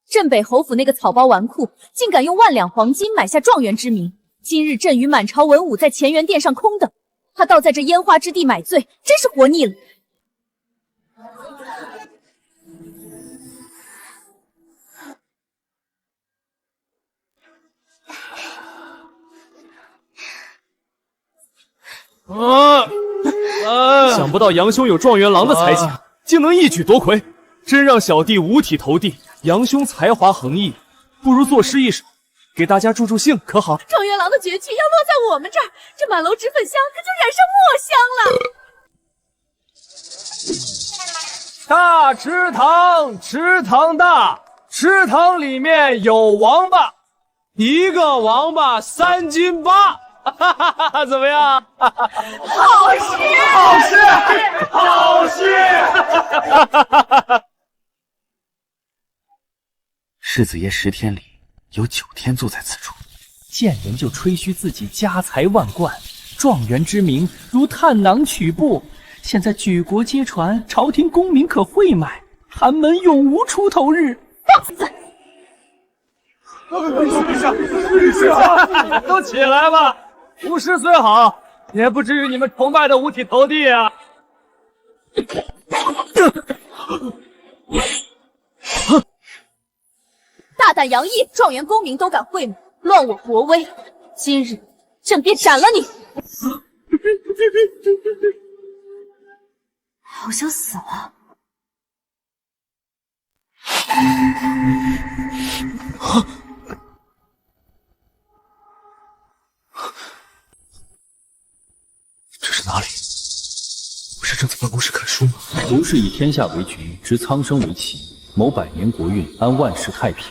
镇北侯府那个草包纨绔，竟敢用万两黄金买下状元之名。今日朕与满朝文武在乾元殿上空等，他倒在这烟花之地买醉，真是活腻了。想不到杨兄有状元郎的才情，竟能一举夺魁，真让小弟五体投地。杨兄才华横溢，不如作诗一首，给大家助助兴，可好？状元郎的绝句要落在我们这儿，这满楼脂粉香可就染上墨香了。大池塘，池塘大，池塘里面有王八，一个王八3斤8。哈哈哈哈，怎么样？好诗，好诗，好诗！世子爷10天里有9天坐在此处，见人就吹嘘自己家财万贯，状元之名如探囊取布。现在举国皆传，朝廷功名可会买，寒门永无出头日。放肆！陛下，都起来吧！无诗虽好，也不至于你们崇拜的五体投地啊！大胆洋溢，状元功名都敢讳莫，乱我国威！今日朕便斩了你！好像死了。这是哪里？不是正在办公室看书吗？吾是以天下为局，执苍生为旗，谋百年国运，安万世太平。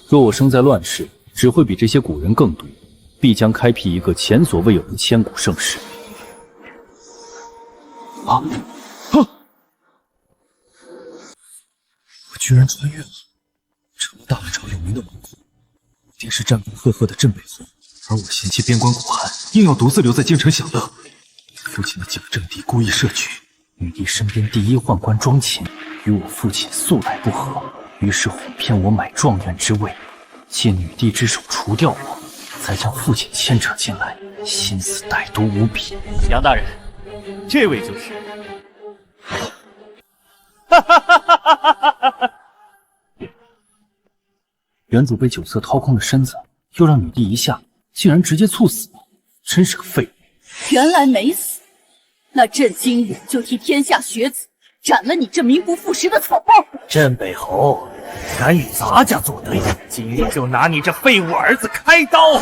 若我生在乱世，只会比这些古人更毒，必将开辟一个前所未有的千古盛世。我居然穿越了，成了大满朝有名的王后，定是战功赫赫的镇北侯。而我嫌弃边关苦寒，硬要独自留在京城享乐。父亲的九正帝故意设局，女帝身边第一宦官庄琴与我父亲素来不和，于是哄骗我买状元之位，借女帝之手除掉我，再将父亲牵扯进来，心思歹毒无比。杨大人，这位就是。原主被酒色掏空了身子，又让女帝一下，竟然直接猝死了，真是个废物。原来没死，那朕今日就替天下学子斩了你这名不副实的草包！镇北侯敢与咱家作对，今日就拿你这废物儿子开刀！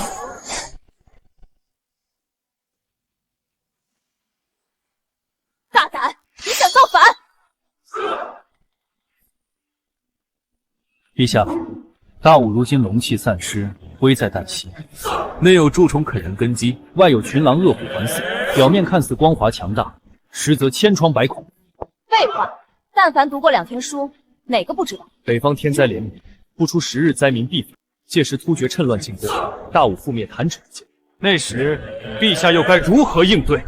大胆，你想造反？陛下，大武如今龙气散失，危在旦夕，内有蛀虫啃人根基，外有群狼恶虎环伺，表面看似光华强大，实则千疮百孔。废话，但凡读过2天书，哪个不知道？北方天灾连绵，不出10日灾民必反，届时突厥趁乱进攻，大武覆灭弹指一间。那时，陛下又该如何应对？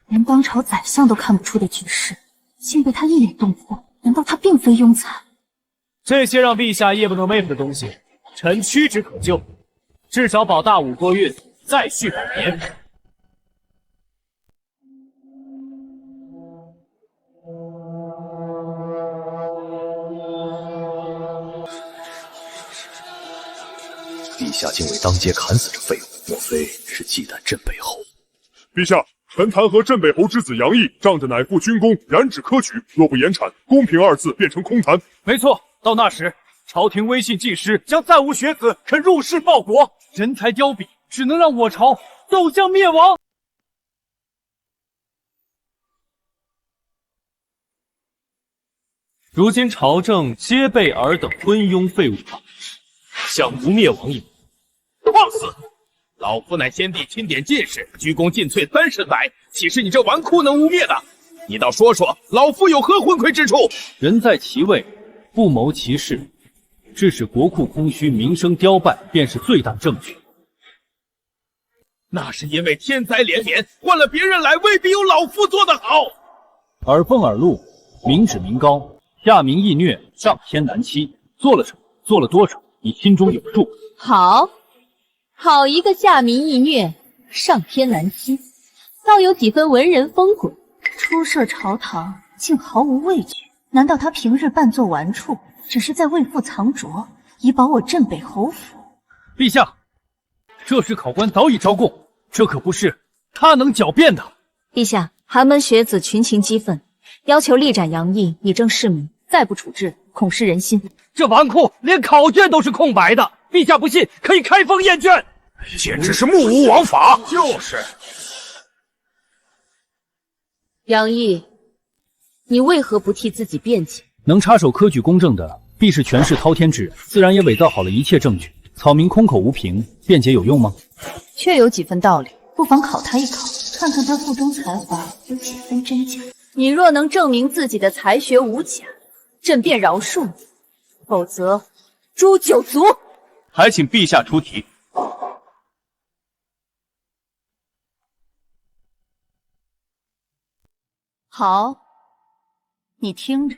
连当朝宰相都看不出的局势，竟被他一脸洞破，难道他并非庸才？这些让陛下夜不能寐的东西，臣屈指可就，至少保大武过运，再续百年。陛下竟为当街砍死这废物，莫非是忌惮镇北侯？陛下，臣弹劾镇北侯之子杨毅，仗着乃父军功，染指科举，若不严惩，公平2字变成空谈。没错，到那时，朝廷威信尽失，将再无学子肯入仕报国，人才凋敝，只能让我朝走向灭亡。如今朝政皆被尔等昏庸废物把持，想无灭亡矣。放肆！老夫乃先帝钦点进士，鞠躬尽瘁30载，岂是你这纨绔能污蔑的？你倒说说，老夫有何昏聩之处？人在其位，不谋其事，致使国库空虚，民生凋败，便是最大证据。那是因为天灾连绵，换了别人来，未必有老夫做得好。耳风耳禄，民脂民膏，下民易虐，上天难欺，做了什么？做了多少，你心中有数。好，好一个下民易虐，上天难欺，倒有几分文人风骨。出涉朝堂，竟毫无畏惧。难道他平日扮作玩处，只是在为父藏拙，以保我镇北侯府？陛下，这时考官早已招供，这可不是他能狡辩的。陛下，寒门学子群情激愤，要求力斩杨毅，以正市民。再不处置，恐失人心。这纨绔连考卷都是空白的，陛下不信可以开封验卷。简直是目无王法！就是。杨毅，你为何不替自己辩解？能插手科举公正的，必是权势滔天之人，自然也伪造好了一切证据。草民空口无凭，辩解有用吗？确有几分道理，不妨考他一考，看看他腹中才华有几分真假。你若能证明自己的才学无假，朕便饶恕你；否则，诛九族。还请陛下出题。好，你听着，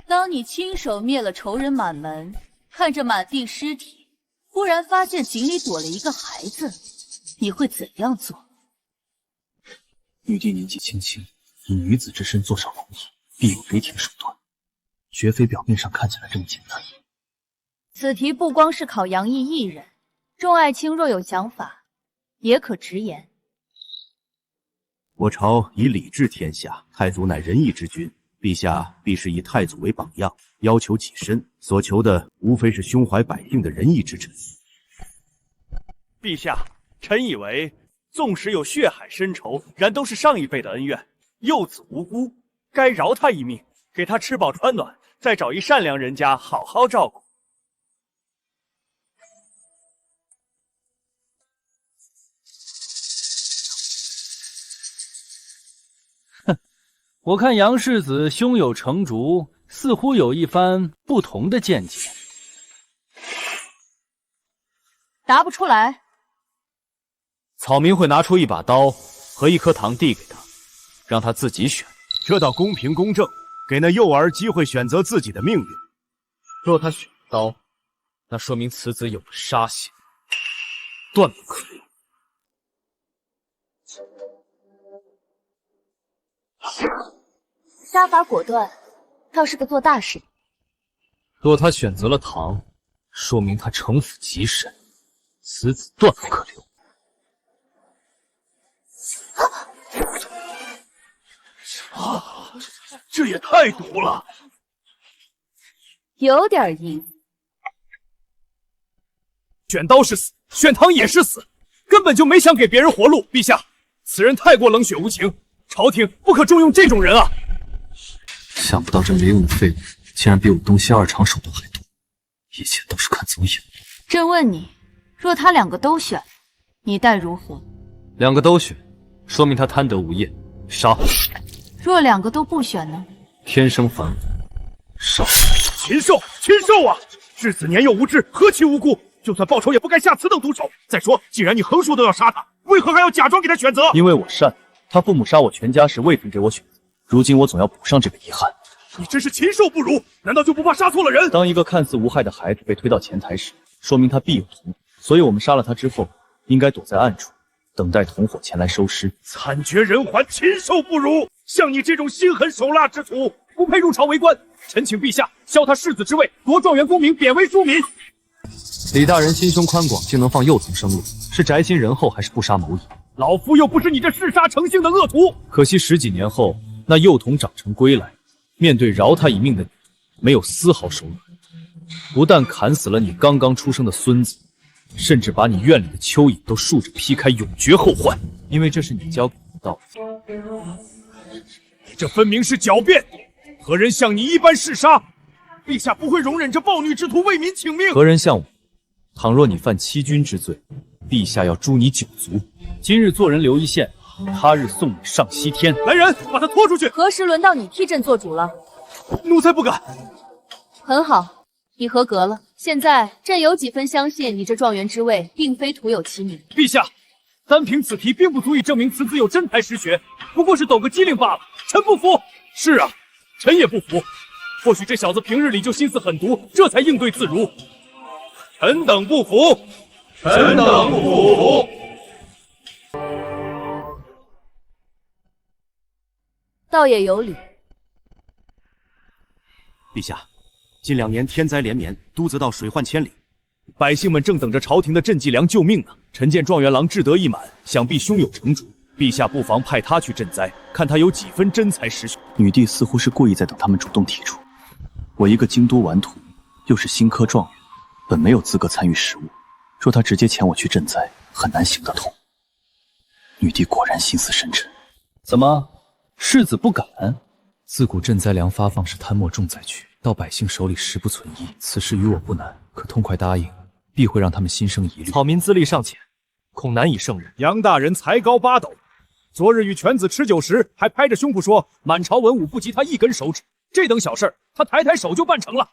当你亲手灭了仇人满门，看着满地尸体，忽然发现井里躲了一个孩子，你会怎样做？女帝年纪轻轻，以女子之身坐上龙椅，必有雷霆手段，绝非表面上看起来这么简单。此题不光是考杨毅一人，众爱卿若有想法，也可直言。我朝以礼治天下，太祖乃仁义之君，陛下必是以太祖为榜样，要求己身，所求的无非是胸怀百姓的仁义之臣。陛下，臣以为，纵使有血海深仇，然都是上一辈的恩怨，幼子无辜，该饶他一命，给他吃饱穿暖，再找一善良人家好好照顾。我看杨世子胸有成竹，似乎有一番不同的见解。答不出来，草民会拿出一把刀和一颗糖递给他，让他自己选，这倒公平公正，给那幼儿机会选择自己的命运。若他选刀，那说明此子有了杀心，断不可留。杀伐果断，倒是个做大事。若他选择了糖，说明他城府极深，此子断不可留。这也太毒了！有点意思。选刀是死，选糖也是死，根本就没想给别人活路。陛下，此人太过冷血无情，朝廷不可重用这种人啊！想不到这没用的废物，竟然比我东西二长手段还多，一切都是看走眼。朕问你，若他两个都选，你待如何？两个都选，说明他贪得无厌，杀。若两个都不选呢？天生反骨，杀。禽兽，禽兽啊！稚子年幼无知，何其无辜！就算报仇，也不该下此等毒手。再说，既然你横竖都要杀他，为何还要假装给他选择？因为我善，他父母杀我全家时未曾给我选择，如今我总要补上这个遗憾。你真是禽兽不如！难道就不怕杀错了人？当一个看似无害的孩子被推到前台时，说明他必有同伙，所以我们杀了他之后，应该躲在暗处，等待同伙前来收尸。惨绝人寰，禽兽不如！像你这种心狠手辣之徒，不配入朝为官。臣请陛下削他世子之位，夺状元功名，贬为庶民。李大人心胸宽广，竟能放幼童生路，是宅心仁厚还是不杀谋矣？老夫又不是你这嗜杀成性的恶徒。可惜10几年后，那幼童长成归来，面对饶他一命的你，没有丝毫手软，不但砍死了你刚刚出生的孙子，甚至把你院里的蚯蚓都竖着劈开，永绝后患。因为这是你教给我的道理。你这分明是狡辩，何人像你一般嗜杀？陛下不会容忍这暴虐之徒为民请命。何人像我？倘若你犯欺君之罪，陛下要诛你9族。今日做人留一线，他日送你上西天。来人，把他拖出去！何时轮到你替朕做主了？奴才不敢。很好，你合格了。现在朕有几分相信你这状元之位并非徒有其名。陛下，单凭此题并不足以证明此子有真才实学，不过是抖个机灵罢了。臣不服。是啊，臣也不服。或许这小子平日里就心思狠毒，这才应对自如。臣等不服！臣等不服！倒也有理。陛下，近2年天灾连绵，都则道水患千里，百姓们正等着朝廷的赈济粮救命呢。臣见状元郎志得意满，想必胸有成竹。陛下不妨派他去赈灾，看他有几分真才实学。女帝似乎是故意在等他们主动提出。我一个京都顽徒，又是新科状元，本没有资格参与事务。若他直接遣我去赈灾，很难行得通。女帝果然心思深沉。怎么，世子不敢？自古赈灾粮发放是贪墨重灾区，到百姓手里实不存疑。此事于我不难，可痛快答应，必会让他们心生疑虑。草民资历尚浅，恐难以胜任。杨大人才高八斗，昨日与犬子吃酒时，还拍着胸脯说满朝文武不及他一根手指。这等小事，他抬抬手就办成了。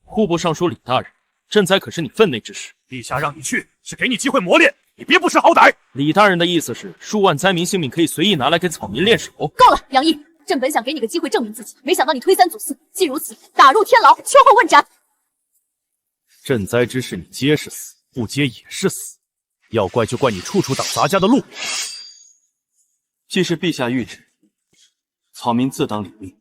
户部尚书李大人，赈灾可是你分内之事。陛下让你去，是给你机会磨练，你别不识好歹。李大人的意思是，数万灾民性命可以随意拿来给草民练手。够了，杨毅，朕本想给你个机会证明自己，没想到你推三阻四。既如此，打入天牢，秋后问斩。赈灾之事你接是死，不接也是死，要怪就怪你处处挡咱家的路。既是陛下谕旨，草民自当领命。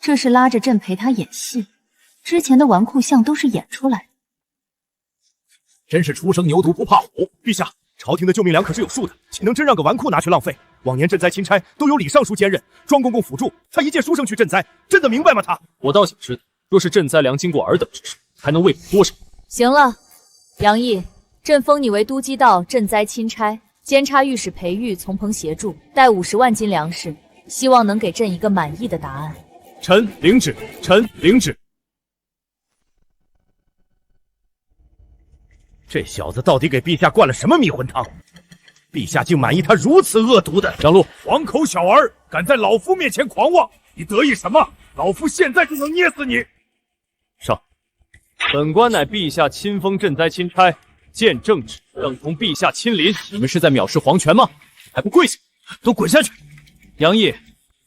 这是拉着朕陪他演戏，之前的纨绔相都是演出来的。真是初生牛犊不怕虎。陛下，朝廷的救命粮可是有数的，岂能真让个纨绔拿去浪费？往年赈灾钦差都由李尚书兼任，庄公公辅助，他一介书生去赈灾，真的明白吗？他，我倒想知道，若是赈灾粮经过尔等之手，还能喂补多少？行了，杨毅，朕封你为都畿道赈灾钦差，监察御史裴玉从旁协助，带50万斤粮食，希望能给朕一个满意的答案。臣领旨，臣领旨。这小子到底给陛下灌了什么迷魂汤？陛下竟满意他如此恶毒的张禄，黄口小儿，敢在老夫面前狂妄，你得意什么？老夫现在就能捏死你！上，本官乃陛下亲封赈灾钦差，见正旨，等同陛下亲临。你们是在藐视皇权吗？还不跪下，都滚下去！杨毅，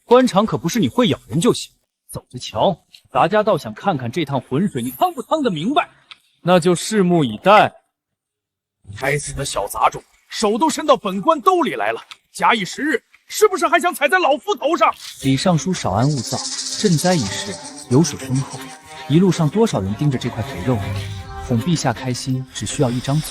官场可不是你会咬人就行，走着瞧。咱家倒想看看这趟浑水你趟不趟得明白，那就拭目以待。该死的小杂种，手都伸到本官兜里来了，假以时日，是不是还想踩在老夫头上？李尚书少安勿躁，赈灾一事油水丰厚，一路上多少人盯着这块肥肉呢？哄陛下开心只需要一张嘴，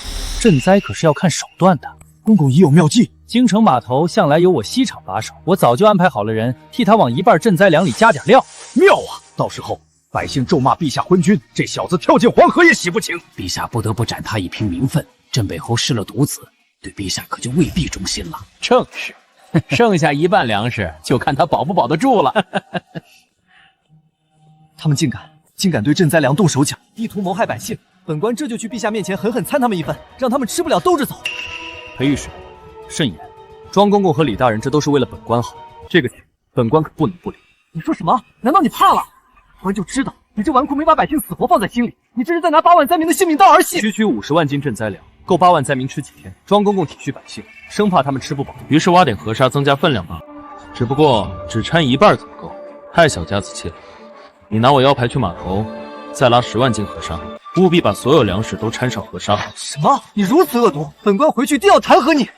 赈灾可是要看手段的。公公已有妙计，京城码头向来有我西厂把守，我早就安排好了人，替他往一半赈灾粮里加点料。妙啊！到时候百姓咒骂陛下昏君，这小子跳进黄河也洗不清。陛下不得不斩他以平民愤。镇北侯失了独子，对陛下可就未必忠心了。正是，剩下一半粮食，就看他保不保得住了。他们竟敢对赈灾粮动手脚，意图谋害百姓。本官这就去陛下面前狠狠参他们一番，让他们吃不了兜着走。裴御史，慎言，庄公公和李大人这都是为了本官好，这个钱本官可不能不领。你说什么？难道你怕了？官就知道你这纨绔没把百姓死活放在心里，你这是在拿8万灾民的性命当儿戏。区区50万斤赈灾粮，够8万灾民吃几天？庄公公体恤百姓，生怕他们吃不饱，于是挖点河沙增加分量罢了。只不过只掺一半怎么够？太小家子气了。你拿我腰牌去码头，再拉10万斤河沙，务必把所有粮食都掺上河沙。什么？你如此恶毒，本官回去定要弹劾你！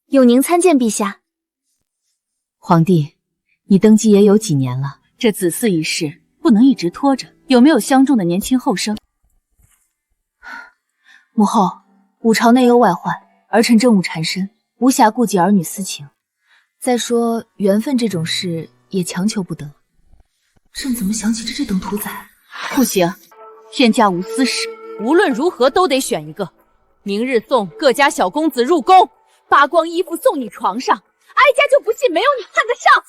永宁参见陛下。皇帝，你登基也有几年了，这子嗣一事不能一直拖着，有没有相中的年轻后生？母后，武朝内忧外患，儿臣政务缠身，无暇顾及儿女私情。再说缘分这种事也强求不得。朕怎么想起这等屠宰？不行，天下无私事，无论如何都得选一个。明日送各家小公子入宫，扒光衣服送你床上，哀家就不信没有你看得上。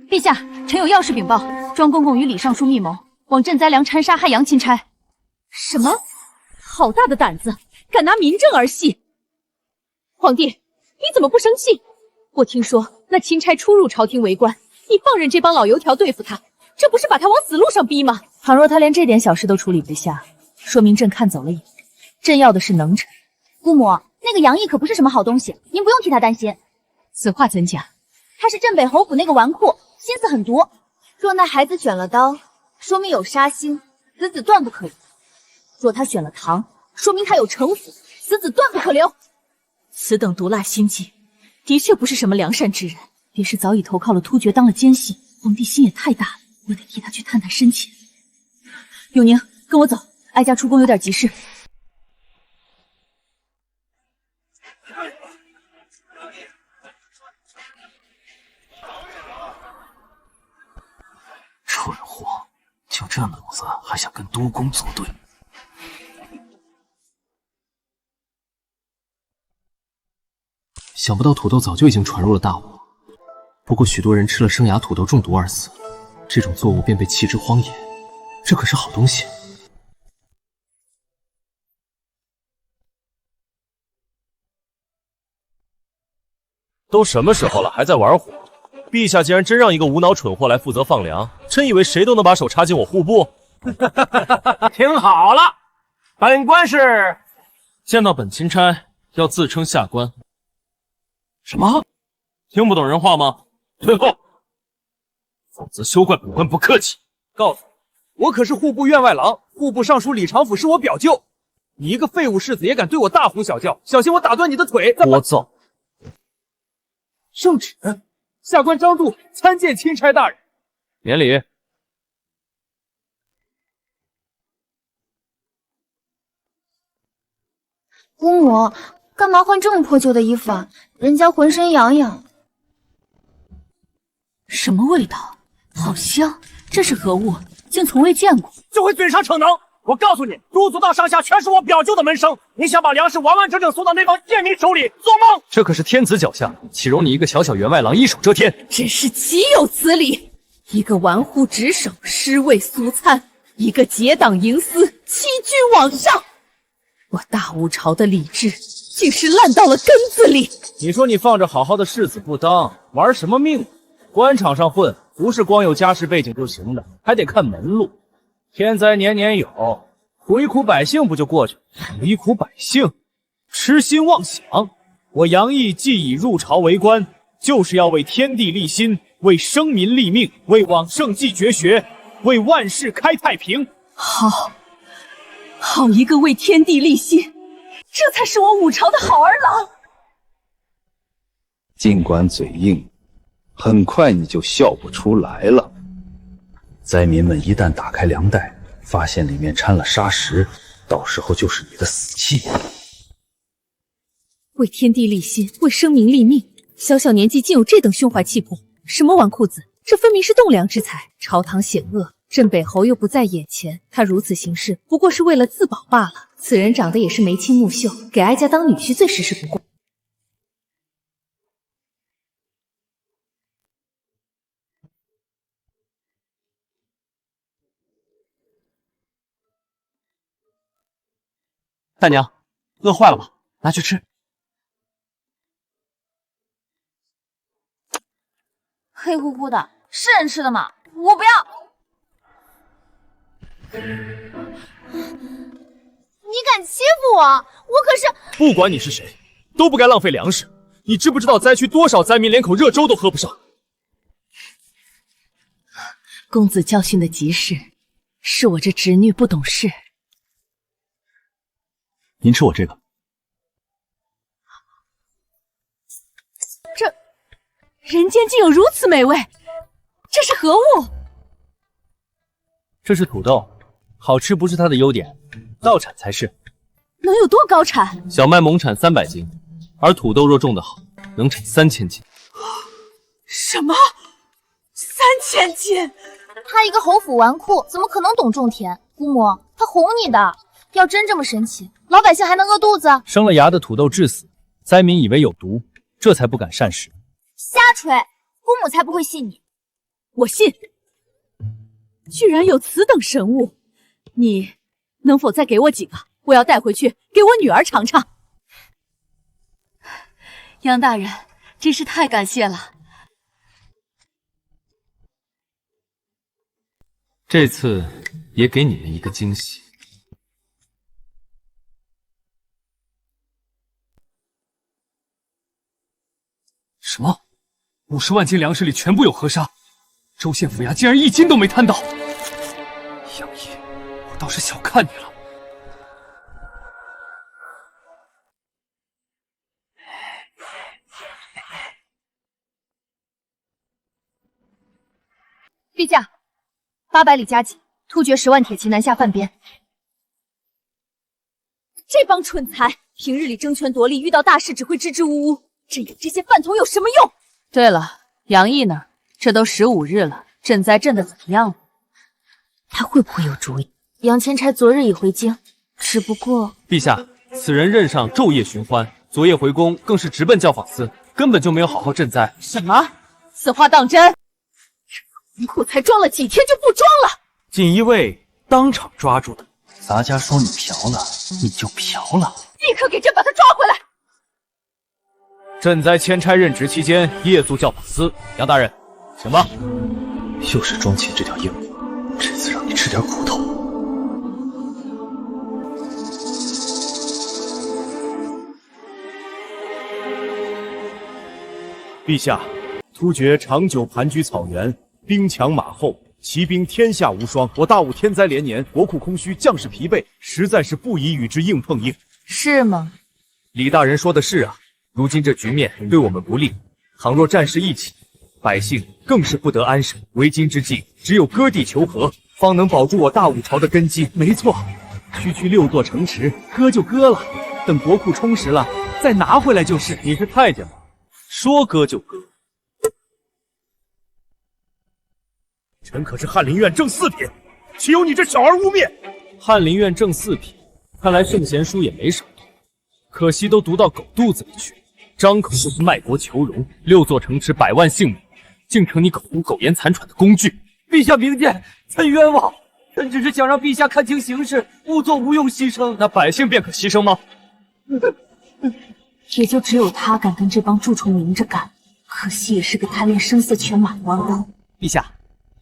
陛下，臣有要事禀报，庄公公与李尚书密谋，往赈灾粮掺杀害杨钦差。什么？好大的胆子，敢拿民政儿戏！皇帝，你怎么不生气？我听说那钦差初入朝廷为官，你放任这帮老油条对付他，这不是把他往死路上逼吗？倘若他连这点小事都处理不下，说明朕看走了眼。朕要的是能臣。姑母，那个杨毅可不是什么好东西，您不用替他担心。此话怎讲？他是镇北侯府那个纨绔，心思很毒。若那孩子选了刀，说明有杀心，死子断不可留；若他选了堂，说明他有城府，死子断不可留。此等毒辣心计，的确不是什么良善之人。别是早已投靠了突厥当了奸细，皇帝心也太大了，我得替他去探探深浅。永宁，跟我走，哀家出宫有点急事。蠢货，就这脑子还想跟督公作对？想不到土豆早就已经传入了大吴，不过许多人吃了生芽土豆中毒而死，这种作物便被弃之荒野，这可是好东西。都什么时候了，还在玩火？陛下竟然真让一个无脑蠢货来负责放粮，真以为谁都能把手插进我户部？听好了，本官是见到本钦差要自称下官。什么？听不懂人话吗？退后，否则休怪本官不客气。告诉你，我可是户部院外郎，户部尚书李长甫是我表舅。你一个废物世子也敢对我大呼小叫，小心我打断你的腿！聒噪！圣旨，下官张度参见钦差大人。免礼。姑母，干嘛换这么破旧的衣服啊？人家浑身痒痒。什么味道？好香！这是何物？竟从未见过。就会嘴上逞能！我告诉你，督族道上下全是我表舅的门生，你想把粮食完完整整送到那帮贱民手里，做梦！这可是天子脚下，岂容你一个小小员外郎一手遮天？真是岂有此理！一个玩忽职守，尸位素餐；一个结党营私，欺君罔上。我大吴朝的礼制，竟是烂到了根子里。你说你放着好好的世子不当，玩什么命？官场上混，不是光有家世背景就行的，还得看门路。天灾年年有，苦一苦百姓不就过去了？苦一苦百姓，痴心妄想。我杨毅既已入朝为官，就是要为天地立心，为生民立命，为往圣继绝学，为万世开太平。好一个为天地立心，这才是我武朝的好儿郎。尽管嘴硬，很快你就笑不出来了。灾民们一旦打开粮袋，发现里面掺了砂石，到时候就是你的死期。为天地立心，为生民立命，小小年纪竟有这等胸怀气魄，什么纨绔子，这分明是栋梁之才。朝堂险恶，镇北侯又不在眼前，他如此行事，不过是为了自保罢了。此人长得也是眉清目秀，给哀家当女婿最实实不过。大娘，饿坏了吧？拿去吃。黑乎乎的，是人吃的吗？我不要！你敢欺负我？我可是……不管你是谁，都不该浪费粮食。你知不知道灾区多少灾民连口热粥都喝不上？公子教训的极是，是我这侄女不懂事。您吃我这个。这人间竟有如此美味，这是何物？这是土豆，好吃不是它的优点，道产才是。能有多高产？小麦猛产300斤，而土豆若种得好，能产3000斤。什么？3000斤？他一个侯府纨绔，怎么可能懂种田？姑母，他哄你的。要真这么神奇，老百姓还能饿肚子？生了芽的土豆致死，灾民以为有毒，这才不敢膳食。瞎吹，姑母才不会信你。我信。居然有此等神物，你能否再给我几个？我要带回去给我女儿尝尝。杨大人，真是太感谢了。这次也给你们一个惊喜。什么？50万斤粮食里全部有河沙，州县府衙竟然1斤都没摊到。杨毅，我倒是小看你了。陛下，800里加急，突厥10万铁骑南下犯边。这帮蠢材，平日里争权夺利，遇到大事只会支支吾吾，镇压这些饭桶有什么用？对了，杨毅呢？这都15日了，赈灾赈的怎么样了？他会不会有主意？杨千差昨日已回京，只不过陛下，此人任上昼夜寻欢，昨夜回宫更是直奔教坊司，根本就没有好好赈灾。什么？此话当真？文库才装了几天就不装了？锦衣卫当场抓住的。咱家说你嫖了，你就嫖了。立刻给朕把他抓回来！赈灾钦差任职期间夜宿教坊司，杨大人，请吧。又是庄前这条硬骨，这次让你吃点苦头。陛下，突厥长久盘踞草原，兵强马厚，骑兵天下无双。我大武天灾连年，国库空虚，将士疲惫，实在是不宜与之硬碰硬。是吗？李大人说的是啊，如今这局面对我们不利，倘若战事一起，百姓更是不得安生。为今之计，只有割地求和，方能保住我大武朝的根基。没错，区区6座城池，割就割了，等国库充实了，再拿回来就是。你是太监吗？说割就割。臣可是翰林院正4品，岂有你这小儿污蔑？翰林院正4品，看来圣贤书也没少读，可惜都读到狗肚子里去，张口就是卖国求荣，6座城池100万性命，竟成你口出苟言残喘的工具。陛下明鉴，臣冤枉，臣只是想让陛下看清形势，勿做无用牺牲。那百姓便可牺牲吗？也就只有他敢跟这帮蛀虫明着干，可惜也是个贪恋声色犬马的顽童。陛下，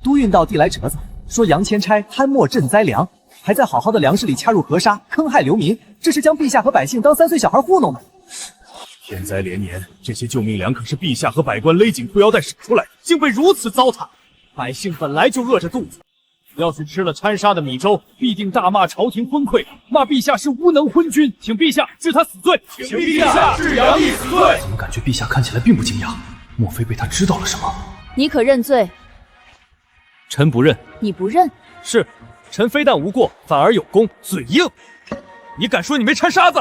都运到递来折子，说杨千差贪墨赈灾粮，还在好好的粮食里掐入河沙，坑害流民，这是将陛下和百姓当3岁小孩糊弄呢。天灾连年，这些救命粮可是陛下和百官勒紧裤腰带使出来，竟被如此糟蹋。百姓本来就饿着肚子，要是吃了掺沙的米粥，必定大骂朝廷昏聩，骂陛下是无能昏君，请陛下治他死罪。请陛下治杨毅死罪。怎么感觉陛下看起来并不惊讶？莫非被他知道了什么？你可认罪？臣不认。你不认？是，臣非但无过，反而有功。嘴硬！你敢说你没掺沙子？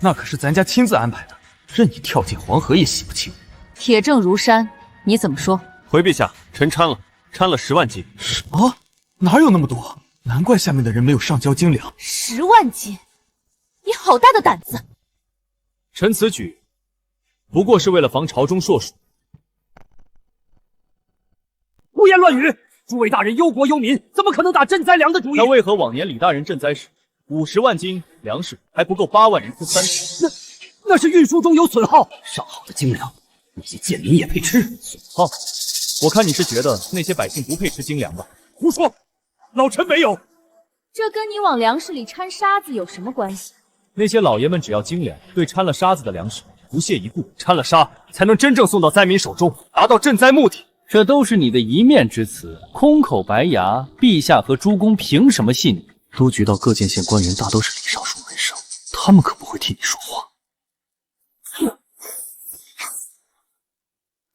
那可是咱家亲自安排的，任你跳进黄河也洗不清。铁证如山，你怎么说？回陛下，臣掺了10万斤。什么？哪有那么多？难怪下面的人没有上交精粮。10万斤，你好大的胆子！臣此举不过是为了防朝中硕鼠。胡言乱语！诸位大人忧国忧民，怎么可能打赈灾粮的主意？那为何往年李大人赈灾时，50万斤粮食还不够8万人分3成？那是运输中有损耗。上好的精粮，那些贱民也配吃？损耗？我看你是觉得那些百姓不配吃精粮吧？胡说，老臣没有。这跟你往粮食里掺沙子有什么关系？那些老爷们只要精粮，对掺了沙子的粮食不屑一顾，掺了沙才能真正送到灾民手中，达到赈灾目的。这都是你的一面之词，空口白牙。陛下和诸公凭什么信你？都局到各县县官员大都是李尚书门生，他们可不会替你说话。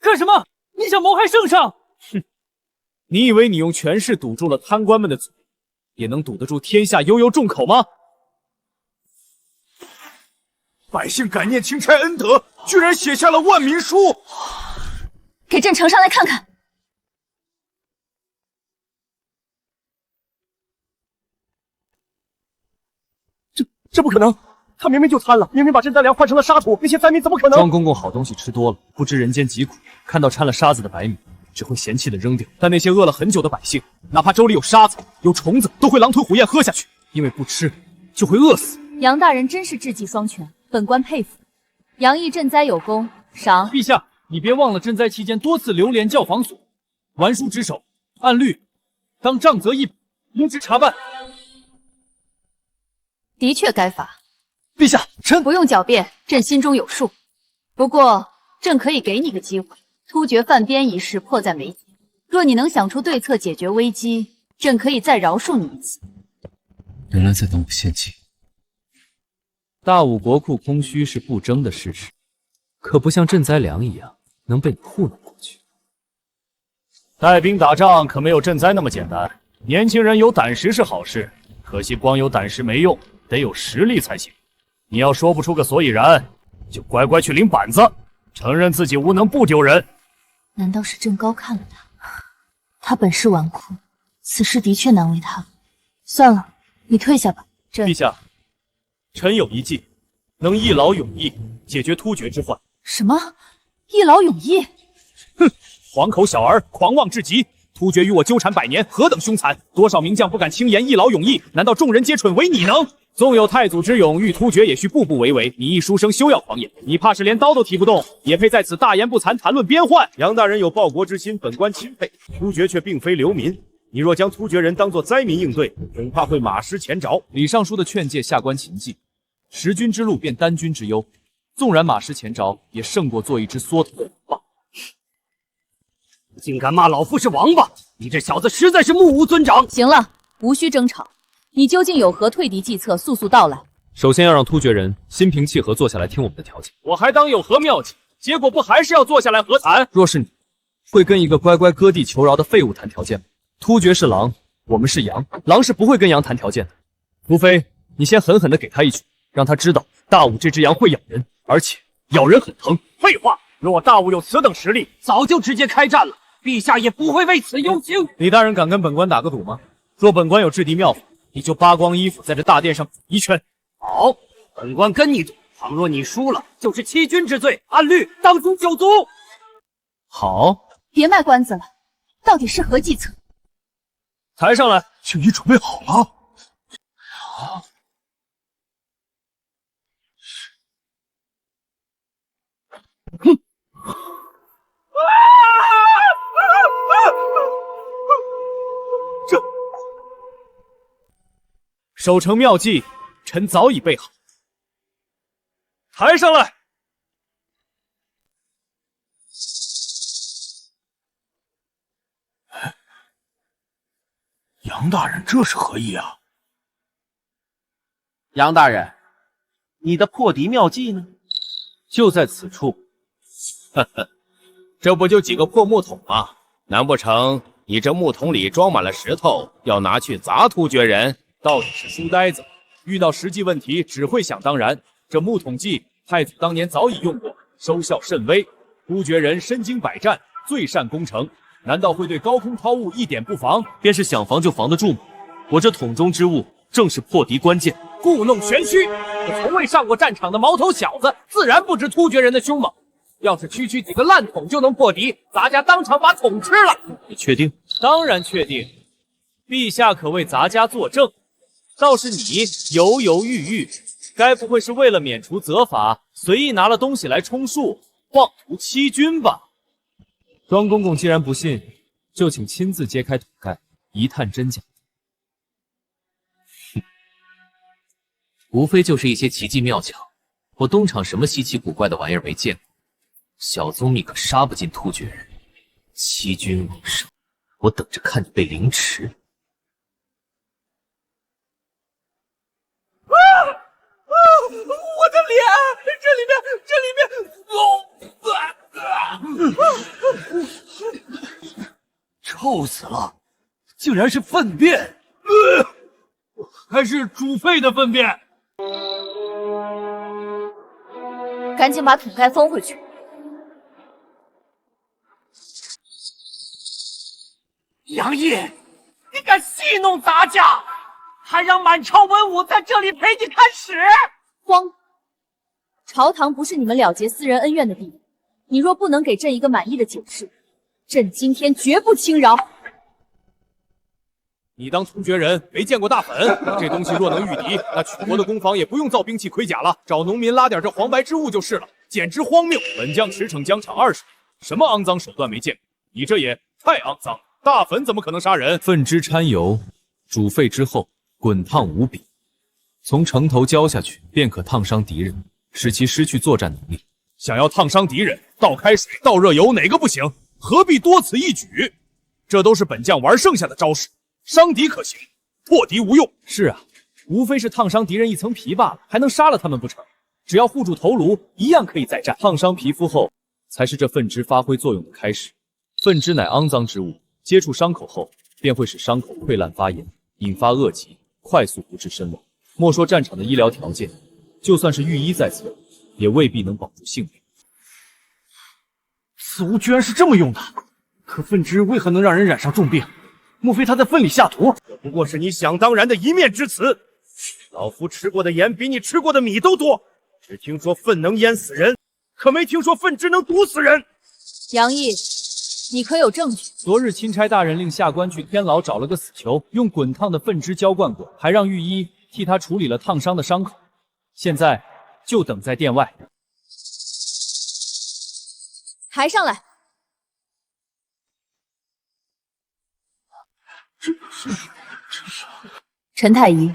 干什么？你想谋害圣上？哼！你以为你用权势堵住了贪官们的嘴，也能堵得住天下悠悠众口吗？百姓感念钦差恩德，居然写下了万民书。给朕呈上来看看。这不可能！他明明就贪了，明明把赈灾粮换成了沙土，那些灾民怎么可能？庄公公好东西吃多了，不知人间疾苦，看到掺了沙子的白米，只会嫌弃的扔掉。但那些饿了很久的百姓，哪怕粥里有沙子、有虫子，都会狼吞虎咽喝下去，因为不吃就会饿死。杨大人真是智计双全，本官佩服。杨毅赈灾有功，赏。陛下，你别忘了赈灾期间多次流连教坊所，玩书职守，按律当杖责一，应之查办。的确该罚。陛下，臣不用狡辩，朕心中有数。不过朕可以给你个机会。突厥犯边一事迫在眉睫，若你能想出对策解决危机，朕可以再饶恕你一次。原来在等我献计。大武国库空虚是不争的事实，可不像赈灾粮一样能被你糊弄过去。带兵打仗可没有赈灾那么简单。年轻人有胆识是好事，可惜光有胆识没用，得有实力才行。你要说不出个所以然，就乖乖去领板子，承认自己无能不丢人。难道是朕高看了他？他本是纨绔，此事的确难为他。算了，你退下吧。陛下，臣有一计，能一劳永逸，解决突厥之患。什么？一劳永逸？哼！黄口小儿，狂妄至极！突厥与我纠缠100年，何等凶残！多少名将不敢轻言一劳永逸，难道众人皆蠢，唯你能？纵有太祖之勇，遇突厥也需步步为营。你一书生休要狂言，你怕是连刀都提不动，也配在此大言不惭谈论边患？杨大人有报国之心，本官钦佩。突厥却并非流民，你若将突厥人当作灾民应对，恐怕会马失前朝。李尚书的劝诫下官谨记，识君之路便担君之忧，纵然马失前朝，也胜过做一只缩头的王八。竟敢骂老夫是王八！你这小子实在是目无尊长。行了，无需争吵。你究竟有何退敌计策？速速道来。首先要让突厥人心平气和坐下来听我们的条件。我还当有何妙计，结果不还是要坐下来和谈？若是你，会跟一个乖乖割地求饶的废物谈条件吗？突厥是狼，我们是羊，狼是不会跟羊谈条件的。除非你先狠狠地给他一拳，让他知道大武这只羊会咬人，而且咬人很疼。废话，若大武有此等实力，早就直接开战了。陛下也不会为此忧心。李大人敢跟本官打个赌吗？若本官有制敌妙法，你就扒光衣服在这大殿上一拳。好，本官跟你赌。倘若你输了，就是欺君之罪，按律当诛9族。好，别卖关子了，到底是何计策？抬上来，请你准备好了。好。哼。守城妙计，臣早已备好。抬上来！杨大人，这是何意啊？杨大人，你的破敌妙计呢？就在此处。呵呵，这不就几个破木桶吗？难不成你这木桶里装满了石头，要拿去砸突厥人？到底是书呆子，遇到实际问题只会想当然。这木桶计，太祖当年早已用过，收效甚微。突厥人身经百战，最善攻城，难道会对高空抛物一点不防？便是想防就防得住吗？我这桶中之物正是破敌关键。故弄玄虚，我从未上过战场的毛头小子，自然不知突厥人的凶猛。要是区区几个烂桶就能破敌，咱家当场把桶吃了。你确定？当然确定。陛下可为咱家作证。倒是你犹犹豫豫，该不会是为了免除责罚，随意拿了东西来充数，妄图欺君吧？庄公公既然不信，就请亲自揭开桶盖，一探真假。无非就是一些奇技妙巧，我东厂什么稀奇古怪的玩意儿没见过。小宗你可杀不进突厥人，欺君罔上，我等着看你被凌迟。我的脸，这里面，臭死了！竟然是粪便，还是主废的粪便！赶紧把桶盖封回去。杨毅，你敢戏弄咱家，还让满朝文武在这里陪你看屎！慌！朝堂不是你们了结私人恩怨的地方，你若不能给朕一个满意的解释，朕今天绝不轻饶。你当突厥人没见过大粉？这东西若能御敌，那曲国的攻防也不用造兵器盔甲了，找农民拉点这黄白之物就是了，简直荒谬！本将驰骋疆场20年，什么肮脏手段没见过？你这也太肮脏！大粉怎么可能杀人？粪汁掺油，煮沸之后滚烫无比，从城头浇下去便可烫伤敌人，使其失去作战能力。想要烫伤敌人，倒开水、倒热油，哪个不行？何必多此一举？这都是本将玩剩下的招式，伤敌可行，破敌无用。是啊，无非是烫伤敌人一层皮罢了，还能杀了他们不成？只要护住头颅，一样可以再战。烫伤皮肤后，才是这粪汁发挥作用的开始。粪汁乃肮脏之物，接触伤口后，便会使伤口溃烂发炎，引发恶疾，快速不治身亡。莫说战场的医疗条件，就算是御医在侧，也未必能保住性命。此物居然是这么用的，可粪汁为何能让人染上重病？莫非他在粪里下毒？这不过是你想当然的一面之词。老夫吃过的盐比你吃过的米都多，只听说粪能淹死人，可没听说粪汁能毒死人。杨毅，你可有证据？昨日钦差大人令下官去天牢找了个死囚，用滚烫的粪汁浇灌过，还让御医替他处理了烫伤的伤口，现在就等在殿外。抬上来。陈太医，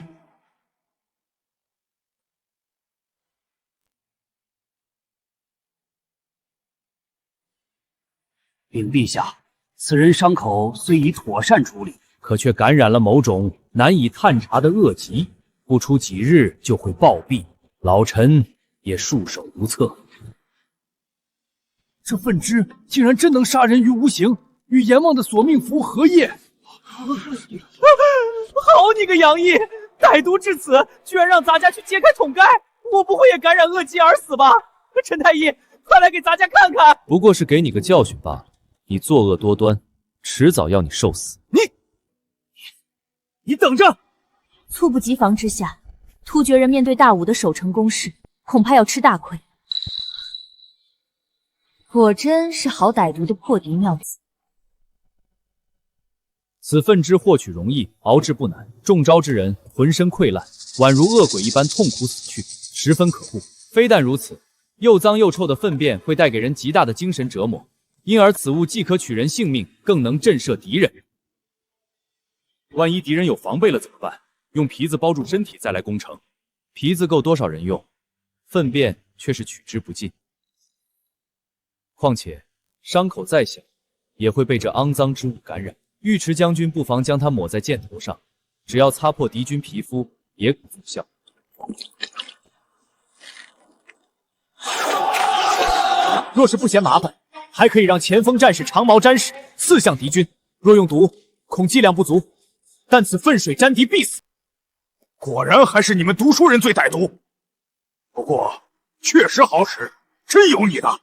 禀陛下，此人伤口虽已妥善处理，可却感染了某种难以探查的恶疾，不出几日就会暴毙，老臣也束手无策。这粪汁竟然真能杀人于无形，与阎王的索命符合业！好你个杨毅，歹毒至此，居然让咱家去揭开桶盖，我不会也感染恶疾而死吧？陈太医，快来给咱家看看！不过是给你个教训罢了。你作恶多端，迟早要你受死。你等着！猝不及防之下，突厥人面对大武的守城攻势，恐怕要吃大亏。果真是好歹毒的破敌妙计。此粪汁获取容易，熬制不难，中招之人浑身溃烂，宛如恶鬼一般痛苦死去，十分可恶。非但如此，又脏又臭的粪便会带给人极大的精神折磨，因而此物既可取人性命，更能震慑敌人。万一敌人有防备了怎么办？用皮子包住身体再来攻城，皮子够多少人用？粪便却是取之不尽。况且伤口再小，也会被这肮脏之物感染。尉迟将军不妨将它抹在箭头上，只要擦破敌军皮肤，也可奏效。若是不嫌麻烦，还可以让前锋战士长矛沾矢，刺向敌军。若用毒，恐剂量不足，但此粪水沾敌必死。果然还是你们读书人最歹毒，不过确实好使，真有你的。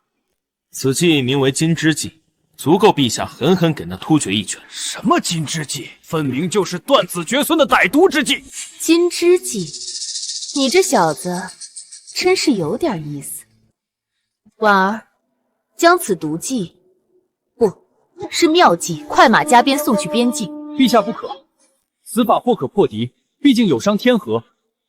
此计名为金枝计，足够陛下狠狠给那突厥一拳。什么金枝计？分明就是断子绝孙的歹毒之计。金枝计，你这小子真是有点意思。婉儿，将此毒计，不是妙计，快马加鞭送去边境。陛下不可，此法或可破敌，毕竟有伤天和。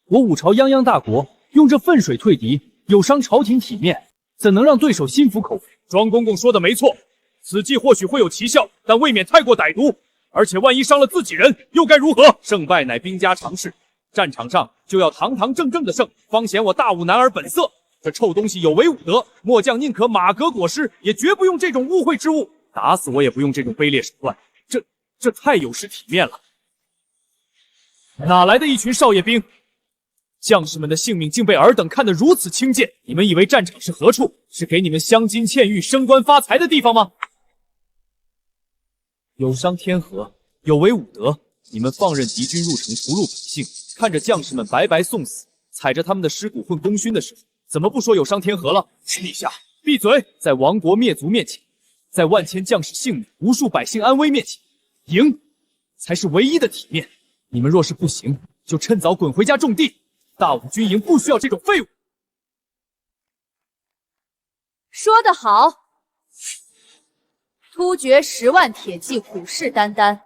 我五朝泱泱大国，用这粪水退敌，有伤朝廷体面，怎能让对手心服口服？庄公公说的没错，此计或许会有奇效，但未免太过歹毒。而且万一伤了自己人，又该如何？胜败乃兵家常事，战场上就要堂堂正正的胜，方显我大武男儿本色。这臭东西有违武德，末将宁可马革裹尸，也绝不用这种污秽之物。打死我也不用这种卑劣手段，这太有失体面了。哪来的一群少爷兵？将士们的性命竟被尔等看得如此轻贱！你们以为战场是何处？是给你们镶金嵌玉、升官发财的地方吗？有伤天和，有违武德，你们放任敌军入城屠戮百姓，看着将士们白白送死，踩着他们的尸骨混功勋的时候，怎么不说有伤天和了？陛下，闭嘴！在亡国灭族面前，在万千将士性命、无数百姓安危面前，赢才是唯一的体面。你们若是不行，就趁早滚回家种地。大武军营不需要这种废物。说得好，突厥10万铁骑虎视眈眈，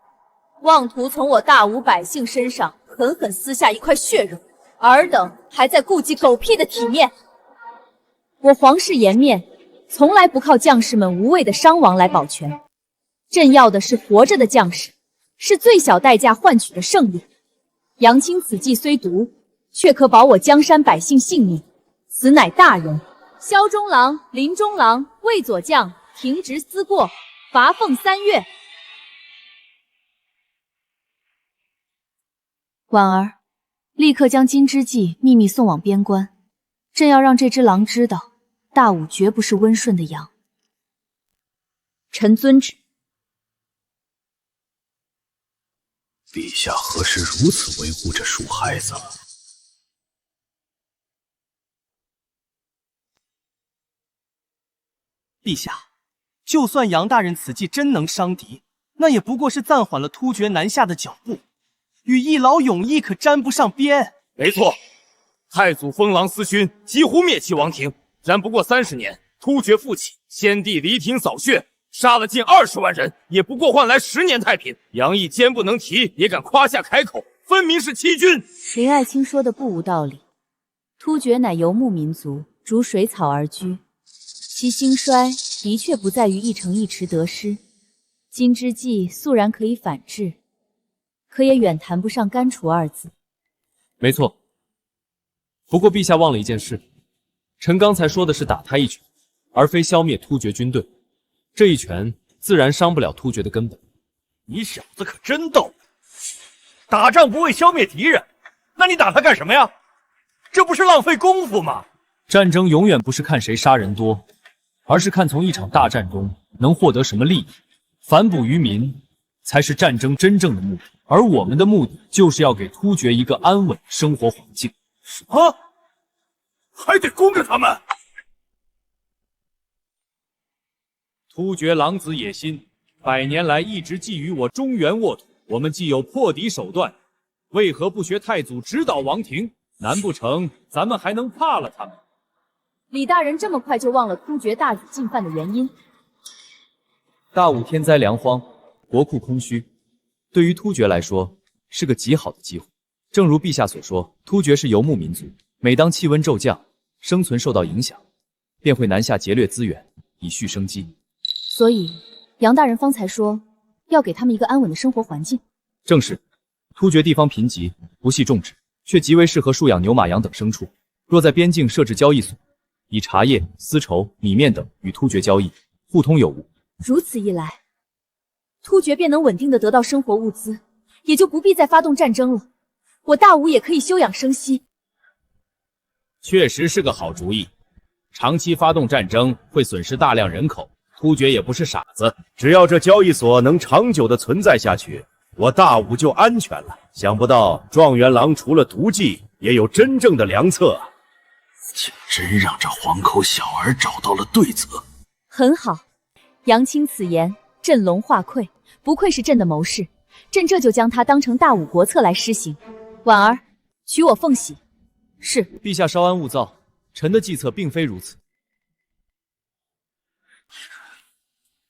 妄图从我大武百姓身上狠狠撕下一块血肉，尔等还在顾忌狗屁的体面。我皇室颜面，从来不靠将士们无谓的伤亡来保全。朕要的是活着的将士，是最小代价换取的胜利。杨清此计虽毒，却可保我江山百姓性命，此乃大人萧中郎、林中郎、魏左将停职思过，罚俸3月。婉儿，立刻将金之计秘密送往边关，朕要让这只狼知道，大武绝不是温顺的羊。臣遵旨。陛下何时如此维护这鼠孩子了？陛下，就算杨大人此计真能伤敌，那也不过是暂缓了突厥南下的脚步，与一劳永逸可沾不上边。没错，太祖封狼私勋，几乎灭其王庭。然不过30年，突厥复起，先帝离庭扫血，杀了近20万人，也不过换来10年太平。杨毅坚不能提，也敢夸下开口，分明是欺君。林爱卿说的不无道理，突厥乃游牧民族，逐水草而居，其兴衰的确不在于一城一池得失。金之计素然可以反制，可也远谈不上干除2字。没错，不过陛下忘了一件事，臣刚才说的是打他一拳，而非消灭突厥军队。这一拳自然伤不了突厥的根本。你小子可真逗，打仗不为消灭敌人，那你打他干什么呀？这不是浪费功夫吗？战争永远不是看谁杀人多，而是看从一场大战中能获得什么利益。反哺于民才是战争真正的目的，而我们的目的就是要给突厥一个安稳的生活环境。什么？还得攻着他们？突厥狼子野心，100年来一直觊觎我中原沃土。我们既有破敌手段，为何不学太祖指导王庭？难不成咱们还能怕了他们？李大人这么快就忘了突厥大举进犯的原因？大武天灾粮荒，国库空虚，对于突厥来说是个极好的机会。正如陛下所说，突厥是游牧民族，每当气温骤降，生存受到影响，便会南下劫掠资源，以续生机。所以杨大人方才说要给他们一个安稳的生活环境。正是，突厥地方贫瘠，不系种植，却极为适合束养牛马羊等牲畜。若在边境设置交易所，以茶叶、丝绸、米面等与突厥交易，互通有无。如此一来，突厥便能稳定的得到生活物资，也就不必再发动战争了。我大武也可以休养生息。确实是个好主意。长期发动战争会损失大量人口，突厥也不是傻子。只要这交易所能长久的存在下去，我大武就安全了。想不到状元郎除了毒计，也有真正的良策。竟真让这黄口小儿找到了对策。很好，杨卿此言，振聋化聩，不愧是朕的谋士。朕这就将他当成大武国策来施行。婉儿，取我奉喜。是。陛下稍安勿躁，臣的计策并非如此。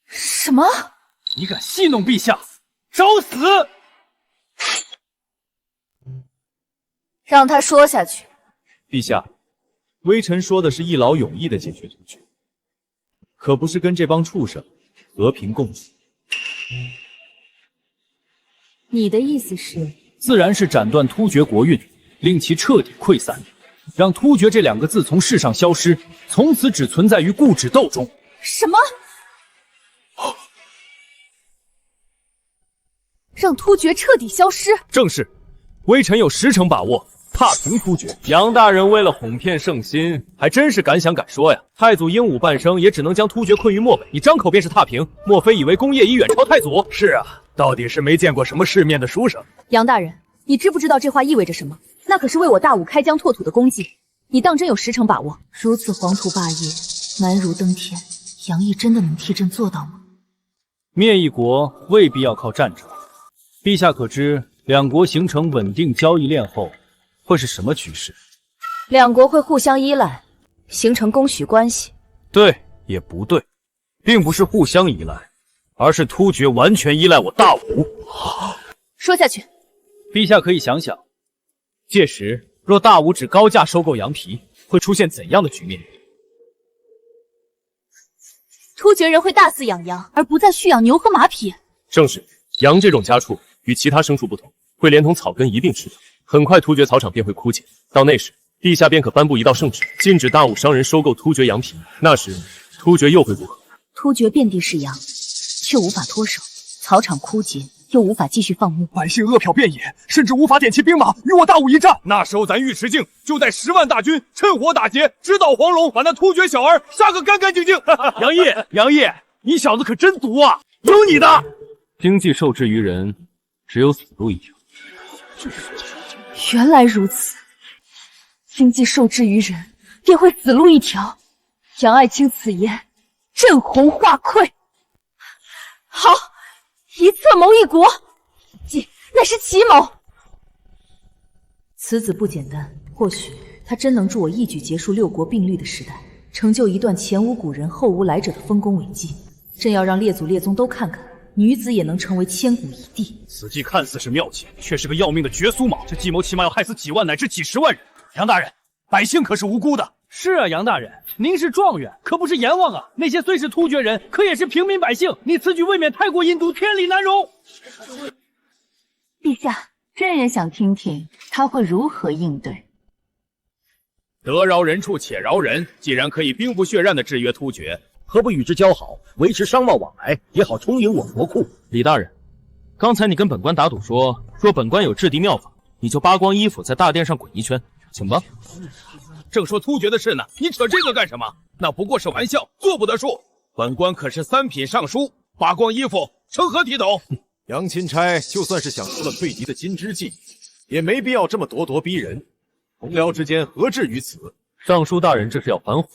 什么？你敢戏弄陛下，找死！让他说下去。陛下，微臣说的是一劳永逸的解决突厥，可不是跟这帮畜生和平共处。你的意思是？自然是斩断突厥国运，令其彻底溃散，让突厥这2个字从世上消失，从此只存在于故纸斗中。什么？让突厥彻底消失？正是，微臣有10成把握踏平突厥。杨大人为了哄骗圣心，还真是敢想敢说呀！太祖英武半生，也只能将突厥困于漠北，你张口便是踏平，莫非以为功业已远超太祖？是啊，到底是没见过什么世面的书生。杨大人，你知不知道这话意味着什么？那可是为我大武开疆拓土的功绩，你当真有10成把握？如此黄土霸业，难如登天，杨毅真的能替朕做到吗？灭一国未必要靠战争。陛下可知2国形成稳定交易链后会是什么局势？2国会互相依赖，形成供需关系。对也不对，并不是互相依赖，而是突厥完全依赖我大武。说下去。陛下可以想想，届时若大武只高价收购羊皮，会出现怎样的局面？突厥人会大肆养羊，而不再蓄养牛和马匹。正是，羊这种家畜与其他牲畜不同，会连同草根一并吃掉。很快突厥草场便会枯竭，到那时陛下便可颁布一道圣旨，禁止大武商人收购突厥羊皮。那时，突厥又会如何？突厥遍地是羊，却无法脱手，草场枯竭，又无法继续放牧，百姓饿殍遍野，甚至无法点齐兵马与我大武一战。那时候咱尉迟敬就带10万大军趁火打劫，直捣黄龙，把那突厥小儿杀个干干净净。杨毅，杨毅，你小子可真毒啊！有你的！经济受制于人，只有死路一条。原来如此，经济受制于人，便会死路一条。杨爱卿此言，朕红化溃。好，一策谋一国，乃是奇谋。此子不简单，或许他真能助我一举结束6国并立的时代，成就一段前无古人后无来者的丰功伟绩。朕要让列祖列宗都看看，女子也能成为千古一帝。此计看似是妙计，却是个要命的绝苏毛。这计谋起码要害死几万乃至几10万人。杨大人，百姓可是无辜的。是啊，杨大人，您是状元，可不是阎王啊！那些虽是突厥人，可也是平民百姓，你此举未免太过阴毒，天理难容。陛下，朕也想听听他会如何应对。得饶人处且饶人，既然可以兵不血刃地制约突厥，何不与之交好，维持商贸往来，也好充盈我国库？李大人，刚才你跟本官打赌说，若本官有制敌妙法，你就扒光衣服在大殿上滚一圈，请吧。正说突厥的事呢，你扯这个干什么？那不过是玩笑，做不得数。本官可是3品尚书，扒光衣服成何体统？杨钦差就算是想出了退敌的金枝计，也没必要这么咄咄逼人。同僚之间何至于此？尚书大人这是要反悔。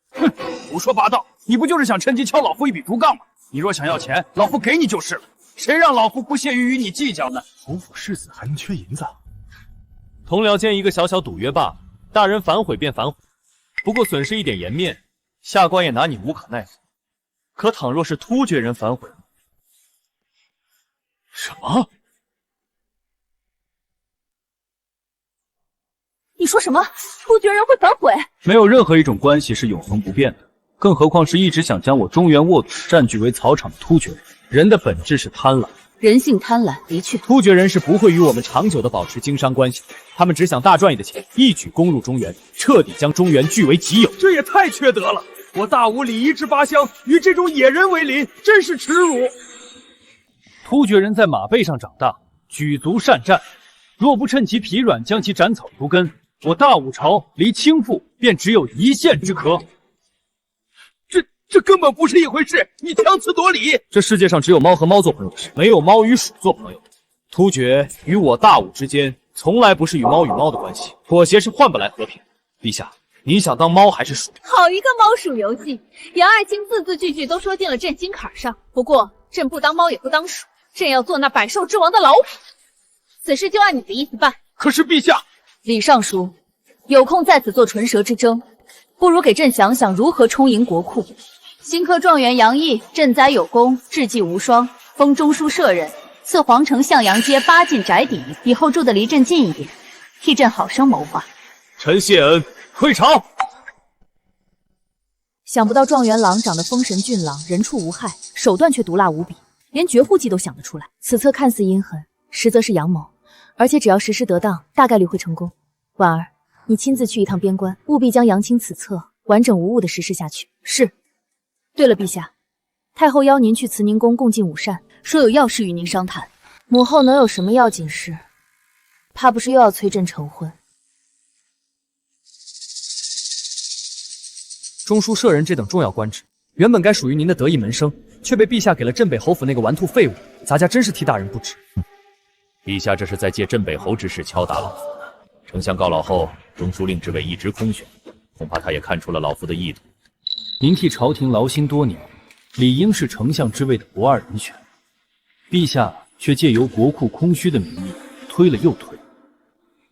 哼，胡说八道！你不就是想趁机敲老夫一笔竹杠吗？你若想要钱，老夫给你就是了。谁让老夫不屑于与你计较呢？侯府世子还能缺银子？同僚间一个小小赌约罢了。大人反悔便反悔，不过损失一点颜面，下官也拿你无可奈何。可倘若是突厥人反悔，什么？你说什么？突厥人会反悔？没有任何一种关系是永恒不变的，更何况是一直想将我中原沃土占据为草场的突厥人。人的本质是贪婪。人性贪婪，的确，突厥人是不会与我们长久的保持经商关系的，他们只想大赚一的钱，一举攻入中原，彻底将中原据为己有。这也太缺德了！我大武礼仪之八乡，与这种野人为邻，真是耻辱。突厥人在马背上长大，举足善战，若不趁其疲软将其斩草除根，我大武朝离倾覆便只有一线之隔。这根本不是一回事，你强词夺理。这世界上只有猫和猫做朋友的事，没有猫与鼠做朋友。突厥与我大武之间，从来不是与猫与猫的关系，妥协是换不来和平。陛下，您想当猫还是鼠？好一个猫鼠游戏！杨爱卿字字句句都说进了朕心坎上。不过，朕不当猫也不当鼠，朕要做那百兽之王的老虎。此事就按你的意思办。可是陛下，李尚书，有空在此做唇舌之争，不如给朕想想如何充盈国库。新科状元杨毅赈灾有功，志绩无双，封中书舍人，赐皇城向阳街8进宅邸，以后住得离朕近一点，替朕好生谋划。臣谢恩，退朝。想不到状元郎长得风神俊朗，人畜无害，手段却毒辣无比，连绝户计都想得出来。此策看似阴狠，实则是阳谋，而且只要实施得当，大概率会成功。婉儿，你亲自去一趟边关，务必将杨清此策完整无误地实施下去。是。对了，陛下，太后邀您去慈宁宫共进午膳，说有要事与您商谈。母后能有什么要紧事？怕不是又要催朕成婚？中书舍人这等重要官职，原本该属于您的得意门生，却被陛下给了镇北侯府那个顽兔废物，咱家真是替大人不值。陛下这是在借镇北侯之事敲打老夫呢。丞相告老后，中书令之位一直空悬，恐怕他也看出了老夫的意图。您替朝廷劳心多年，理应是丞相之位的不二人选。陛下却借由国库空虚的名义推了又推，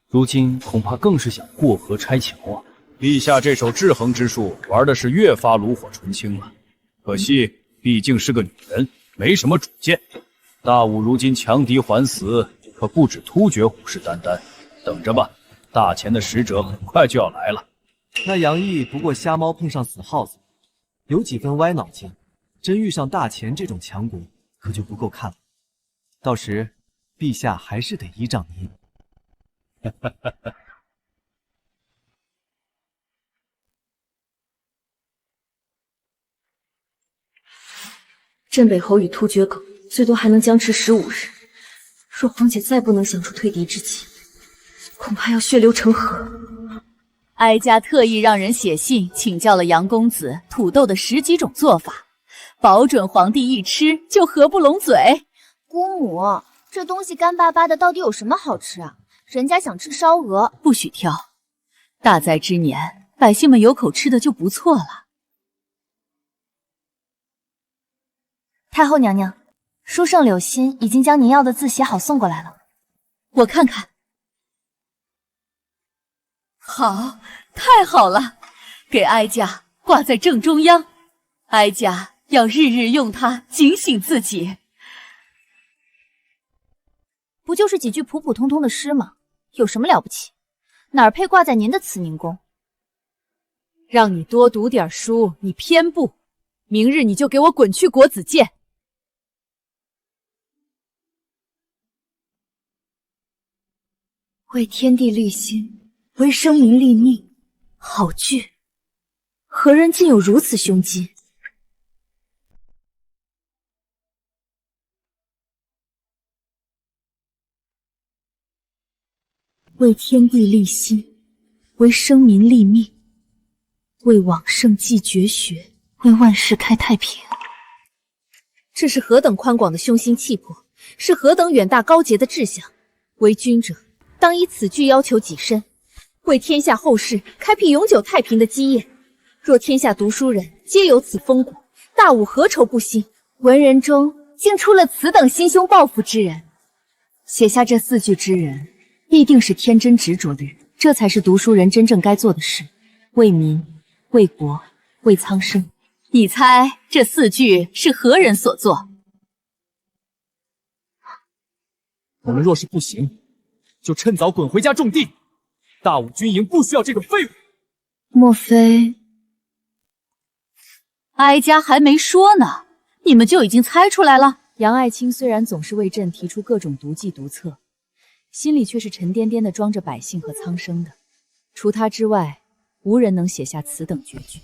如今恐怕更是想过河拆桥啊！陛下这手制衡之术玩的是越发炉火纯青了，可惜毕竟是个女人，没什么主见。大武如今强敌环死，可不止突厥虎视眈眈，等着吧，大钱的使者很快就要来了。那杨毅不过瞎猫碰上死耗子，有几分歪脑筋，真遇上大钱这种强国，可就不够看了。到时，陛下还是得依仗您。镇北侯与突厥狗最多还能僵持15日，若皇姐再不能想出退敌之计，恐怕要血流成河。哀家特意让人写信请教了杨公子土豆的10几种做法，保准皇帝一吃就合不拢嘴。姑母，这东西干巴巴的，到底有什么好吃啊？人家想吃烧鹅，不许挑。大灾之年，百姓们有口吃的就不错了。太后娘娘，书圣柳心已经将您要的字写好送过来了，我看看。好，太好了，给哀家挂在正中央，哀家要日日用它警醒自己。不就是几句普普通通的诗吗？有什么了不起？哪儿配挂在您的慈宁宫？让你多读点书，你偏不。明日你就给我滚去国子监。为天地立心，为生民立命，好句！何人竟有如此胸襟？为天地立心，为生民立命，为往圣继绝学，为万世开太平。这是何等宽广的胸心气魄，是何等远大高洁的志向！为君者，当以此句要求己身，为天下后世开辟永久太平的基业。若天下读书人皆有此风骨，大武何愁不兴？文人中竟出了此等心胸抱负之人，写下这4句之人，必定是天真执着的人，这才是读书人真正该做的事：为民、为国、为苍生。你猜这4句是何人所作？我们若是不行，就趁早滚回家种地。大武军营不需要这种废物。莫非哀家还没说呢，你们就已经猜出来了？杨爱卿虽然总是为朕提出各种毒计毒策，心里却是沉甸甸的装着百姓和苍生的。除他之外，无人能写下此等绝句。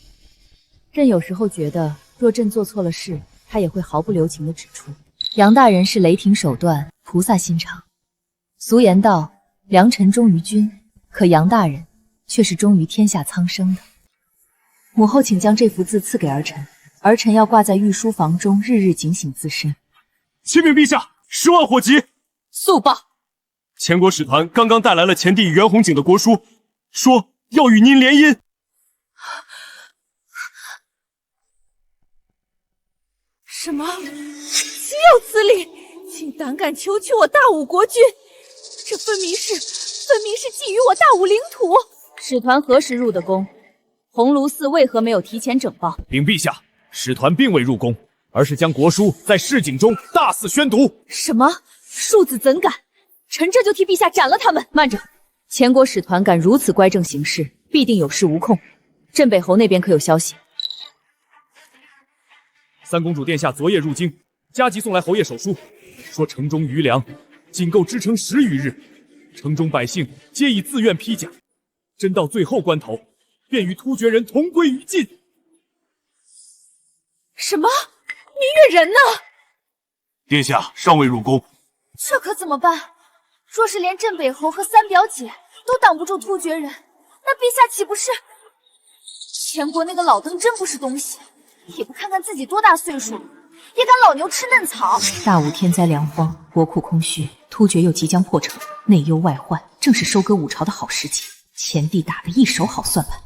朕有时候觉得，若朕做错了事，他也会毫不留情地指出。杨大人是雷霆手段，菩萨心肠。俗言道，良臣忠于君，可杨大人却是忠于天下苍生的。母后请将这幅字赐给儿臣，儿臣要挂在御书房中，日日警醒自身。启禀陛下，10万火急！速报！前国使团刚刚带来了前帝袁弘景的国书，说要与您联姻。什么？岂有此理！竟胆敢求取我大武国君，这分明是觊觊觎我大武领土。使团何时入的宫？鸿胪寺为何没有提前整报？禀陛下，使团并未入宫，而是将国书在市井中大肆宣读。什么？庶子怎敢！臣这就替陛下斩了他们！慢着，前国使团敢如此乖正行事，必定有恃无恐。镇北侯那边可有消息？三公主殿下昨夜入京，加急送来侯爷手书，说城中余粮仅够支撑10余日，城中百姓皆已自愿披甲，真到最后关头，便与突厥人同归于尽。什么？明月人呢？殿下尚未入宫，这可怎么办？若是连镇北侯和三表姐都挡不住突厥人，那陛下岂不是……前国那个老登真不是东西，也不看看自己多大岁数，也敢老牛吃嫩草。大武天灾粮荒，国库空虚，突厥又即将破城，内忧外患，正是收割武朝的好时机。前帝打得一手好算盘。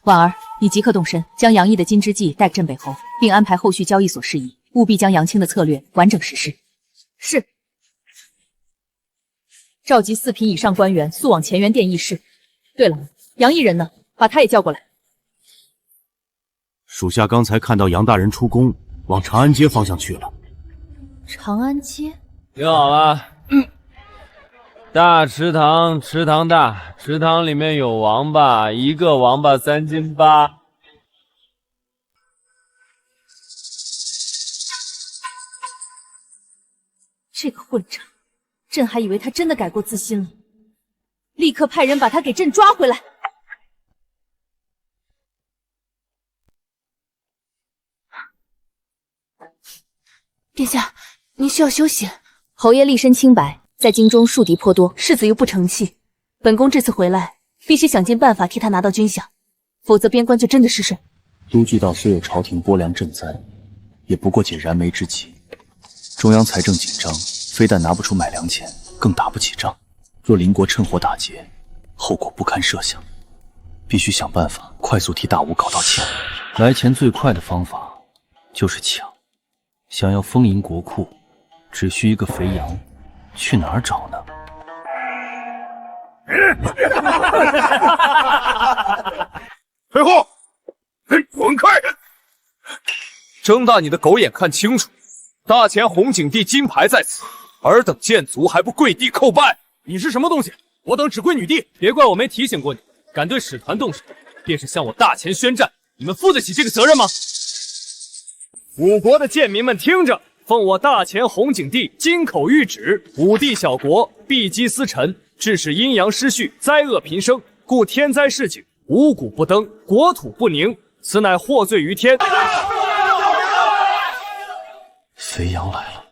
婉儿，你即刻动身，将杨毅的金之计带给镇北侯，并安排后续交易所事宜，务必将杨清的策略完整实施。是。召集4品以上官员速往乾元殿议事。对了，杨毅人呢？把他也叫过来。属下刚才看到杨大人出宫，往长安街方向去了。长安街？听好了，大池塘，池塘大，池塘里面有王八，1个王八3斤8。这个混账，朕还以为他真的改过自新了，立刻派人把他给朕抓回来。殿下，您需要休息。侯爷立身清白，在京中树敌颇多，世子又不成器，本宫这次回来，必须想尽办法替他拿到军饷，否则边关就真的失守。都据道虽有朝廷拨粮赈灾，也不过解燃眉之急。中央财政紧张，非但拿不出买粮钱，更打不起仗。若邻国趁火打劫，后果不堪设想。必须想办法快速替大吴搞到钱。来钱最快的方法就是抢。想要丰盈国库，只需一个肥羊，去哪儿找呢？退后！滚开！睁大你的狗眼看清楚，大前红景帝金牌在此，尔等贱族还不跪地叩拜？你是什么东西？我等只跪女帝！别怪我没提醒过你，敢对使团动手，便是向我大前宣战，你们负得起这个责任吗？五国的贱民们听着，奉我大前红景帝金口谕旨，五帝小国必积私臣，致使阴阳失序，灾厄频生，故天灾市井，五谷不登，国土不宁，此乃获罪于天。肥羊来了。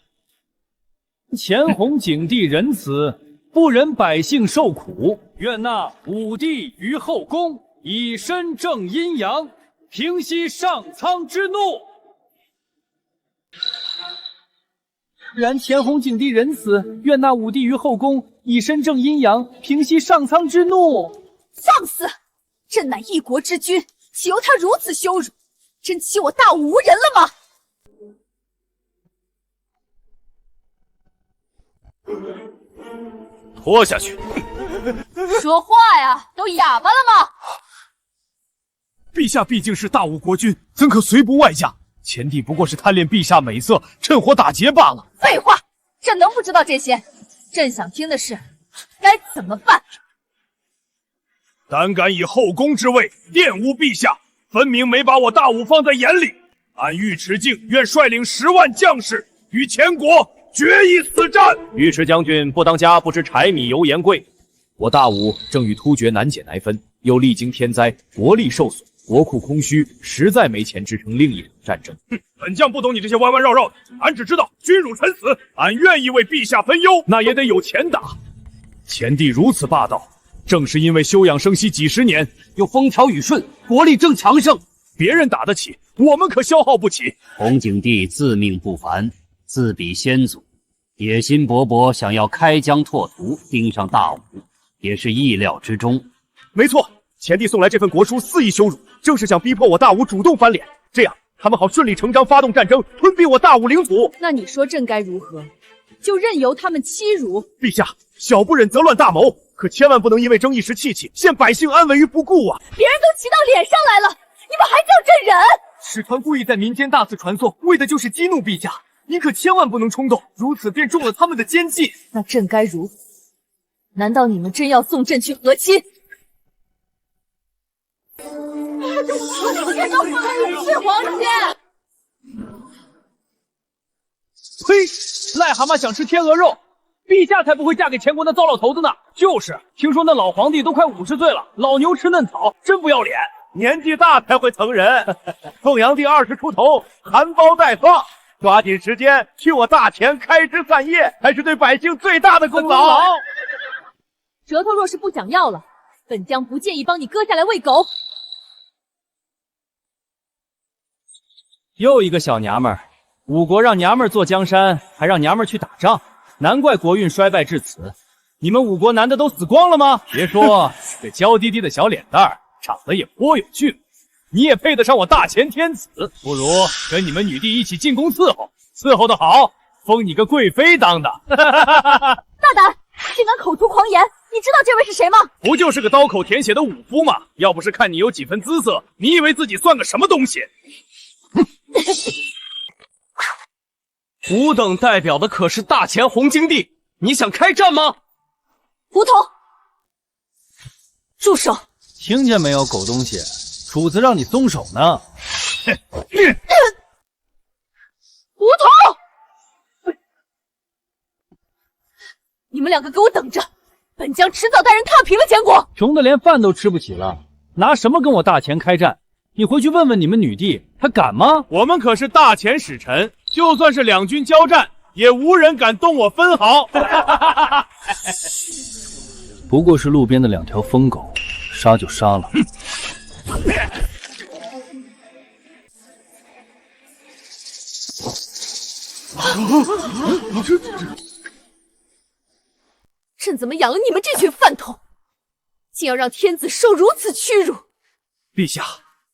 前红景帝仁慈，不忍百姓受苦，愿那五帝于后宫，以身正阴阳，平息上苍之怒。然前红景帝仁慈，愿那五帝于后宫，以身正阴阳，平息上苍之怒。放肆！朕乃一国之君，岂由他如此羞辱？真欺我大吴无人了吗？拖下去！说话呀，都哑巴了吗？陛下毕竟是大吴国君，怎可随不外驾？前帝不过是贪恋陛下美色，趁火打劫罢了。废话，朕能不知道这些？朕想听的是，该怎么办？胆敢以后宫之位玷污陛下，分明没把我大吴放在眼里。俺尉迟敬愿率领10万将士与前国决一死战。尉迟将军不当家不知柴米油盐贵，我大吴正与突厥难解难分，又历经天灾，国力受损，国库空虚，实在没钱支撑另一场战争。本将不懂你这些弯弯绕绕的，俺只知道君辱臣死，俺愿意为陛下分忧，那也得有钱打。前帝如此霸道，正是因为休养生息几十年，又风调雨顺，国力正强盛。别人打得起，我们可消耗不起。红景帝自命不凡，自比先祖，野心勃勃，想要开疆拓土，盯上大吴，也是意料之中。没错，前帝送来这份国书肆意羞辱，正是想逼迫我大吴主动翻脸，这样他们好顺理成章发动战争，吞并我大吴领土。那你说朕该如何？就任由他们欺辱？陛下，小不忍则乱大谋，可千万不能因为争一时气气，陷百姓安危于不顾啊！别人都骑到脸上来了，你们还叫朕忍？使团故意在民间大肆传颂，为的就是激怒陛下。你可千万不能冲动，如此便中了他们的奸计。那朕该如何？难道你们真要送朕去和亲？是皇亲！呸！癞蛤蟆想吃天鹅肉，陛下才不会嫁给前国那糟老头子呢。就是，听说那老皇帝都快50岁了，老牛吃嫩草，真不要脸。年纪大才会疼人。凤阳帝20出头，含苞待放，抓紧时间替我大前开枝散叶，才是对百姓最大的功劳。舌头若是不想要了，本将不介意帮你割下来喂狗。又一个小娘们儿，五国让娘们儿坐江山，还让娘们儿去打仗，难怪国运衰败至此。你们五国男的都死光了吗？别说是个娇滴滴的小脸蛋儿，长得也颇有趣，你也配得上我大前天子。不如跟你们女帝一起进宫伺候，伺候的好，封你个贵妃当的。大胆，竟敢口出狂言！你知道这位是谁吗？不就是个刀口舔血的武夫吗？要不是看你有几分姿色，你以为自己算个什么东西？吾等代表的可是大前红景帝，你想开战吗？胡同，住手！听见没有，狗东西，主子让你松手呢。胡同，你们两个给我等着，本将迟早带人踏平了前国。穷的连饭都吃不起了，拿什么跟我大前开战？你回去问问你们女帝，她敢吗？我们可是大前使臣，就算是两军交战，也无人敢动我分毫。不过是路边的2条疯狗，杀就杀了。朕怎么养了你们这群饭桶，竟要让天子受如此屈辱！陛下，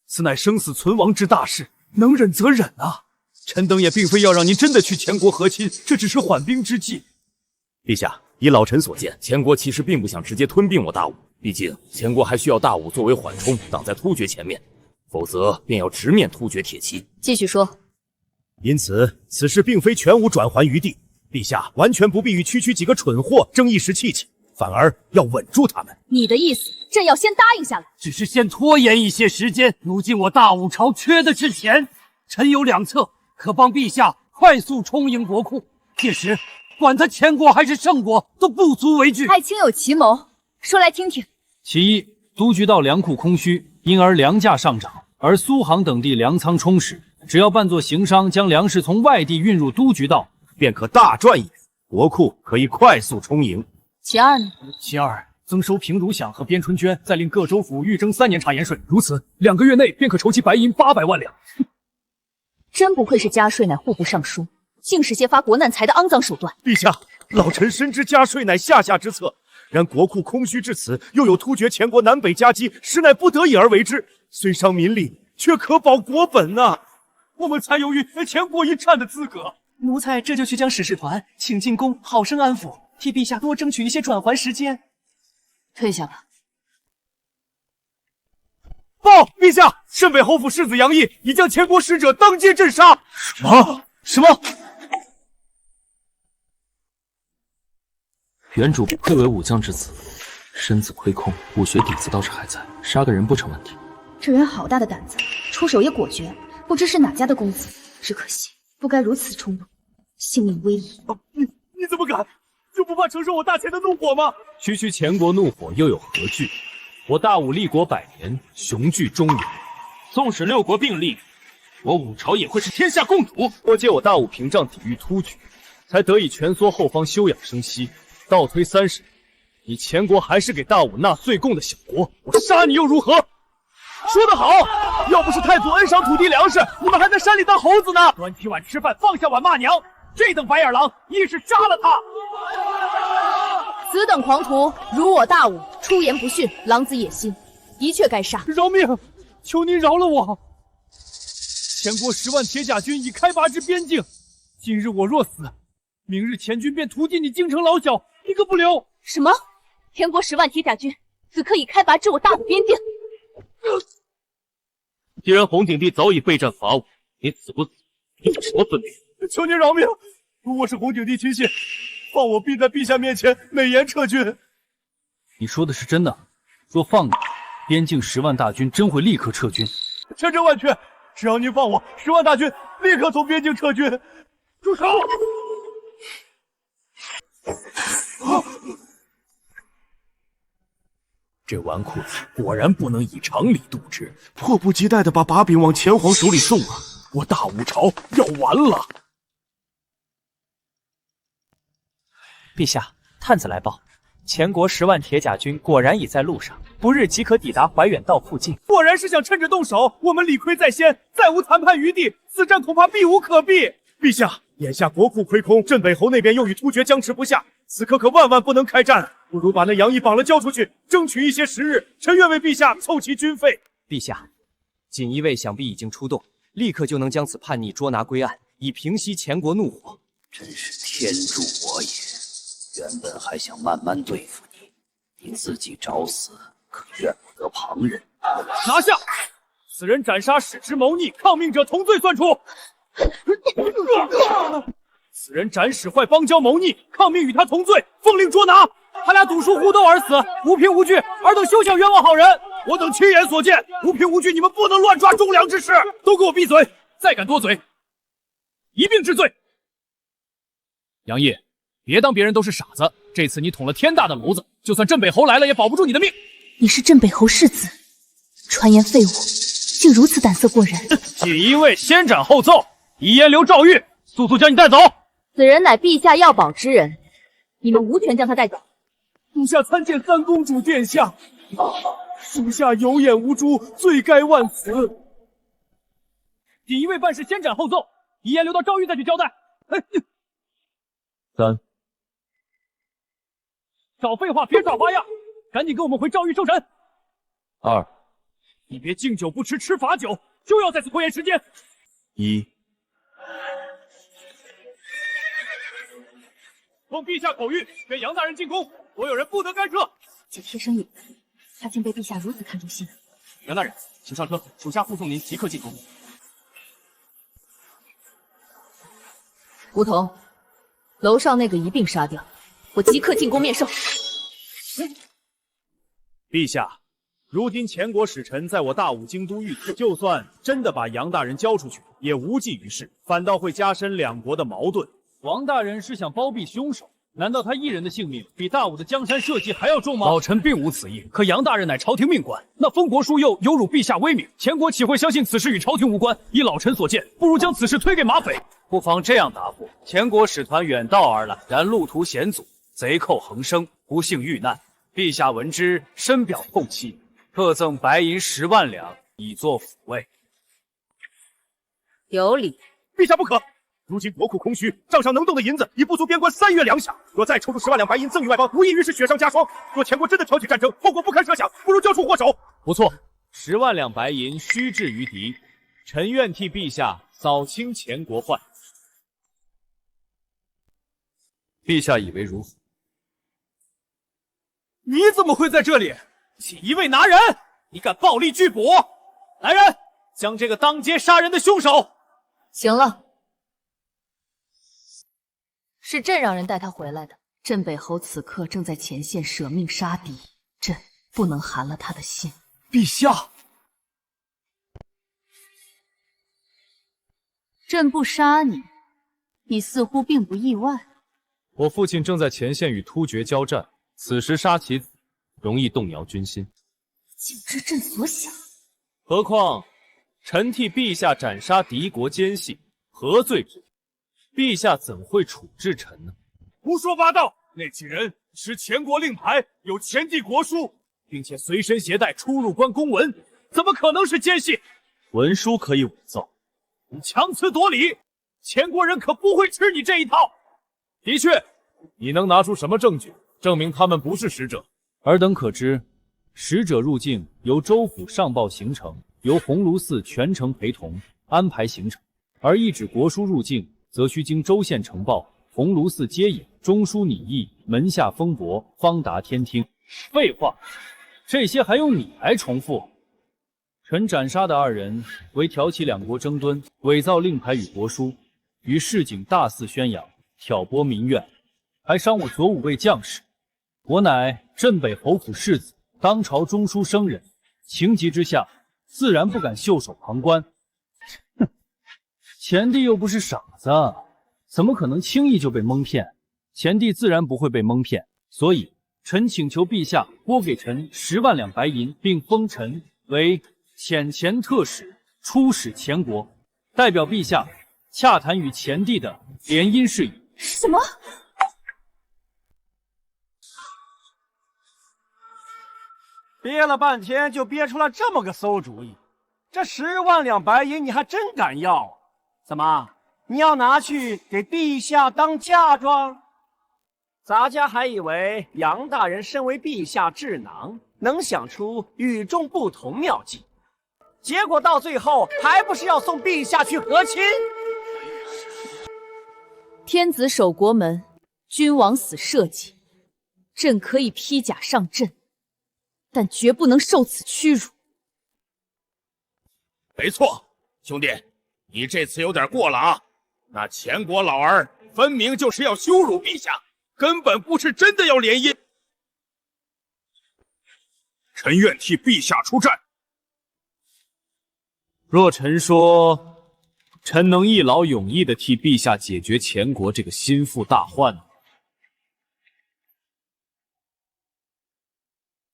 此乃生死存亡之大事，能忍则忍啊！臣等也并非要让您真的去前国和亲，这只是缓兵之计。陛下，以老臣所见，前国其实并不想直接吞并我大武，毕竟前国还需要大武作为缓冲，挡在突厥前面，否则便要直面突厥铁骑。继续说。因此，此事并非全无转还余地。陛下完全不必与区区几个蠢货争一时气气，反而要稳住他们。你的意思，朕要先答应下来，只是先拖延一些时间。如今我大武朝缺的是钱，臣有2策，可帮陛下快速充盈国库。届时，管他前国还是胜国，都不足为惧。爱卿有奇谋，说来听听。其一，都局道粮库空虚，因而粮价上涨，而苏杭等地粮仓充实。只要扮作行商，将粮食从外地运入都局道，便可大赚一笔，国库可以快速充盈。其二呢？其二，增收平儒饷和边春绢，再令各州府预征3年茶盐税，如此2个月内便可筹集白银800万两。真不愧是加税乃户部尚书，竟是揭发国难财的肮脏手段。陛下，老臣深知加税乃下下之策，然国库空虚至此，又有突厥前国南北夹击，实乃不得已而为之。虽伤民力，却可保国本啊！我们才有与前国一战的资格。奴才这就去将使事团请进宫，好生安抚，替陛下多争取一些转还时间。退下吧。报陛下，镇北侯府世子杨毅已将前国使者当街镇杀。什么？原主不愧为武将之子，身子亏空，武学底子倒是还在，杀个人不成问题。这人好大的胆子，出手也果决，不知是哪家的公子，只可惜不该如此冲动，性命危矣。你怎么敢？就不怕承受我大前的怒火吗？区区前国怒火又有何惧？我大武立国100年，雄踞中原，纵使6国并立，我武朝也会是天下共主。多借我大武屏障抵御突厥，才得以蜷缩后方休养生息。倒推30年，你前国还是给大武纳岁贡的小国，我杀你又如何？说得好，要不是太祖恩赏土地粮食，你们还在山里当猴子呢。端起碗吃饭，放下碗骂娘，这等白眼狼，一是杀了他。此等狂徒，如我大武，出言不逊，狼子野心，的确该杀。饶命！求您饶了我！前国10万铁甲军已开拔至边境，今日我若死，明日前军便屠尽你京城老小，一个不留。什么？前国10万铁甲军此刻已开拔至我大武边境？既然洪景帝早已备战伐我，你死不死有什么分别？求您饶命！我是洪景帝亲信，放我必在陛下面前美言撤军。你说的是真的？若放你，边境10万大军真会立刻撤军？千真万确，只要您放我，10万大军立刻从边境撤军。住手！这纨绔子果然不能以常理度之，迫不及待地把把柄往前皇手里送啊！我大武朝要完了！陛下，探子来报，前国10万铁甲军果然已在路上，不日即可抵达怀远道附近。果然是想趁着动手，我们理亏在先，再无谈判余地，此战恐怕避无可避。陛下，眼下国库亏空，镇北侯那边又与突厥僵持不下，此刻可万万不能开战，不如把那杨毅绑了交出去，争取一些时日。臣愿为陛下凑齐军费。陛下，锦衣卫想必已经出动，立刻就能将此叛逆捉拿归案，以平息前国怒火。真是天助我也！原本还想慢慢对付你，你自己找死，可怨不得旁人。拿下！此人斩杀使之谋逆，抗命者同罪算处。此人斩使坏邦交谋逆，抗命与他同罪，奉令捉拿。他俩赌术互斗而死，无凭无据，尔等休想冤枉好人。我等亲眼所见，无凭无据，你们不能乱抓忠良之士。都给我闭嘴！再敢多嘴，一并治罪。杨毅，别当别人都是傻子，这次你捅了天大的娄子，就算镇北侯来了也保不住你的命。你是镇北侯世子，传言废物，竟如此胆色过人。锦衣卫先斩后奏，以烟留赵玉，速速将你带走！此人乃陛下要保之人，你们无权将他带走。属下参见三公主殿下，属下有眼无珠，罪该万死。锦衣卫办事先斩后奏，遗言留到诏狱再去交代。3，少废话，别耍花样，赶紧跟我们回诏狱受审。2，你别敬酒不吃吃罚酒，就要在此拖延时间。1。奉陛下口谕，宣杨大人进宫，所有人不得干涉。这贴身影子，他竟被陛下如此看重心。杨大人，请上车，属下护送您即刻进宫。梧桐，楼上那个一并杀掉，我即刻进宫面授。陛下，如今前国使臣在我大武京都遇刺，就算真的把杨大人交出去，也无济于事，反倒会加深两国的矛盾。王大人是想包庇凶手，难道他一人的性命比大武的江山社稷还要重吗？老臣并无此意，可杨大人乃朝廷命官，那封国书又有辱陛下威名，前国岂会相信此事与朝廷无关？依老臣所见，不如将此事推给马匪。不妨这样答复：前国使团远道而来，然路途险阻，贼寇横生，不幸遇难。陛下闻之，深表痛惜，特赠白银10万两，以作抚慰。有理。陛下不可！如今国库空虚，账上能动的银子已不足边关3月粮饷。若再抽出10万两白银赠与外邦，无异于是雪上加霜。若前国真的挑起战争，后果不堪设想，不如交出祸首。不错，10万两白银虚掷于敌，臣愿替陛下扫清前国患。陛下以为如何？你怎么会在这里？锦衣卫拿人！你敢暴力拒捕！来人，将这个当街杀人的凶手！行了。是朕让人带他回来的。镇北侯此刻正在前线舍命杀敌，朕不能寒了他的心。陛下，朕不杀你，你似乎并不意外。我父亲正在前线与突厥交战，此时杀其子，容易动摇军心。竟知朕所想。何况臣替陛下斩杀敌国奸细，何罪之有？陛下怎会处置臣呢？胡说八道！那几人持前国令牌，有前帝国书，并且随身携带出入关公文，怎么可能是奸细？文书可以伪造，你强词夺理，前国人可不会吃你这一套。的确，你能拿出什么证据证明他们不是使者？尔等可知，使者入境由州府上报行程，由鸿胪寺全程陪同安排行程；而一纸国书入境，则需经州县呈报，鸿胪寺接引，中书拟议，门下封驳，方达天听。废话，这些还用你来重复？臣斩杀的2人为挑起两国争端，伪造令牌与国书，于市井大肆宣扬，挑拨民怨，还伤我左5位将士。我乃镇北侯府世子，当朝中书生人，情急之下，自然不敢袖手旁观。哼，前帝又不是傻子，怎么可能轻易就被蒙骗？前帝自然不会被蒙骗，所以臣请求陛下拨给臣10万两白银，并封臣为遣前特使，出使前国，代表陛下洽谈与前帝的联姻事宜。什么？憋了半天就憋出了这么个馊主意，这10万两白银你还真敢要？怎么，你要拿去给陛下当嫁妆？咱家还以为杨大人身为陛下智囊，能想出与众不同妙计，结果到最后还不是要送陛下去和亲？天子守国门，君王死社稷，朕可以披甲上阵，但绝不能受此屈辱。没错，兄弟，你这次有点过了啊！那前国老儿分明就是要羞辱陛下，根本不是真的要联姻。臣愿替陛下出战。若臣说，臣能一劳永逸地替陛下解决前国这个心腹大患呢？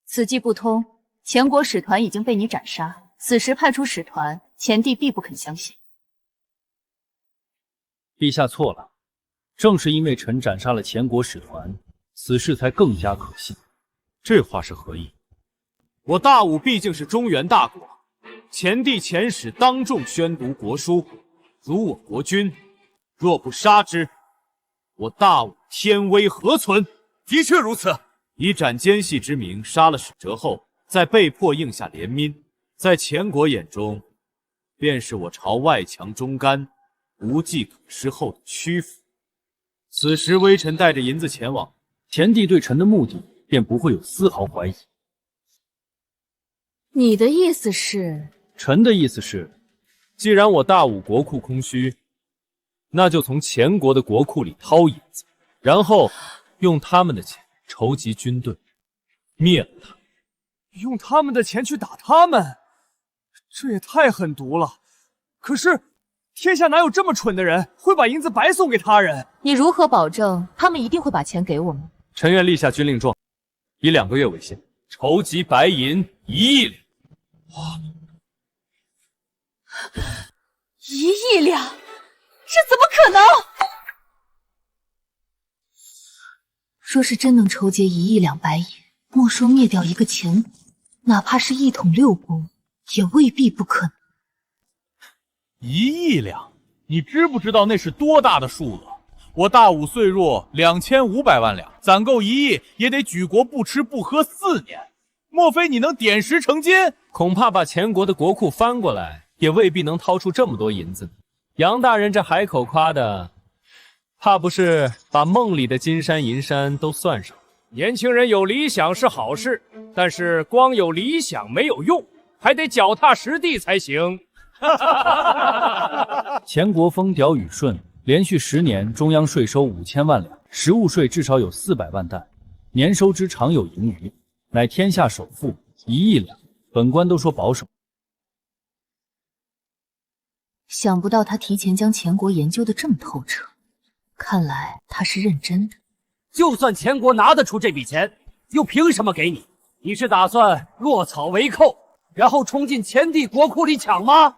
此计不通，前国使团已经被你斩杀，此时派出使团，前帝必不肯相信。陛下错了，正是因为臣斩杀了前国使团，此事才更加可信。这话是何意？我大武毕竟是中原大国，前帝遣使当众宣读国书，辱我国君，若不杀之，我大武天威何存？的确如此。以斩奸细之名杀了使者后，再被迫应下联姻，在前国眼中，便是我朝外强中干、无计可施后的屈服。此时微臣带着银子前往，前帝对臣的目的便不会有丝毫怀疑。你的意思是？臣的意思是，既然我大武国库空虚，那就从前国的国库里掏银子，然后用他们的钱筹集军队，灭了他。用他们的钱去打他们，这也太狠毒了。可是天下哪有这么蠢的人，会把银子白送给他人？你如何保证他们一定会把钱给我们？臣愿立下军令状，以2个月为限，筹集白银1亿两。1亿两，这怎么可能？若是真能筹集1亿两白银，没收灭掉一个前国，哪怕是一统6国，也未必不可能。1亿两，你知不知道那是多大的数额？我大武岁弱2500万两，攒够1亿也得举国不吃不喝4年。莫非你能点石成金？恐怕把前国的国库翻过来，也未必能掏出这么多银子。杨大人这海口夸的，怕不是把梦里的金山银山都算上。年轻人有理想是好事，但是光有理想没有用，还得脚踏实地才行。前国风调雨顺，连续10年中央税收5000万两，实物税至少有400万担，年收支常有盈余，乃天下首富，1亿两，本官都说保守。想不到他提前将前国研究得这么透彻，看来他是认真的。就算前国拿得出这笔钱，又凭什么给你？你是打算落草为寇，然后冲进前帝国库里抢吗？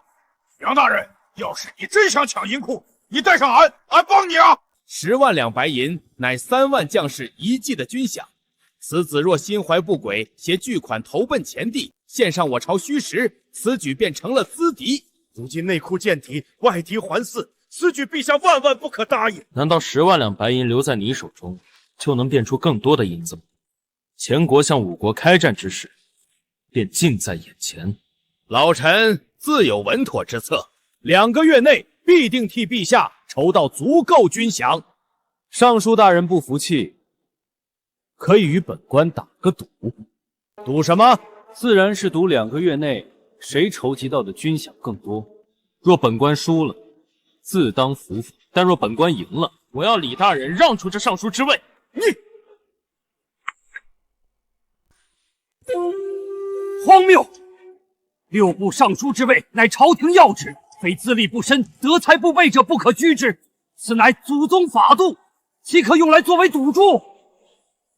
杨大人，要是你真想抢银库，你带上俺帮你啊！10万两白银乃3万将士1季的军饷，此子若心怀不轨，携巨款投奔前帝，献上我朝虚实，此举便成了资敌。如今内库见底，外敌环伺，此举陛下万万不可答应。难道10万两白银留在你手中，就能变出更多的银子吗？前国向5国开战之时，便近在眼前。老臣自有稳妥之策，2个月内必定替陛下筹到足够军饷。尚书大人不服气，可以与本官打个赌。赌什么？自然是赌2个月内谁筹集到的军饷更多。若本官输了，自当服服；但若本官赢了，我要李大人让出这尚书之位。你荒谬！6部尚书之位乃朝廷要职，非资历不深、德才不备者不可居之。此乃祖宗法度，岂可用来作为赌注？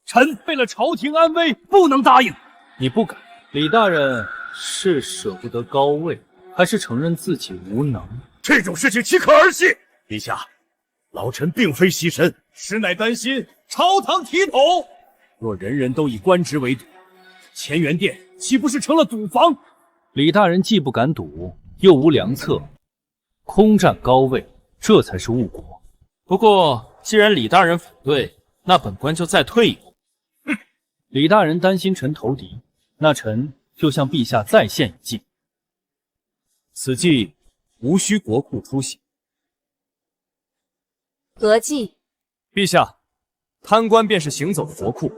臣为了朝廷安危，不能答应。你不敢？李大人是舍不得高位，还是承认自己无能？这种事情岂可儿戏？陛下，老臣并非惜神，实乃担心朝堂体统。若人人都以官职为赌，乾元殿岂不是成了赌房？李大人既不敢赌，又无良策，空占高位，这才是误国。不过，既然李大人反对，那本官就再退一步。李大人担心臣投敌，那臣就向陛下再献一计。此计无需国库出血。何计？陛下，贪官便是行走的国库，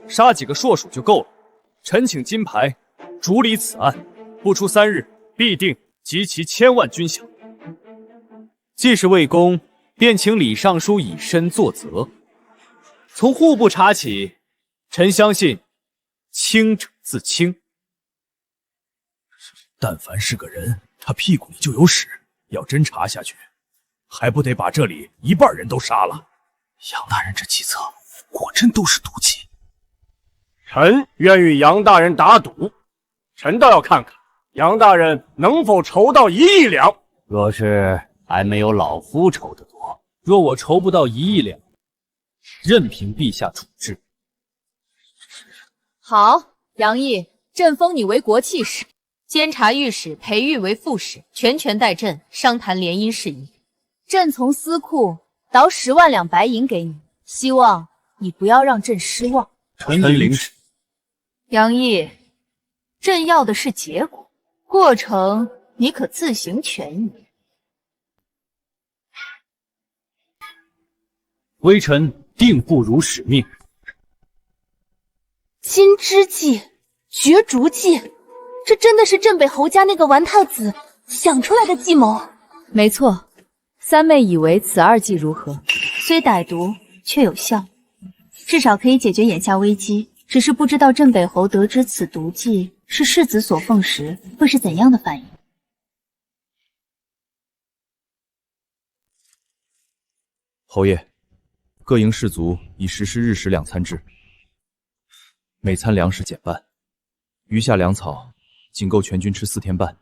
杀几个硕鼠就够了。臣请金牌主理此案，不出3日，必定集齐1000万军饷。既是魏公，便请李尚书以身作则。从户部查起，臣相信清者自清。但凡是个人，他屁股里就有屎。要真查下去，还不得把这里一半人都杀了？杨大人这计策果真都是毒计。臣愿与杨大人打赌，臣倒要看看杨大人能否筹到1亿两。若是还没有老夫筹得多，若我筹不到1亿两，任凭陛下处置。好，杨毅，朕封你为国器使，监察御史裴玉为副使，全权代朕商谈联姻事宜。朕从司库倒10万两白银给你，希望你不要让朕失望。臣领旨。杨毅，朕要的是结果，过程你可自行权宜。微臣定不辱使命。金枝计、绝竹计，这真的是镇北侯家那个顽太子想出来的计谋。没错，三妹以为此2计如何？虽歹毒，却有效，至少可以解决眼下危机。只是不知道镇北侯得知此毒计是世子所奉时，会是怎样的反应？侯爷，各营士卒已实施日食2餐制，每餐粮食减半，余下粮草仅够全军吃4天半。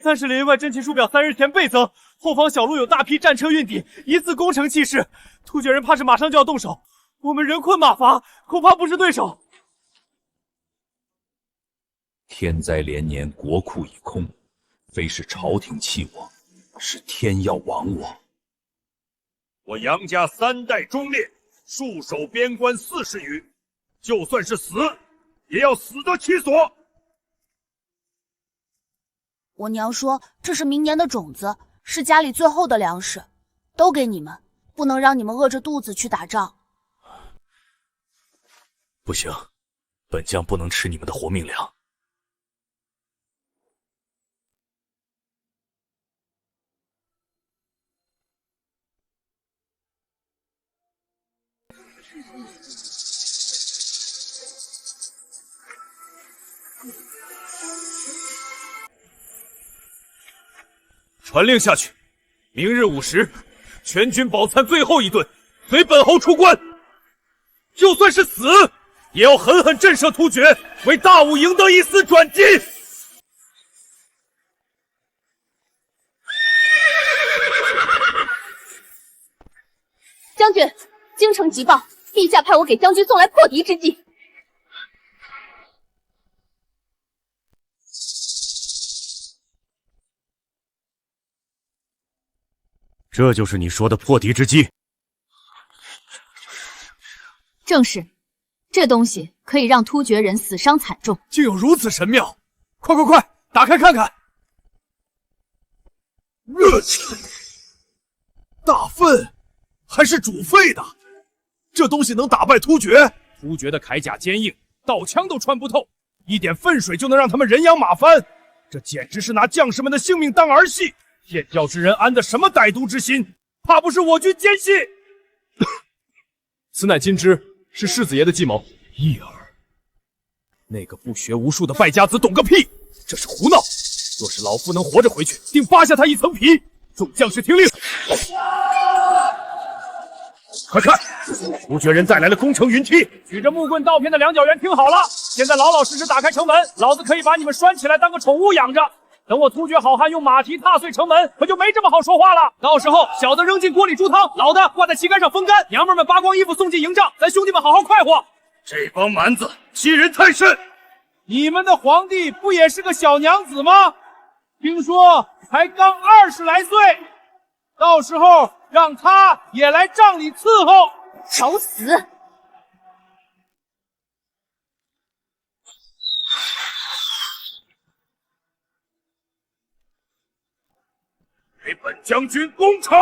30连外阵旗数表3日前倍增，后方小路有大批战车运抵，疑似攻城气势。突厥人怕是马上就要动手，我们人困马乏，恐怕不是对手。天灾连年，国库已空，非是朝廷弃我，是天要亡我。我杨家3代忠烈，戍守边关40余，就算是死，也要死得其所。我娘说这是明年的种子，是家里最后的粮食，都给你们，不能让你们饿着肚子去打仗。不行，本将不能吃你们的活命粮。传令下去，明日午时，全军饱餐最后一顿，随本侯出关。就算是死，也要狠狠震慑突厥，为大武赢得一丝转机。将军，京城急报，陛下派我给将军送来破敌之计。这就是你说的破敌之计？正是，这东西可以让突厥人死伤惨重。竟有如此神妙！快快快，打开看看！大粪，还是煮沸的，这东西能打败突厥？突厥的铠甲坚硬，刀枪都穿不透，一点粪水就能让他们人仰马翻，这简直是拿将士们的性命当儿戏！燕郊之人安的什么歹毒之心？怕不是我军奸细？此乃金枝，是世子爷的计谋。义儿，那个不学无术的败家子懂个屁！这是胡闹！若是老夫能活着回去，定扒下他一层皮！众将士听令！快看，突厥人带来了攻城云梯！举着木棍刀片的两脚员听好了，现在老老实实打开城门，老子可以把你们拴起来当个宠物养着。等我突厥好汉用马蹄踏碎城门，可就没这么好说话了。到时候小的扔进锅里煮汤，老的挂在旗杆上风干，娘们们扒光衣服送进营帐，咱兄弟们好好快活。这帮蛮子欺人太甚！你们的皇帝不也是个小娘子吗？听说才刚20来岁，到时候让他也来帐里伺候。找死！给本将军攻城！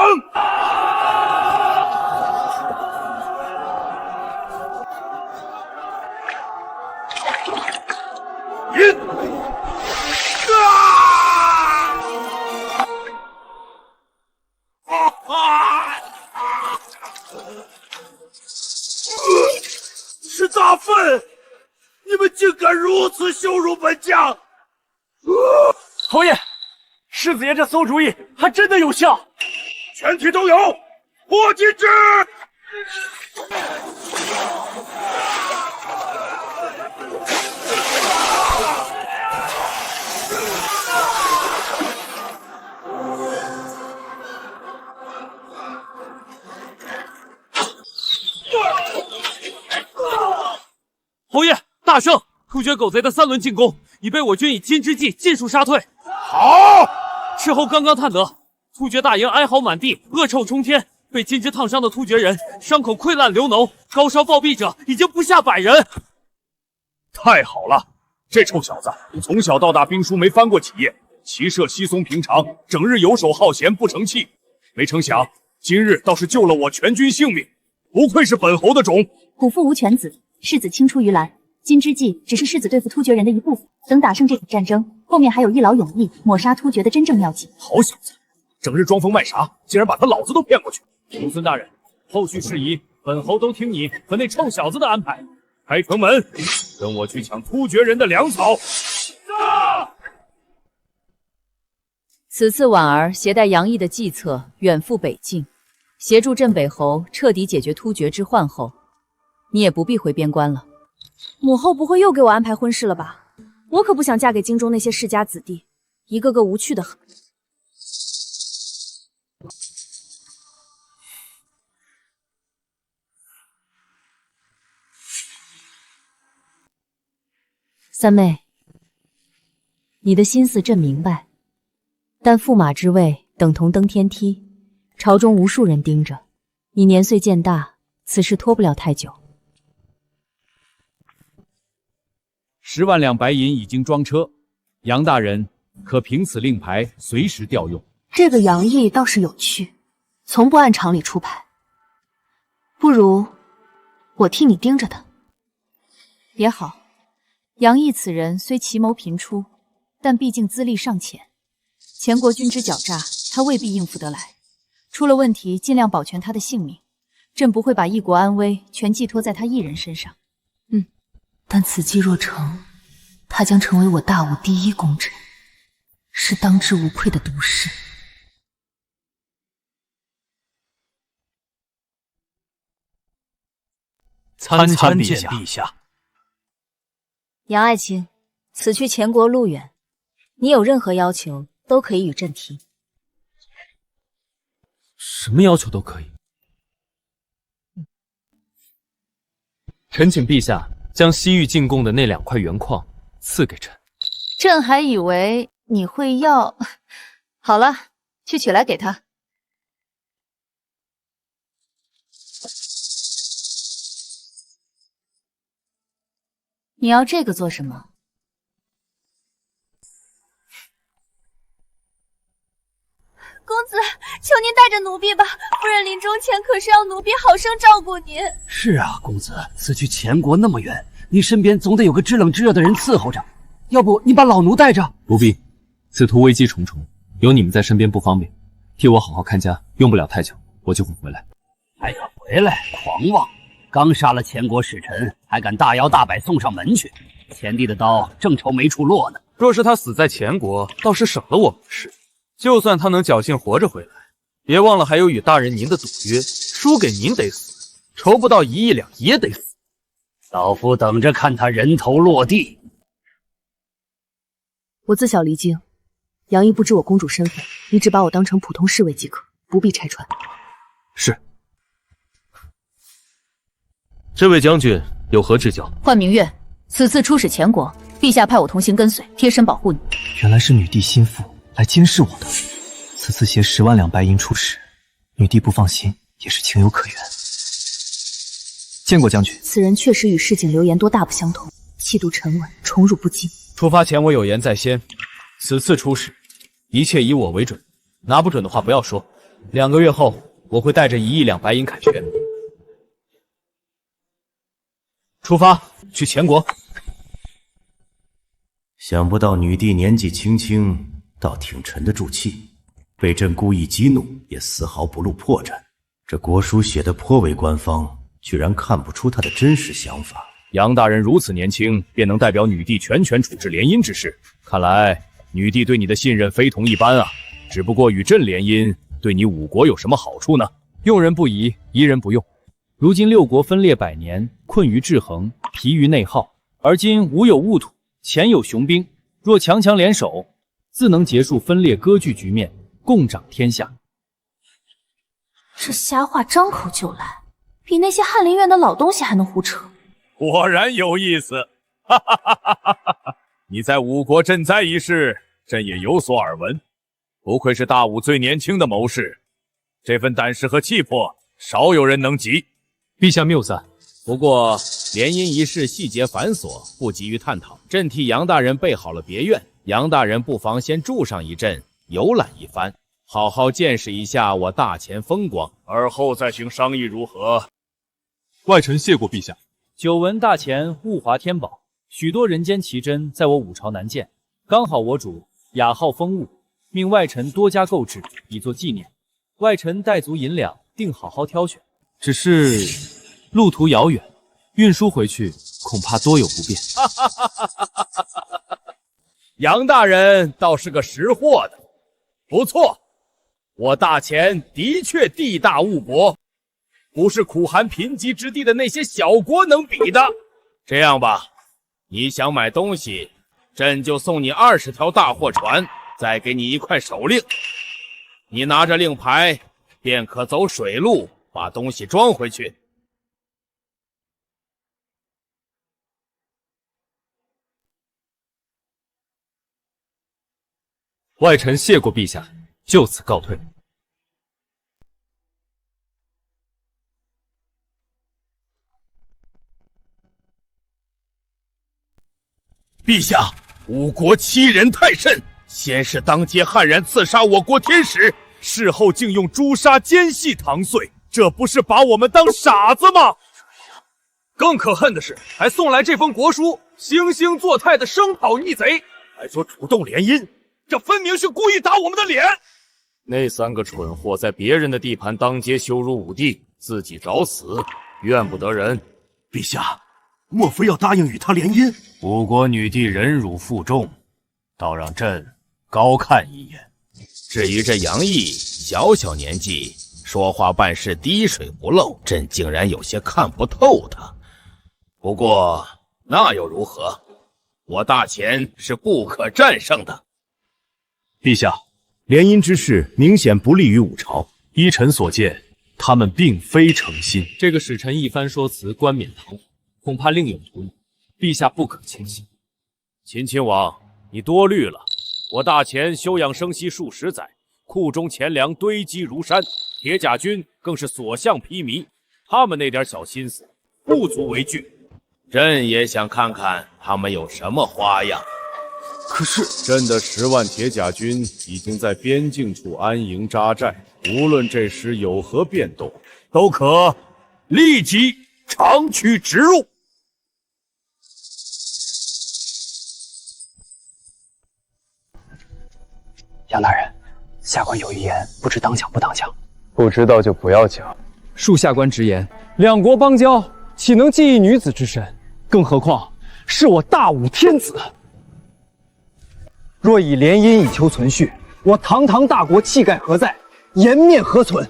是大粪！你们竟敢如此羞辱本将！侯爷，世子爷这馊主意还真的有效，全体都有，破击之！大胜！突厥狗贼的3轮进攻已被我军以金之计尽数杀退。好！斥候刚刚探得，突厥大营哀嚎满地，恶臭冲天，被金之烫伤的突厥人伤口溃烂流脓，高烧暴毙者已经不下100人。太好了！这臭小子从小到大兵书没翻过几页，骑射稀松平常，整日游手好闲，不成器。没成想今日倒是救了我全军性命，不愧是本侯的种。虎父无犬子，世子青出于蓝。金之计只是世子对付突厥人的一部分，等打胜这场战争，后面还有一劳永逸抹杀突厥的真正妙计。好小子，整日装疯卖傻，竟然把他老子都骗过去。公孙大人，后续事宜本侯都听你和那臭小子的安排。开城门，跟我去抢突厥人的粮草。此次婉儿携带杨毅的计策远赴北境，协助镇北侯彻底解决突厥之患后，你也不必回边关了。母后不会又给我安排婚事了吧？我可不想嫁给京中那些世家子弟，一个个无趣的很。三妹，你的心思朕明白，但驸马之位等同登天梯，朝中无数人盯着，你年岁渐大，此事拖不了太久。10万两白银已经装车，杨大人可凭此令牌随时调用。这个杨毅倒是有趣，从不按常理出牌。不如我替你盯着他。也好，杨毅此人虽奇谋频出，但毕竟资历尚浅，前国军之狡诈，他未必应付得来。出了问题，尽量保全他的性命。朕不会把一国安危全寄托在他一人身上。但此计若成，他将成为我大武第一功臣，是当之无愧的毒士。参见陛下。杨爱卿，此去前国路远，你有任何要求都可以与朕提。什么要求都可以。臣请陛下将西域进贡的那2块原矿赐给朕。朕还以为你会要，好了，去取来给他。你要这个做什么？公子，求您带着奴婢吧，夫人临终前可是要奴婢好生照顾您。是啊，公子，此去前国那么远，你身边总得有个知冷知热的人伺候着。要不你把老奴带着？不必，此途危机重重，有你们在身边不方便，替我好好看家，用不了太久，我就会回来。还敢回来，狂妄！刚杀了前国使臣，还敢大摇大摆送上门去？前帝的刀正愁没处落呢。若是他死在前国，倒是省了我们的事。就算他能侥幸活着回来，别忘了还有与大人您的赌约，输给您得死，筹不到1亿两也得死。老夫等着看他人头落地。我自小离京，杨毅不知我公主身份，你只把我当成普通侍卫即可，不必拆穿。是。这位将军有何指教？幻明月，此次出使前国，陛下派我同行跟随，贴身保护你。原来是女帝心腹来监视我的。此次携10万两白银出使，女帝不放心也是情有可原。见过将军。此人确实与市井流言多大不相同，气度沉稳，宠辱不惊。出发前我有言在先，此次出使，一切以我为准，拿不准的话不要说。2个月后，我会带着1亿两白银凯旋，出发去前国。想不到女帝年纪轻轻，倒挺沉得住气，被朕故意激怒，也丝毫不露破绽。这国书写得颇为官方，居然看不出他的真实想法。杨大人如此年轻，便能代表女帝全权处置联姻之事，看来女帝对你的信任非同一般啊！只不过与朕联姻，对你5国有什么好处呢？用人不疑，疑人不用。如今6国分裂100年，困于制衡，疲于内耗，而今无有物土，前有雄兵，若强强联手，自能结束分裂割据局面，共掌天下。这瞎话张口就来，比那些翰林院的老东西还能胡扯。果然有意思，哈哈哈哈哈哈！你在五国赈灾一事，朕也有所耳闻。不愧是大武最年轻的谋士，这份胆识和气魄，少有人能及。陛下谬赞。不过联姻一事细节繁琐，不急于探讨。朕替杨大人备好了别院，杨大人不妨先住上一阵，游览一番，好好见识一下我大前风光，而后再行商议如何？外臣谢过陛下。久闻大前物华天宝，许多人间奇珍在我武朝难见，刚好我主雅好风物，命外臣多加购置，以作纪念。外臣带足银两，定好好挑选。只是路途遥远，运输回去恐怕多有不便。杨大人倒是个识货的，不错，我大前的确地大物博，不是苦寒贫瘠之地的那些小国能比的。这样吧，你想买东西，朕就送你20条大货船，再给你一块手令，你拿着令牌，便可走水路把东西装回去。外臣谢过陛下，就此告退。陛下，五国欺人太甚，先是当街悍然刺杀我国天使，事后竟用诛杀奸细搪塞，这不是把我们当傻子吗？更可恨的是，还送来这封国书，惺惺作态的声讨逆贼，还说主动联姻，这分明是故意打我们的脸！那3个蠢货在别人的地盘当街羞辱武帝，自己找死，怨不得人。陛下，莫非要答应与他联姻？五国女帝忍辱负重，倒让朕高看一眼。至于这杨毅，小小年纪，说话办事滴水不漏，朕竟然有些看不透他。不过那又如何？我大前是不可战胜的。陛下，联姻之事明显不利于武朝。依臣所见，他们并非诚心。这个使臣一番说辞，冠冕堂皇，恐怕另有图谋，陛下不可轻信。秦亲王，你多虑了。我大前休养生息数10载，库中钱粮堆积如山，铁甲军更是所向披靡。他们那点小心思，不足为惧。朕也想看看他们有什么花样。可是朕的10万铁甲军已经在边境处安营扎寨，无论这时有何变动，都可立即长驱直入。杨大人，下官有一言，不知当讲不当讲？不知道就不要讲。恕下官直言，两国邦交，岂能记一女子之身？更何况是我大武天子。若以联姻以求存续，我堂堂大国气概何在？颜面何存？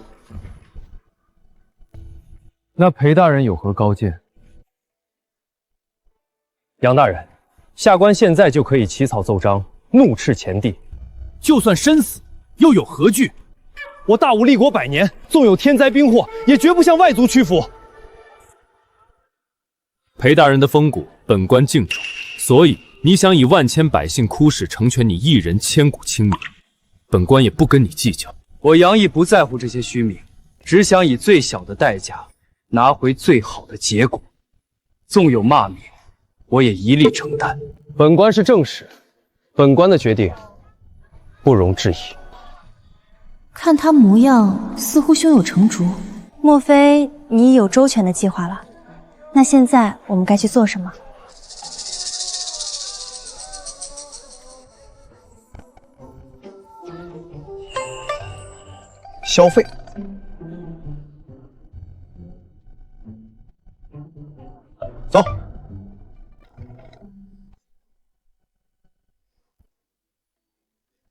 那裴大人有何高见？杨大人，下官现在就可以起草奏章，怒斥前帝。就算身死，又有何惧？我大武立国100年，纵有天灾兵祸，也绝不向外族屈服。裴大人的风骨，本官敬重，所以你想以万千百姓哭事成全你一人千古清明，本官也不跟你计较。我杨毅不在乎这些虚名，只想以最小的代价拿回最好的结果。纵有骂名，我也一力承担。本官是正史，本官的决定不容置疑。看他模样，似乎胸有成竹。莫非你已有周全的计划了？那现在我们该去做什么？消费。走。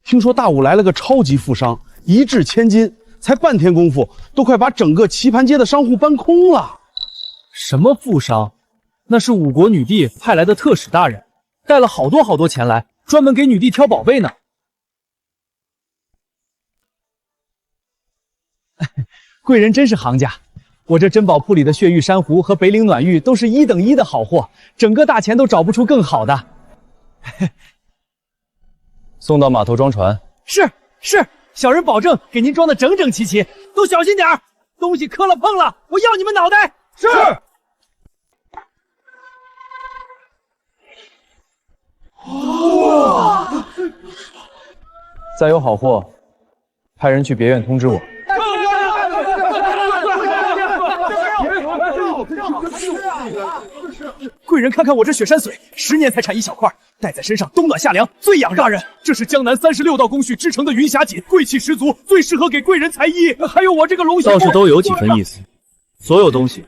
听说大武来了个超级富商，一掷千金，才半天功夫，都快把整个棋盘街的商户搬空了。什么富商？那是五国女帝派来的特使大人，带了好多钱来，专门给女帝挑宝贝呢。贵人真是行家。我这珍宝铺里的血玉珊瑚和北岭暖玉都是1等1的好货，整个大钱都找不出更好的。送到码头装船。是，小人保证给您装的整整齐齐，都小心点儿，东西磕了碰了，我要你们脑袋！是。哇！再有好货，派人去别院通知我。贵人看看我这雪山髓，10年才产1小块，戴在身上冬暖夏凉，最养大人。这是江南36道工序制成的云霞锦，贵气十足，最适合给贵人裁衣。还有我这个龙血，倒是都有几分意思。所有东西，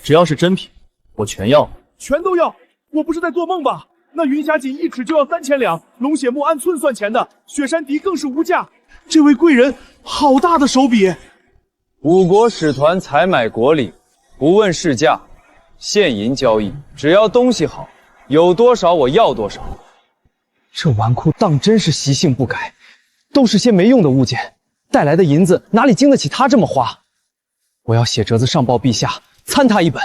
只要是真品，我全要。全都要！我不是在做梦吧？那云霞锦1尺就要3000两，龙血木按寸算钱的，雪山笛更是无价。这位贵人好大的手笔！五国使团采买国礼，不问市价，现银交易，只要东西好，有多少我要多少。这纨绔当真是习性不改，都是些没用的物件，带来的银子哪里经得起他这么花？我要写折子上报陛下，参他一本。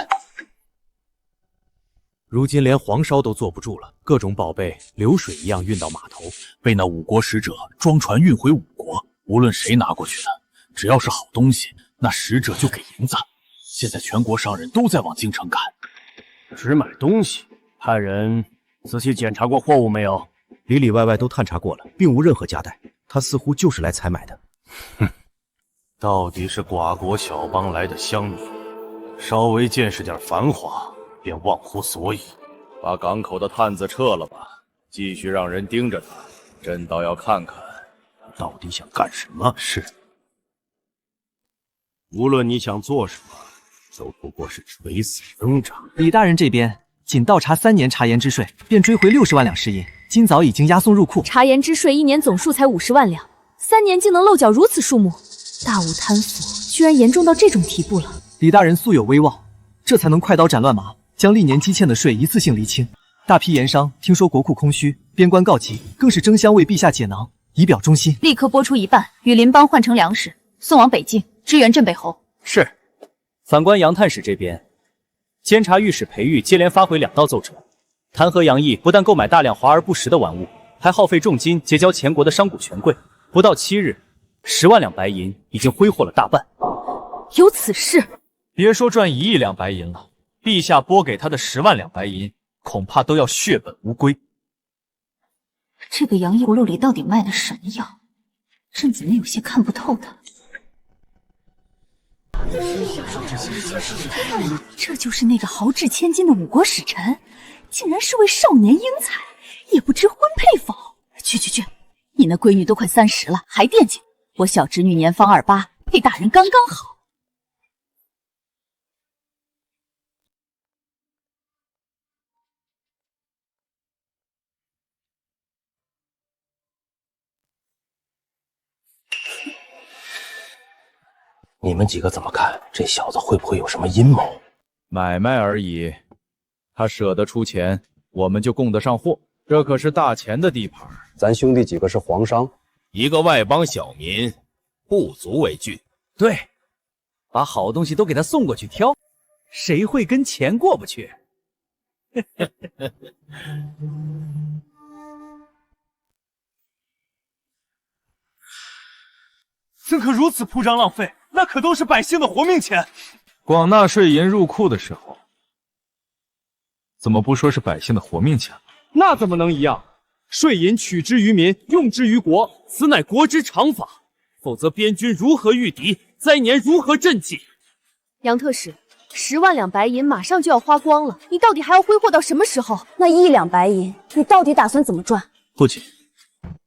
如今连皇烧都坐不住了，各种宝贝流水一样运到码头，被那五国使者装船运回五国。无论谁拿过去的，只要是好东西，那使者就给银子。现在全国商人都在往京城赶。只买东西，派人仔细检查过货物没有？里里外外都探查过了，并无任何夹带。他似乎就是来采买的。哼，到底是寡国小邦来的乡民，稍微见识点繁华，便忘乎所以。把港口的探子撤了吧，继续让人盯着他。朕倒要看看，他到底想干什么。是。无论你想做什么，都不过是垂死挣扎。李大人这边仅倒查3年茶盐之税，便追回60万两石银，今早已经押送入库。茶盐之税1年总数才50万两，3年竟能漏缴如此数目，大武贪腐居然严重到这种地步了。李大人素有威望，这才能快刀斩乱麻，将历年积欠的税一次性厘清。大批盐商听说国库空虚，边关告急，更是争相为陛下解囊，以表忠心。立刻拨出1半，与邻邦换成粮食，送往北境，支援镇北侯。是。反观杨探使这边，监察御史裴玉接连发回2道奏折，弹劾杨毅不但购买大量华而不实的玩物，还耗费重金结交前国的商贾权贵。不到7日，10万两白银已经挥霍了大半。有此事？别说赚1亿两白银了，陛下拨给他的10万两白银，恐怕都要血本无归。这个杨毅葫芦里到底卖的什么药？朕怎么有些看不透他？这就是那个豪掷千金的五国使臣，竟然是位少年英才，也不知婚配否？去，你那闺女都快30了，还惦记？我小侄女年方28，配大人刚刚好。你们几个怎么看？这小子会不会有什么阴谋？买卖而已，他舍得出钱，我们就供得上货。这可是大钱的地盘。咱兄弟几个是皇商，一个外邦小民，不足为惧。对，把好东西都给他送过去挑，谁会跟钱过不去？怎可如此铺张浪费？那可都是百姓的活命钱。广纳税银入库的时候，怎么不说是百姓的活命钱？那怎么能一样？税银取之于民，用之于国，此乃国之常法。否则边军如何御敌？灾年如何赈济？杨特使，10万两白银马上就要花光了，你到底还要挥霍到什么时候？那1亿两白银，你到底打算怎么赚？父亲，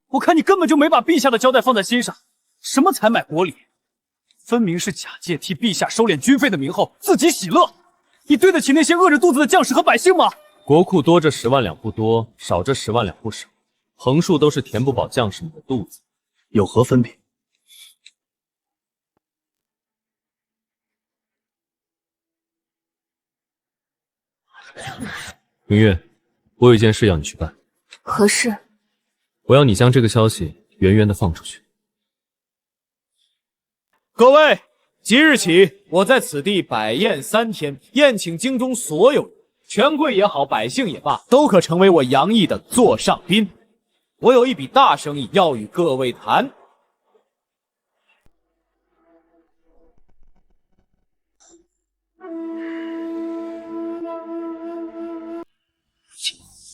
我看你根本就没把陛下的交代放在心上。什么采买国礼，分明是假借替陛下收敛军费的名号，自己喜乐。你对得起那些饿着肚子的将士和百姓吗？国库多这10万两不多，少这10万两不少，横竖都是填不饱将士们的肚子，有何分别？明月，我有一件事要你去办。何事？我要你将这个消息圆圆的放出去。各位，即日起，我在此地摆宴3天，宴请京中所有人，权贵也好，百姓也罢，都可成为我杨毅的座上宾。我有一笔大生意要与各位谈。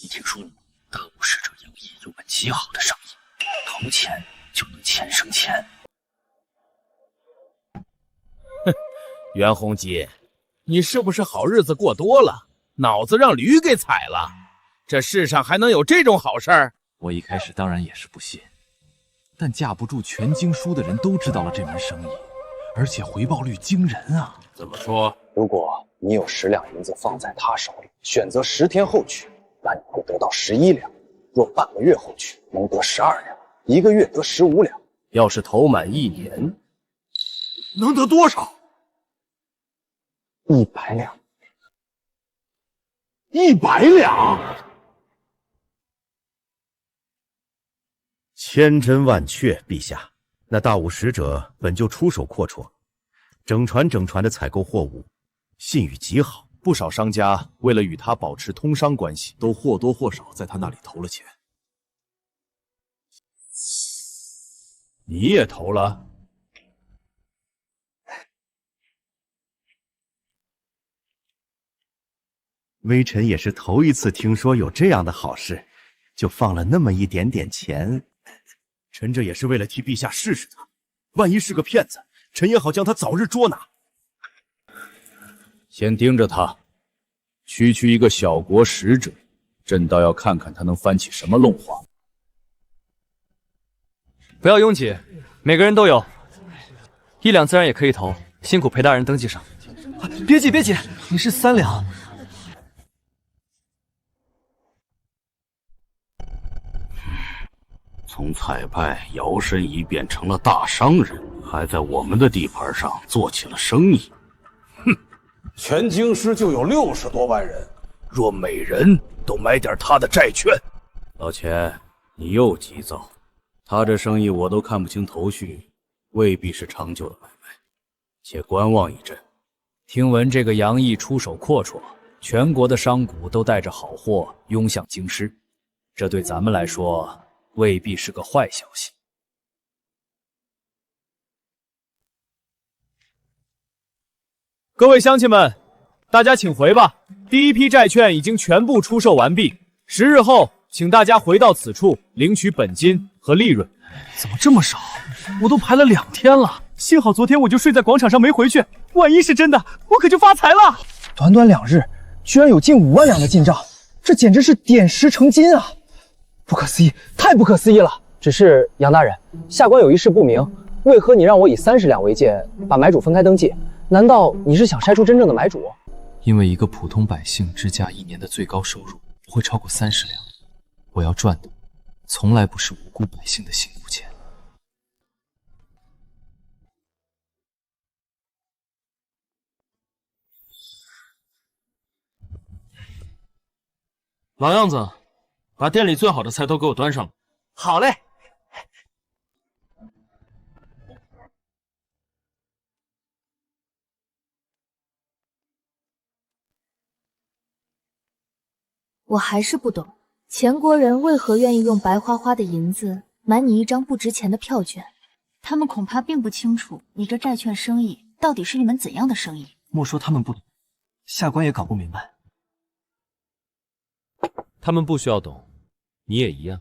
你听说了吗？大武使者杨毅有门极好的生意，投钱就能钱生钱。袁弘基，你是不是好日子过多了，脑子让驴给踩了？这世上还能有这种好事儿？我一开始当然也是不信，但架不住全京书的人都知道了这门生意，而且回报率惊人啊！怎么说？如果你有10两银子放在他手里，选择10天后取，那你会得到11两；若半个月后取，能得12两；1个月得15两。要是投满1年，能得多少？100两。100两。千真万确，陛下。那大武使者本就出手阔绰，整船的采购货物，信誉极好。不少商家为了与他保持通商关系，都或多或少在他那里投了钱。你也投了？微臣也是头一次听说有这样的好事，就放了那么一点点钱。臣这也是为了替陛下试试他，万一是个骗子，臣也好将他早日捉拿。先盯着他，区一个小国使者，朕倒要看看他能翻起什么漏话。不要拥挤，每个人都有1两，自然也可以投。辛苦裴大人登记上。别急，你是3两。从采拜摇身一变成了大商人，还在我们的地盘上做起了生意。哼，全京师就有60多万人，若每人都买点他的债券。老钱，你又急躁，他这生意我都看不清头绪，未必是长久的买卖，且观望一阵。听闻这个杨毅出手阔绰，全国的商贾都带着好货涌向京师，这对咱们来说未必是个坏消息。各位乡亲们，大家请回吧。第一批债券已经全部出售完毕，10日后，请大家回到此处领取本金和利润。怎么这么少？我都排了2天了，幸好昨天我就睡在广场上没回去，万一是真的，我可就发财了。短短2日，居然有近5万两的进账，这简直是点石成金啊！不可思议，太不可思议了！只是杨大人，下官有一事不明，为何你让我以30两为界，把买主分开登记？难道你是想筛出真正的买主？因为一个普通百姓之家1年的最高收入不会超过30两，我要赚的从来不是无辜百姓的辛苦钱。老样子，把店里最好的菜都给我端上来。好嘞。我还是不懂，前国人为何愿意用白花花的银子买你一张不值钱的票券？他们恐怕并不清楚你这债券生意到底是一门怎样的生意。莫说他们不懂，下官也搞不明白。他们不需要懂，你也一样。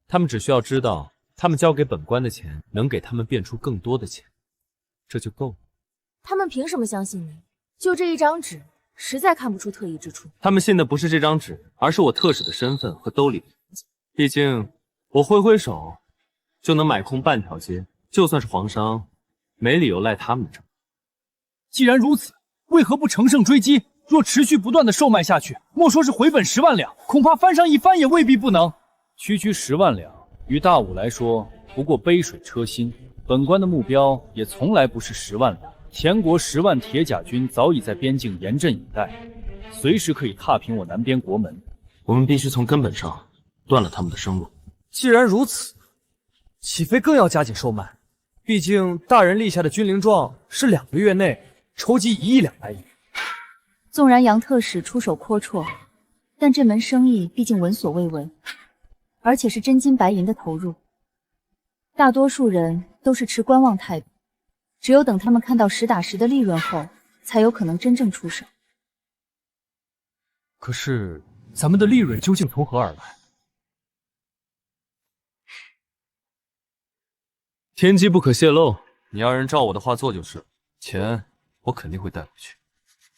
他们只需要知道，他们交给本官的钱能给他们变出更多的钱，这就够了。他们凭什么相信你？就这一张纸，实在看不出特异之处。他们信的不是这张纸，而是我特使的身份和兜里的银子。毕竟我挥手就能买空半条街，就算是皇商，没理由赖他们的账。既然如此，为何不乘胜追击？若持续不断的售卖下去，莫说是回本10万两，恐怕翻上一番也未必不能。区10万两，于大武来说不过杯水车薪。本官的目标也从来不是10万两。前国10万铁甲军早已在边境严阵以待，随时可以踏平我南边国门。我们必须从根本上断了他们的生路。既然如此，岂非更要加紧售卖？毕竟大人立下的军令状是2个月内筹集1亿两白银。纵然杨特使出手阔绰，但这门生意毕竟闻所未闻，而且是真金白银的投入。大多数人都是持观望态度，只有等他们看到实打实的利润后，才有可能真正出手。可是咱们的利润究竟从何而来？天机不可泄露，你要人照我的话做就是了。钱我肯定会带回去。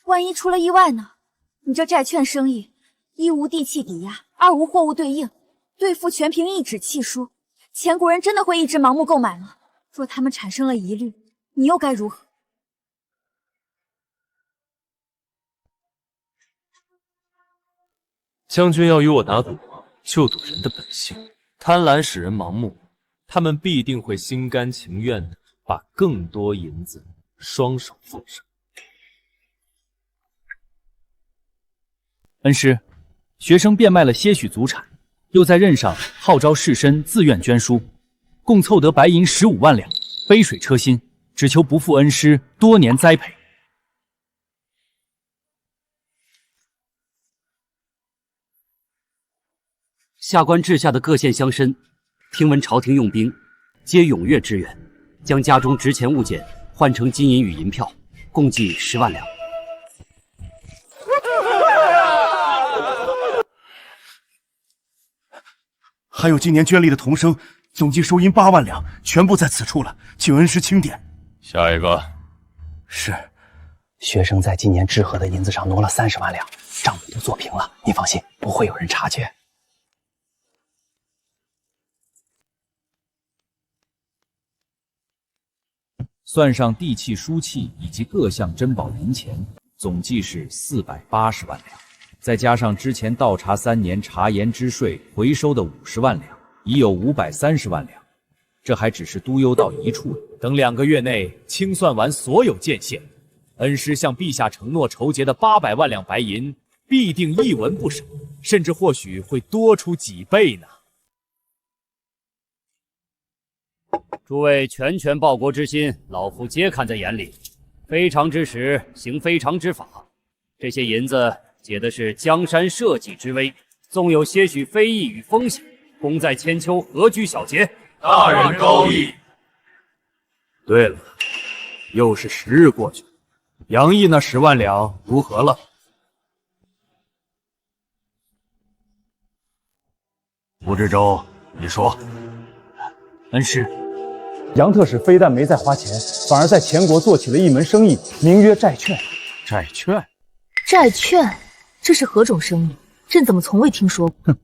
万一出了意外呢？你这债券生意，一无地契抵押，二无货物对应，兑付全凭一纸契书，前国人真的会一直盲目购买吗？若他们产生了疑虑，你又该如何？将军要与我打赌，就赌人的本性。贪婪使人盲目，他们必定会心甘情愿的把更多银子双手奉上。恩师，学生变卖了些许祖产，又在任上号召士绅自愿捐书，共凑得白银15万两，杯水车薪，只求不负恩师多年栽培。下官治下的各县乡绅，听闻朝廷用兵，皆踊跃支援，将家中值钱物件换成金银与银票，共计10万两。还有今年捐力的童生，总计收银8万两，全部在此处了，请恩师钦点。下一个。是。学生在今年支河的银子上挪了30万两，账本都做平了，你放心，不会有人察觉。算上地契、书契以及各项珍宝银钱，总计是480万两。再加上之前倒查3年茶盐之税回收的50万两，已有530万两。这还只是都邮到一处，等2个月内清算完所有件县，恩师向陛下承诺筹结的800万两白银，必定一文不少，甚至或许会多出几倍呢。诸位全权报国之心，老夫皆看在眼里。非常之时，行非常之法。这些银子解的是江山社稷之危，纵有些许非议与风险，功在千秋，何拘小节？大人高义。对了，又是10日过去了，杨毅那10万两如何了？吴志洲，你说。恩师，杨特使非但没再花钱，反而在前国做起了一门生意，名曰债券。债券？债券？这是何种生意？朕怎么从未听说过？哼，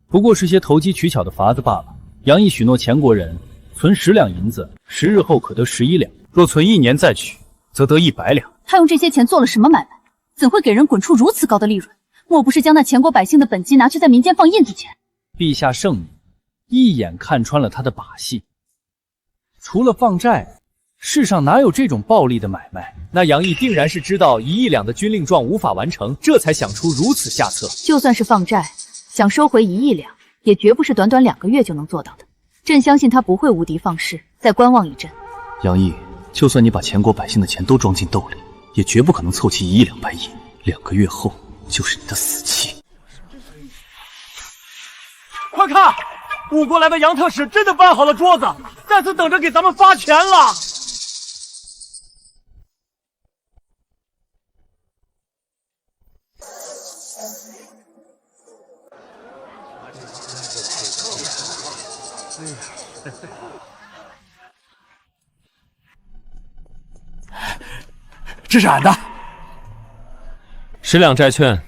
不过是些投机取巧的法子罢了。杨毅许诺前国人，存10两银子，10日后可得11两；若存1年再取，则得100两。他用这些钱做了什么买卖？怎会给人滚出如此高的利润？莫不是将那前国百姓的本金拿去在民间放印子钱？陛下圣明，一眼看穿了他的把戏。除了放债，世上哪有这种暴利的买卖？那杨毅定然是知道1亿两的军令状无法完成，这才想出如此下策。就算是放债，想收回1亿两，也绝不是短短2个月就能做到的。朕相信他不会无的放矢，再观望一阵。杨毅，就算你把前国百姓的钱都装进兜里，也绝不可能凑齐1亿两白银。2个月后就是你的死期。快看，误国来的杨特使真的搬好了桌子，在此等着给咱们发钱了。这是俺的10两债券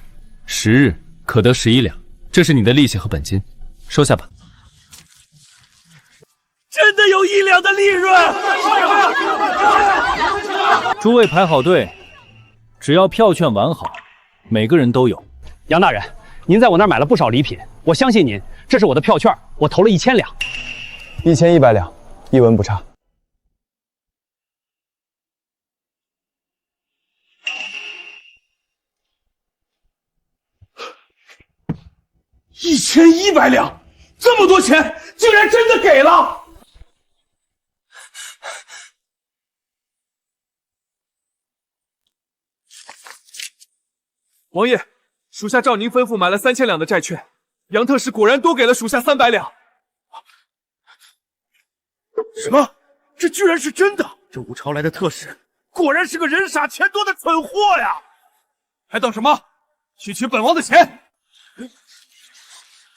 ，10日可得11两，这是你的利息和本金，收下吧。真的有1两的利润！诸位排好队，只要票券完好，每个人都有。杨大人，您在我那儿买了不少礼品，我相信您。这是我的票券，我投了1000两，1100两，一文不差。1100两，这么多钱，竟然真的给了！王爷，属下照您吩咐买了3000两的债券，杨特使果然多给了属下300两。什么？这居然是真的！这吴朝来的特使果然是个人傻钱多的蠢货呀！还等什么？去取本王的钱！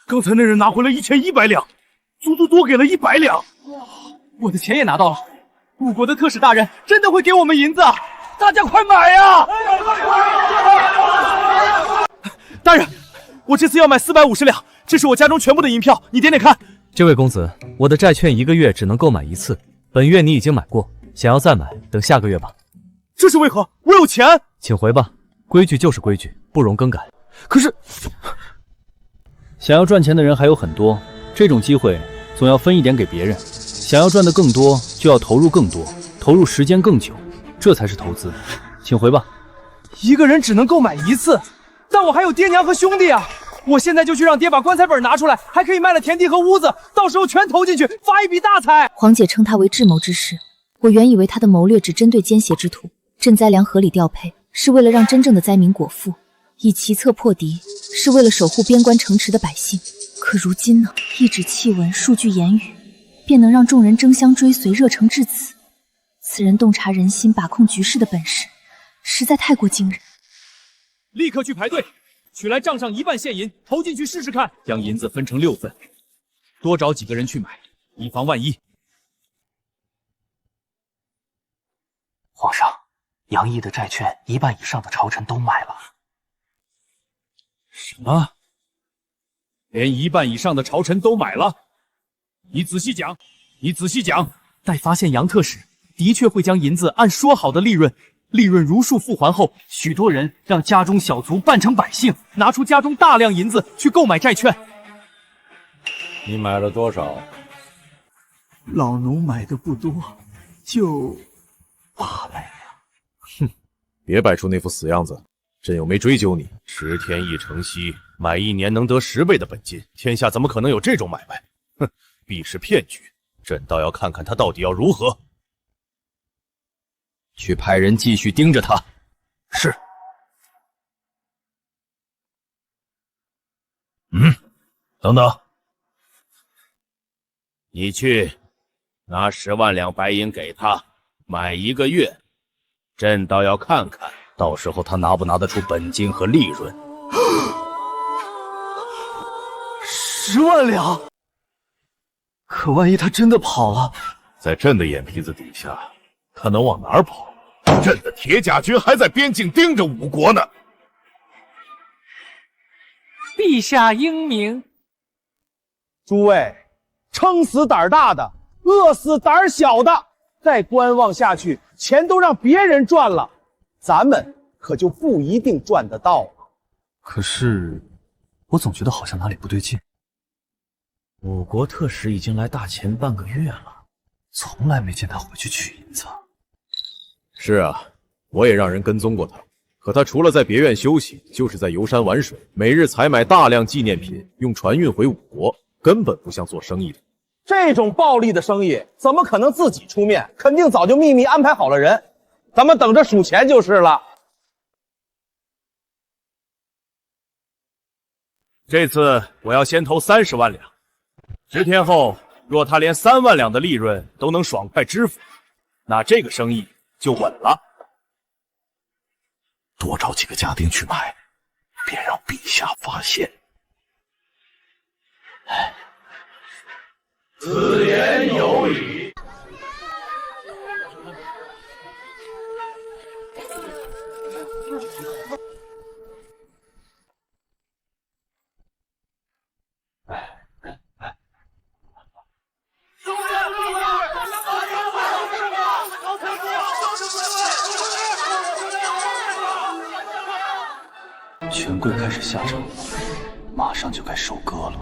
刚才那人拿回了1100两，足足多给了100两。我的钱也拿到了，吴国的特使大人真的会给我们银子啊！大家快买呀！大人，我这次要买450两，这是我家中全部的银票，你点点看。这位公子，我的债券1个月只能购买1次，本月你已经买过，想要再买，等下个月吧。这是为何？我有钱。请回吧，规矩就是规矩，不容更改。可是，想要赚钱的人还有很多，这种机会总要分一点给别人。想要赚得更多，就要投入更多，投入时间更久，这才是投资。请回吧。一个人只能购买1次，但我还有爹娘和兄弟啊！我现在就去让爹把棺材本拿出来，还可以卖了田地和屋子，到时候全投进去，发一笔大财。黄姐称他为智谋之士，我原以为他的谋略只针对奸邪之徒，赈灾粮合理调配是为了让真正的灾民果腹，以奇策破敌是为了守护边关城池的百姓。可如今呢，一纸檄文，数句言语，便能让众人争相追随，热诚至此。此人洞察人心、把控局势的本事，实在太过惊人。立刻去排队，取来账上1半现银，投进去试试看。将银子分成6份，多找几个人去买，以防万一。皇上，杨毅的债券1半以上的朝臣都买了。什么？连1半以上的朝臣都买了？你仔细讲，你仔细讲。待发现杨特使的确会将银子按说好的利润如数付还后，许多人让家中小卒扮成百姓，拿出家中大量银子去购买债券。你买了多少？老奴买的不多，就800两。哼，别摆出那副死样子，朕又没追究你。10天一城西，买1年能得10倍的本金，天下怎么可能有这种买卖？哼，必是骗局。朕倒要看看他到底要如何。去派人继续盯着他。是。等等，你去拿10万两白银给他，买1个月。朕倒要看看，到时候他拿不拿得出本金和利润。10万两。可万一他真的跑了，在朕的眼皮子底下，他能往哪儿跑？朕的铁甲军还在边境盯着吴国呢。陛下英明。诸位，撑死胆大的，饿死胆小的。再观望下去，钱都让别人赚了，咱们可就不一定赚得到了。可是，我总觉得好像哪里不对劲。我国特使已经来大前半个月了，从来没见他回去取银子。是啊，我也让人跟踪过他，可他除了在别院休息，就是在游山玩水，每日采买大量纪念品，用船运回吴国，根本不像做生意的。这种暴利的生意，怎么可能自己出面？肯定早就秘密安排好了人，咱们等着数钱就是了。这次我要先投30万两，10天后，若他连3万两的利润都能爽快支付，那这个生意就稳了。多找几个家丁去买，别让陛下发现。此言有理。权贵开始下场，马上就该收割了。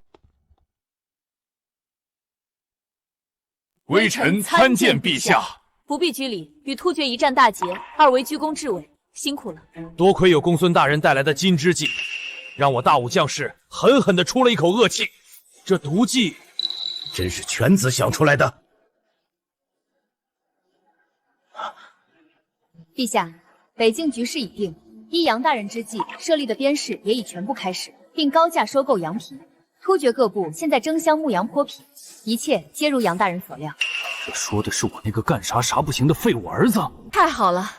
微臣参见陛下。不必拘礼，与突厥一战大捷，二为居功至伟，辛苦了。多亏有公孙大人带来的金之计，让我大武将士狠狠地出了一口恶气。这毒计，真是犬子想出来的。陛下，北境局势已定，依杨大人之计，设立的边市也已全部开始，并高价收购羊皮。突厥各部现在争相牧羊剥皮，一切皆如杨大人所料。这说的是我那个干啥啥不行的废物儿子。太好了，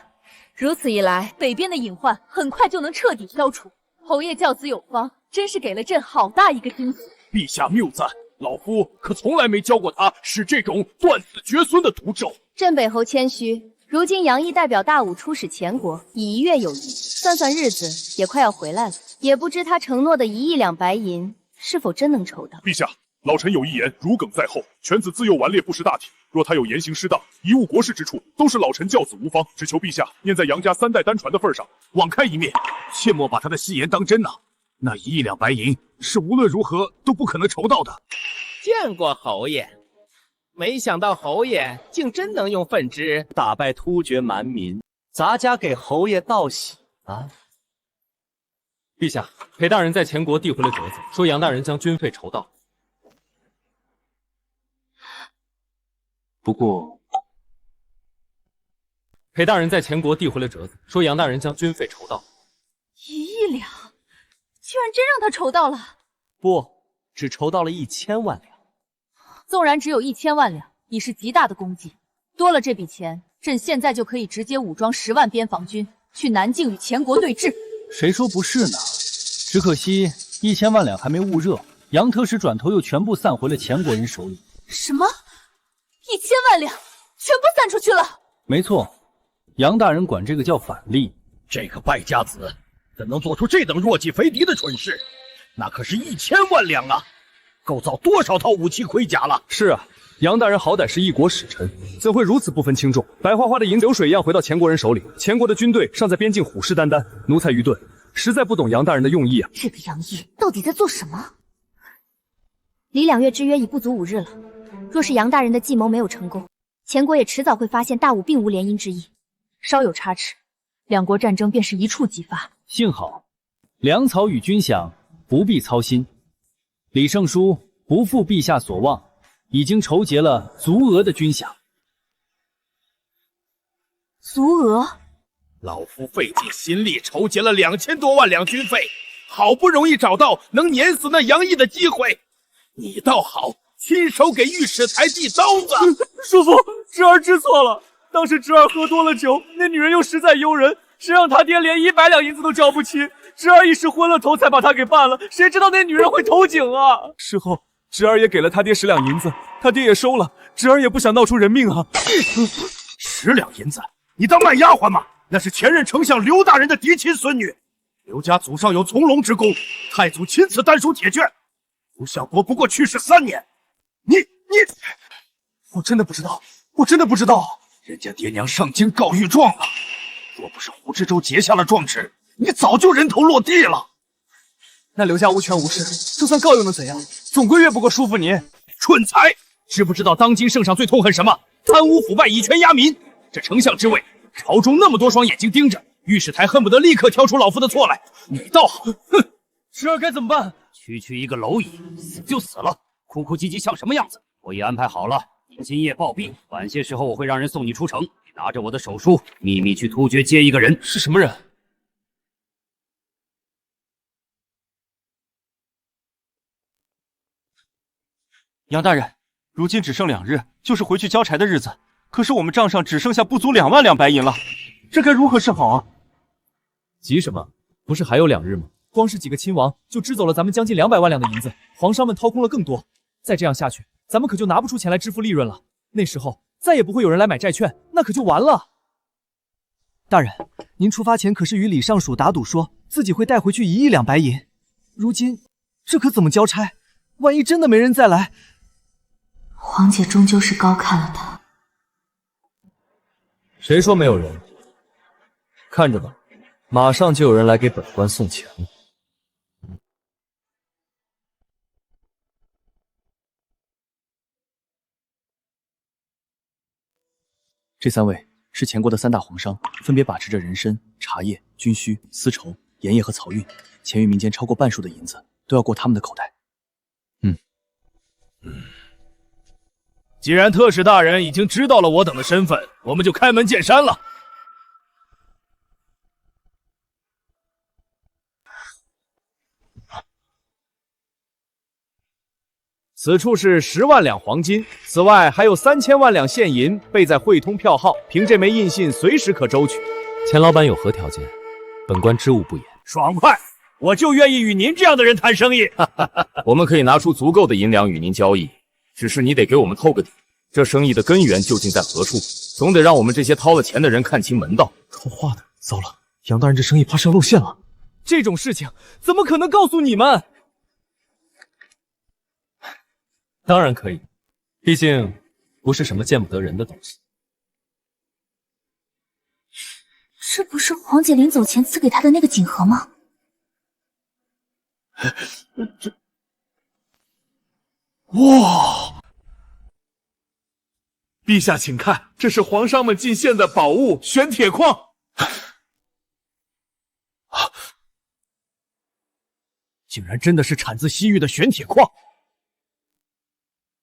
如此一来，北边的隐患很快就能彻底消除。侯爷教子有方，真是给了朕好大一个惊喜。陛下谬赞，老夫可从来没教过他使这种断子绝孙的毒咒。朕北侯谦虚，如今杨毅代表大武出使前国，已1月有余，算算日子，也快要回来了。也不知他承诺的1亿两白银是否真能筹到。陛下，老臣有一言，如鲠在后，犬子自幼顽劣，不识大体。若他有言行失当、贻误国事之处，都是老臣教子无方，只求陛下念在杨家3代单传的份上，网开一面，切莫把他的戏言当真呐。那1亿两白银是无论如何都不可能筹到的。见过侯爷，没想到侯爷竟真能用粪汁打败突厥蛮民，咱家给侯爷道喜啊！陛下，裴大人在前国递回了折子，说杨大人将军费筹到。不过，裴大人在前国递回了折子，说杨大人将军费筹到。1亿两，居然真让他筹到了！不，只筹到了1000万两。纵然只有1000万两，已是极大的功绩。多了这笔钱，朕现在就可以直接武装10万边防军，去南境与前国对峙。谁说不是呢？只可惜1000万两还没焐热，杨特使转头又全部散回了前国人手里。什么？1000万两全部散出去了？没错，杨大人管这个叫反例。这个败家子怎能做出这等弱鸡肥敌的蠢事？那可是1000万两啊！构造多少套武器盔甲了？是啊，杨大人好歹是一国使臣，怎会如此不分轻重？白花花的银子流水一样回到前国人手里，前国的军队尚在边境虎视眈眈，奴才愚钝，实在不懂杨大人的用意啊！这个杨毅到底在做什么？离2月之约已不足5日了，若是杨大人的计谋没有成功，前国也迟早会发现大武并无联姻之意，稍有差池，两国战争便是一触即发。幸好粮草与军饷不必操心，李尚书不负陛下所望，已经筹结了足额的军饷。足额？老夫费尽心力筹结了2000多万两军费，好不容易找到能碾死那杨毅的机会，你倒好，亲手给御史台递刀子。叔父，侄儿知错了，当时侄儿喝多了酒，那女人又实在诱人，谁让他爹连100两银子都交不起，侄儿一时昏了头才把他给办了，谁知道那女人会投井啊！事后侄儿也给了他爹10两银子，他爹也收了，侄儿也不想闹出人命啊。10两银子，你当卖丫鬟吗？那是前任丞相刘大人的嫡亲孙女，刘家祖上有从龙之功，太祖亲赐丹书铁券。吴相国不过去世3年，你，我真的不知道，我真的不知道。人家爹娘上京告御状了，若不是胡知州结下了状纸，你早就人头落地了。那刘家无权无势，就算告又能怎样？总归越不过叔父您。蠢材，知不知道当今圣上最痛恨什么？贪污腐败，以权压民。这丞相之位，朝中那么多双眼睛盯着，御史台恨不得立刻挑出老夫的错来。你倒好，哼！侄儿该怎么办？区一个蝼蚁，死就死了，哭哭唧唧像什么样子？我已安排好了，你今夜暴毙，晚些时候我会让人送你出城，你拿着我的手书，秘密去突厥接一个人。是什么人？杨大人，如今只剩2日，就是回去交差的日子。可是我们账上只剩下不足2万两白银了，这该如何是好啊？急什么？不是还有2日吗？光是几个亲王就支走了咱们将近200万两的银子，皇上们掏空了更多。再这样下去，咱们可就拿不出钱来支付利润了。那时候再也不会有人来买债券，那可就完了。大人，您出发前可是与李尚书打赌说自己会带回去1亿两白银，如今这可怎么交差？万一真的没人再来，皇姐终究是高看了他。谁说没有人？看着吧，马上就有人来给本官送钱了。这3位是前国的3大皇商，分别把持着人参、茶叶、军需、丝绸、盐业和漕运，前于民间超过半数的银子都要过他们的口袋。既然特使大人已经知道了我等的身份，我们就开门见山了。此处是10万两黄金，此外还有3000万两现银备在汇通票号，凭这枚印信随时可周取。钱老板有何条件？本官知无不言。爽快，我就愿意与您这样的人谈生意。我们可以拿出足够的银两与您交易，只是你得给我们透个底，这生意的根源究竟在何处？总得让我们这些掏了钱的人看清门道。套话的，糟了，杨大人这生意怕是要露馅了。这种事情怎么可能告诉你们？当然可以，毕竟不是什么见不得人的东西。这不是黄姐临走前赐给她的那个锦盒吗？哇！陛下，请看，这是皇上们进献的宝物——玄铁矿。竟然真的是产自西域的玄铁矿，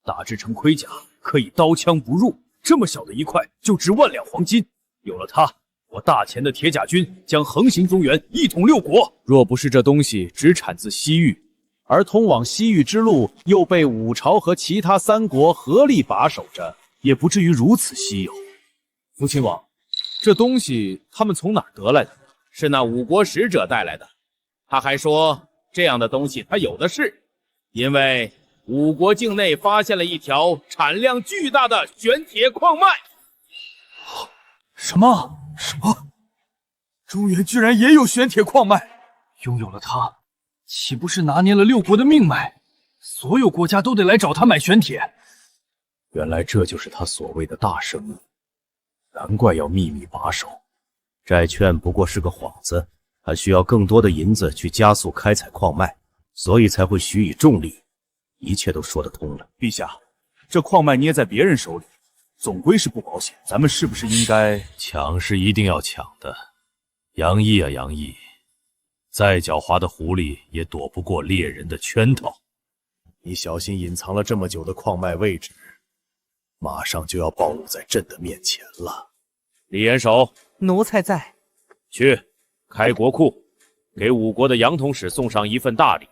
大制成盔甲，可以刀枪不入。这么小的一块就值1万两黄金，有了它，我大钱的铁甲军将横行中原，一统6国。若不是这东西只产自西域，而通往西域之路又被五朝和其他3国合力把守着，也不至于如此稀有。福亲王，这东西他们从哪儿得来的？是那5国使者带来的。他还说，这样的东西他有的是，因为5国境内发现了一条产量巨大的玄铁矿脉。什么？中原居然也有玄铁矿脉？拥有了它，岂不是拿捏了6国的命脉？所有国家都得来找他买玄铁。原来这就是他所谓的大生意，难怪要秘密把守。债券不过是个幌子，他需要更多的银子去加速开采矿脉，所以才会许以重利。一切都说得通了。陛下，这矿脉捏在别人手里，总归是不保险。咱们是不是应该……抢是一定要抢的。杨毅啊杨毅，再狡猾的狐狸也躲不过猎人的圈套。你小心隐藏了这么久的矿脉位置，马上就要暴露在朕的面前了。李元首，奴才在。去开国库，给5国的杨统使送上一份大礼，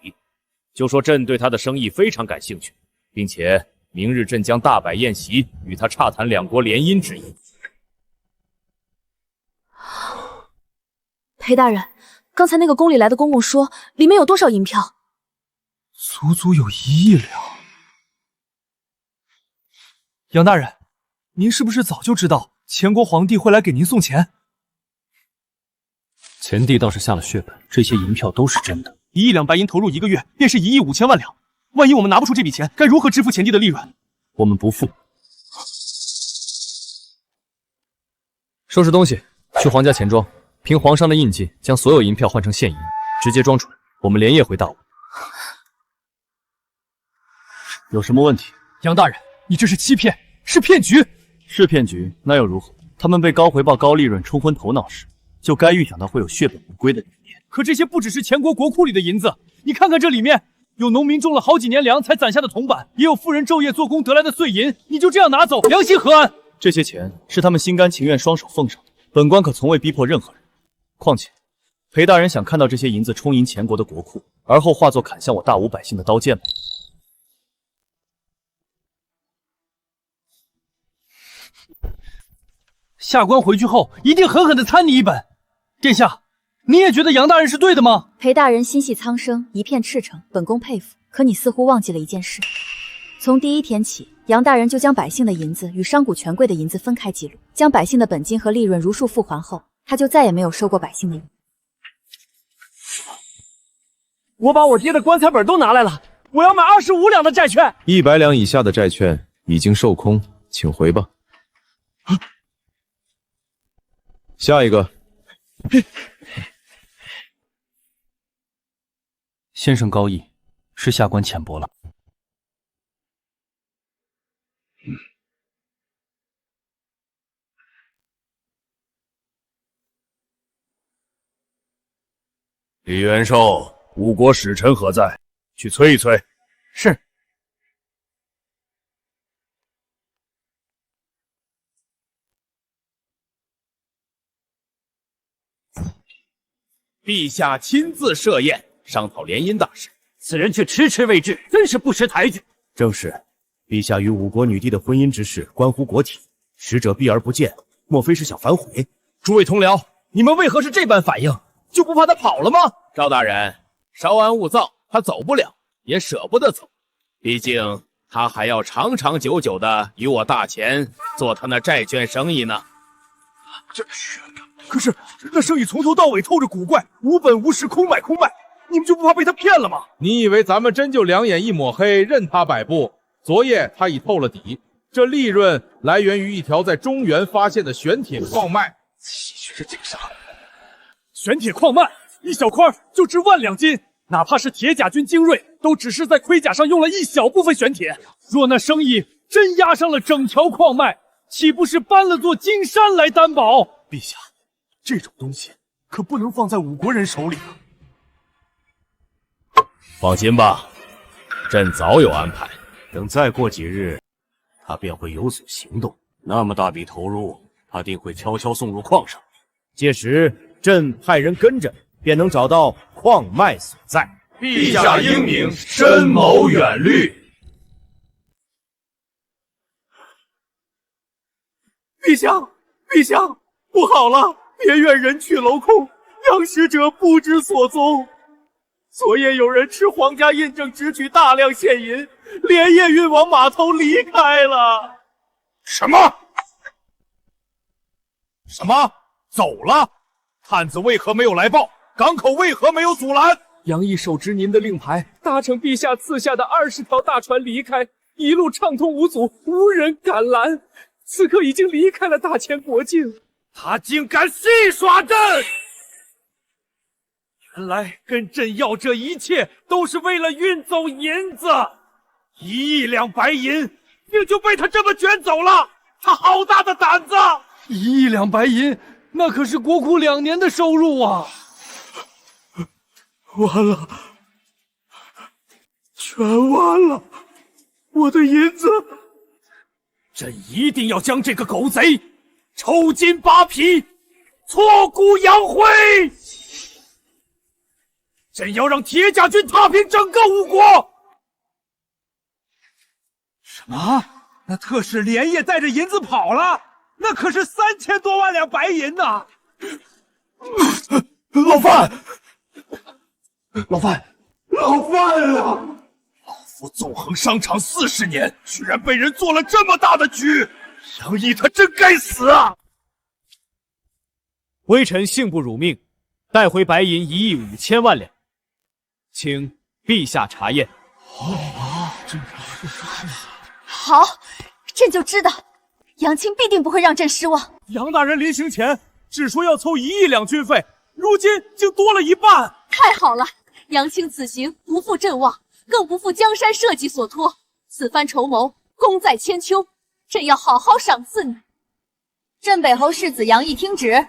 就说朕对他的生意非常感兴趣，并且明日朕将大摆宴席，与他洽谈2国联姻之意。裴大人，刚才那个宫里来的公公说，里面有多少银票？足足有1亿两。杨大人，您是不是早就知道前国皇帝会来给您送钱？前帝倒是下了血本，这些银票都是真的。1亿两白银投入1个月，便是1亿5千万两。万一我们拿不出这笔钱，该如何支付前帝的利润？我们不付。收拾东西，去皇家钱庄，凭皇上的印记，将所有银票换成现银，直接装出来。我们连夜回大吴。有什么问题？杨大人，你这是欺骗，是骗局。是骗局，那又如何？他们被高回报、高利润冲昏头脑时，就该预想到会有血本无归的一天。可这些不只是前国国库里的银子，你看看这里面，有农民种了好几年粮才攒下的铜板，也有富人昼夜做工得来的碎银，你就这样拿走，良心何安？这些钱是他们心甘情愿双手奉上的，本官可从未逼迫任何人。况且，裴大人想看到这些银子充盈前国的国库，而后化作砍向我大吴百姓的刀剑吗？下官回去后一定狠狠地参你一本。殿下，你也觉得杨大人是对的吗？裴大人心系苍生，一片赤诚，本宫佩服。可你似乎忘记了一件事，从第1天起，杨大人就将百姓的银子与商贾权贵的银子分开记录，将百姓的本金和利润如数付还后，他就再也没有收过百姓的银。我把我爹的棺材本都拿来了，我要买25两的债券。100两以下的债券已经售空，请回吧。下一个。先生高义，是下官浅薄了。李元寿，5国使臣何在？去催一催。是。陛下亲自设宴，商讨联姻大事，此人却迟迟未至，真是不识抬举。正是，陛下与五国女帝的婚姻之事关乎国体，使者避而不见，莫非是想反悔？诸位同僚，你们为何是这般反应？就不怕他跑了吗？赵大人，稍安勿躁，他走不了，也舍不得走，毕竟他还要长长久久的与我大钱做他那债券生意呢。可是那生意从头到尾透着古怪，无本无实，空卖空卖，你们就不怕被他骗了吗？你以为咱们真就两眼一抹黑，任他摆布？昨夜他已透了底，这利润来源于一条在中原发现的玄铁矿脉。这景象，玄铁矿脉一小块就值1万两金，哪怕是铁甲军精锐，都只是在盔甲上用了一小部分玄铁。若那生意真压上了整条矿脉，岂不是搬了座金山来担保？陛下，这种东西可不能放在五国人手里啊！放心吧，朕早有安排。等再过几日，他便会有所行动。那么大笔投入，他定会悄悄送入矿上。届时，朕派人跟着，便能找到矿脉所在。陛下英明，深谋远虑。陛下，陛下，不好了！别院人去楼空，杨使者不知所踪。昨夜有人持皇家印证直取大量现银，连夜运往码头离开了。什么？什么？走了？探子为何没有来报？港口为何没有阻拦？杨毅手执您的令牌，搭乘陛下赐下的20条大船离开，一路畅通无阻，无人敢拦。此刻已经离开了大千国境。他竟敢戏耍朕！原来跟朕要这一切都是为了运走银子，1亿两白银，命就被他这么卷走了。他好大的胆子！1亿两白银，那可是国库2年的收入啊！完了，全完了，我的银子！朕一定要将这个狗贼抽筋扒皮，挫骨扬灰！朕要让铁甲军踏平整个五国！什么？那特使连夜带着银子跑了？那可是3000多万两白银呐！老范，老范，老范啊！老夫纵横商场40年，居然被人做了这么大的局！杨毅他真该死啊！微臣幸不辱命，带回白银1亿5千万两，请陛下查验。好，朕就知道，杨青必定不会让朕失望。杨大人临行前只说要凑1亿两军费，如今竟多了1半。太好了，杨青此行不负朕望，更不负江山社稷所托。此番筹谋，功在千秋，朕要好好赏赐你。镇北侯世子杨毅听旨。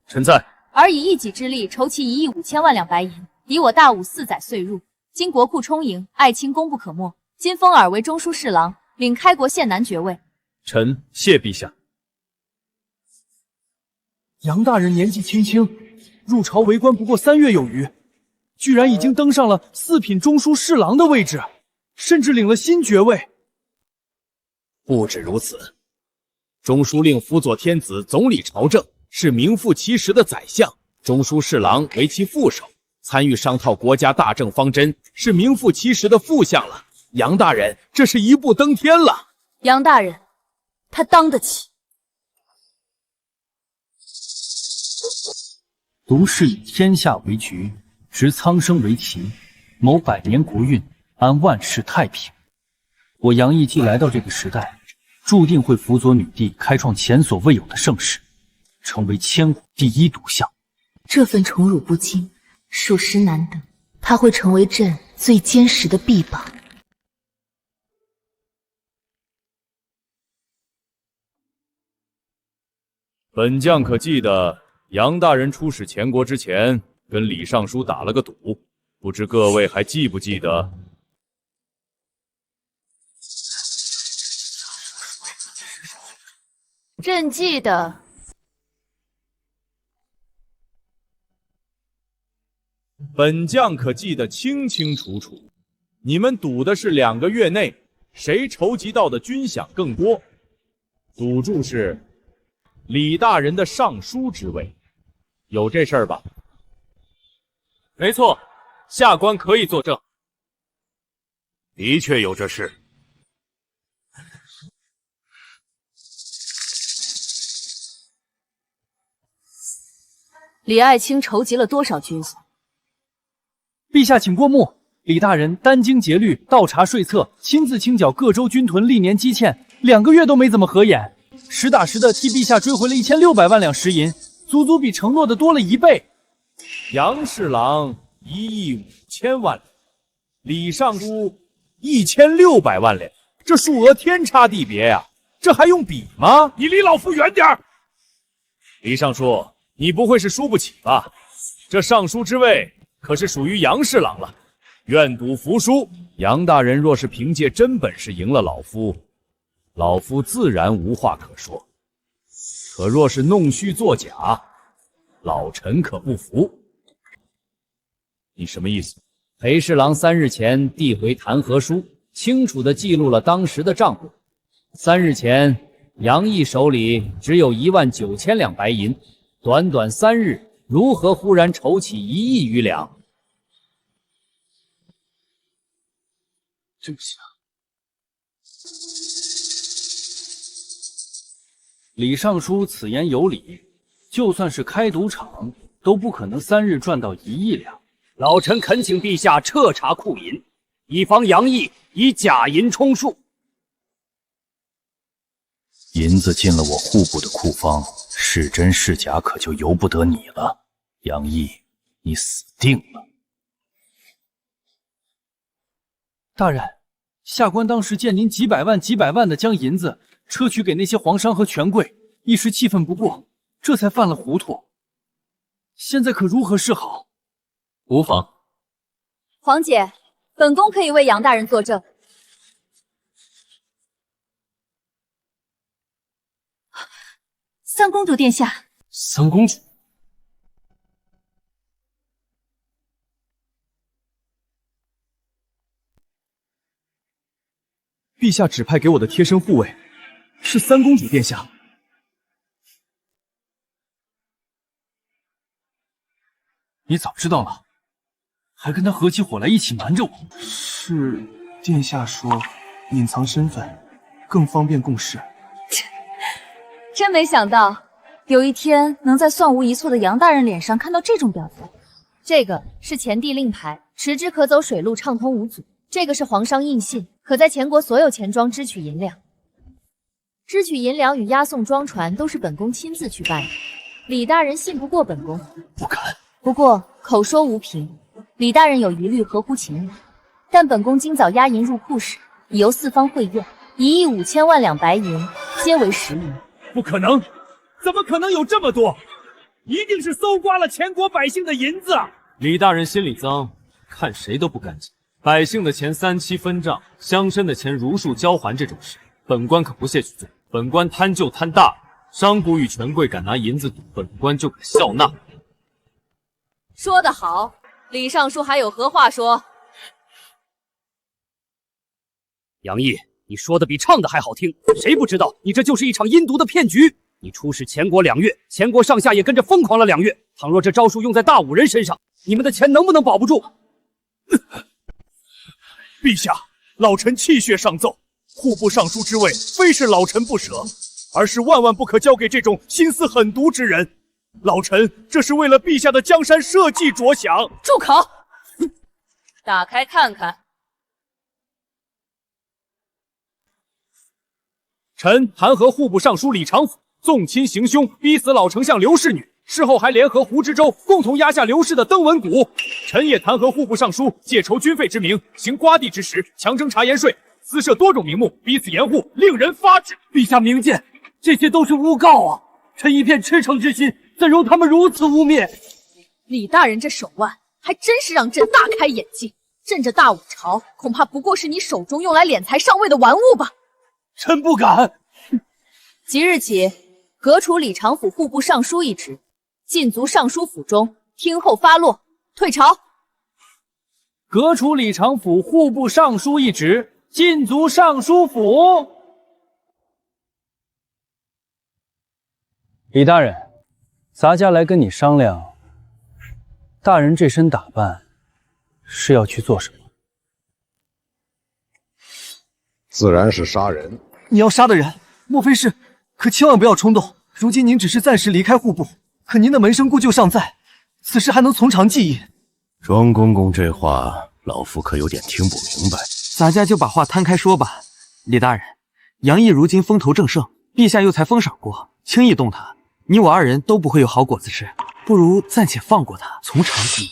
臣在。而以一己之力筹齐1亿5千万两白银，抵我大武4载岁入。今国库充盈，爱卿功不可没。今封尔为中书侍郎，领开国县男爵位。臣谢陛下。杨大人年纪轻轻，入朝为官不过3月有余，居然已经登上了4品中书侍郎的位置，甚至领了新爵位。不止如此，中书令辅佐天子总理朝政，是名副其实的宰相；中书侍郎为其副手，参与商讨国家大政方针，是名副其实的副相了。杨大人这是一步登天了。杨大人，他当得起。读是以天下为局，执苍生为旗，谋百年国运，安万世太平。我杨毅既来到这个时代，注定会辅佐女帝开创前所未有的盛世，成为千古第一毒相。这份宠辱不惊，属实难得。他会成为朕最坚实的臂膀。本将可记得，杨大人出使前国之前，跟李尚书打了个赌，不知各位还记不记得？朕记得。本将可记得清清楚楚。你们赌的是2个月内谁筹集到的军饷更多，赌注是李大人的尚书之位，有这事儿吧？没错，下官可以作证。的确有这事。李爱卿筹集了多少军饷？陛下请过目。李大人殚精竭虑，倒查税策，亲自清缴各州军屯历年积欠，2个月都没怎么合眼，实打实的替陛下追回了1600万两实银，足足比承诺的多了1倍。杨侍郎1亿5千万两，李尚书1600万两，这数额天差地别呀，这还用比吗？你离老夫远点儿！李尚书，你不会是输不起吧？这尚书之位可是属于杨侍郎了。愿赌服输，杨大人若是凭借真本事赢了老夫，老夫自然无话可说。可若是弄虚作假，老臣可不服。你什么意思？裴侍郎3日前递回弹劾书，清楚地记录了当时的账目。3日前，杨毅手里只有19000两白银，短短3日，如何忽然筹起1亿余两？对不起啊，李尚书此言有理，就算是开赌场，都不可能3日赚到1亿两。老臣恳请陛下彻查库银，以防杨毅以假银充数。银子进了我户部的库房，是真是假可就由不得你了。杨毅，你死定了！大人，下官当时见您几百万的将银子撤去给那些皇商和权贵，一时气愤不过，这才犯了糊涂。现在可如何是好？无妨。皇姐，本宫可以为杨大人作证。三公主殿下。三公主。陛下指派给我的贴身护卫是三公主殿下。你早知道了，还跟他合起伙来一起瞒着我。是殿下说隐藏身份更方便共事。真没想到有一天能在算无一错的杨大人脸上看到这种表情。这个是前帝令牌，持之可走水路，畅通无阻。这个是皇商印信，可在前国所有钱庄支取银两。支取银两与押送庄船都是本宫亲自去办的。李大人信不过本宫，不敢。不过口说无凭，李大人有疑虑合乎情理。但本宫今早押银入库时，已由四方会验，1亿5千万两白银，皆为实银。不可能，怎么可能有这么多？一定是搜刮了前国百姓的银子。李大人心里脏，看谁都不干净。百姓的钱3期分账，乡绅的钱如数交还，这种事，本官可不屑去做。本官贪就贪大，商贾与权贵敢拿银子赌，本官就敢笑纳。说得好，李尚书还有何话说？杨毅，你说的比唱的还好听，谁不知道你这就是一场阴毒的骗局？你出使前国2月，前国上下也跟着疯狂了2月。倘若这招数用在大武人身上，你们的钱能不能保不住？陛下，老臣泣血上奏，户部尚书之位非是老臣不舍，而是万万不可交给这种心思狠毒之人。老臣这是为了陛下的江山社稷着想。住口！打开看看。臣弹劾户部尚书李长甫纵亲行凶，逼死老丞相刘氏女，事后还联合胡知州共同压下刘氏的登文谷。臣也弹劾户部尚书借筹军费之名，行刮地之实，强征茶盐税，私设多种名目，逼死严户，令人发指。陛下明鉴，这些都是诬告啊！臣一片赤诚之心，怎容他们如此污蔑？李大人这手腕，还真是让朕大开眼界。朕这大武朝，恐怕不过是你手中用来敛财上位的玩物吧？臣不敢。即日起，革除李长甫户部尚书一职，禁足尚书府中，听候发落，退朝。革除李长甫户部尚书一职，禁足尚书府。李大人，咱家来跟你商量，大人这身打扮是要去做什么？自然是杀人。你要杀的人，莫非是？可千万不要冲动。如今您只是暂时离开户部，可您的门生故旧尚在，此事还能从长计议。庄公公这话，老夫可有点听不明白。咱家就把话摊开说吧。李大人，杨毅如今风头正盛，陛下又才封赏过，轻易动他，你我二人都不会有好果子吃。不如暂且放过他，从长计议。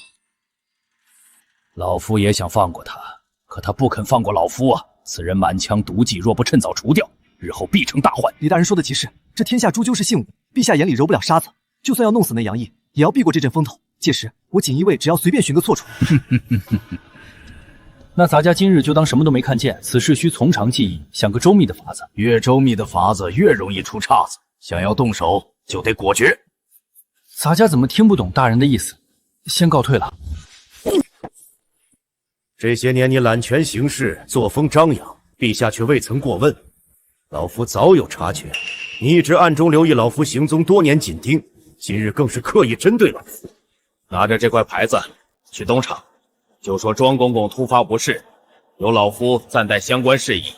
老夫也想放过他，可他不肯放过老夫啊！此人满腔毒计，若不趁早除掉，日后必成大患。李大人说的极是，这天下终究是信物，陛下眼里揉不了沙子，就算要弄死那杨毅，也要避过这阵风头。届时我锦衣卫只要随便寻个错处。那咱家今日就当什么都没看见，此事需从长计议，想个周密的法子。越周密的法子，越容易出岔子。想要动手，就得果决。咱家怎么听不懂大人的意思？先告退了。这些年你揽权行事，作风张扬，陛下却未曾过问。老夫早有察觉，你一直暗中留意老夫行踪，多年紧盯，今日更是刻意针对老夫。拿着这块牌子去东厂，就说庄公公突发不适，由老夫暂代相关事宜。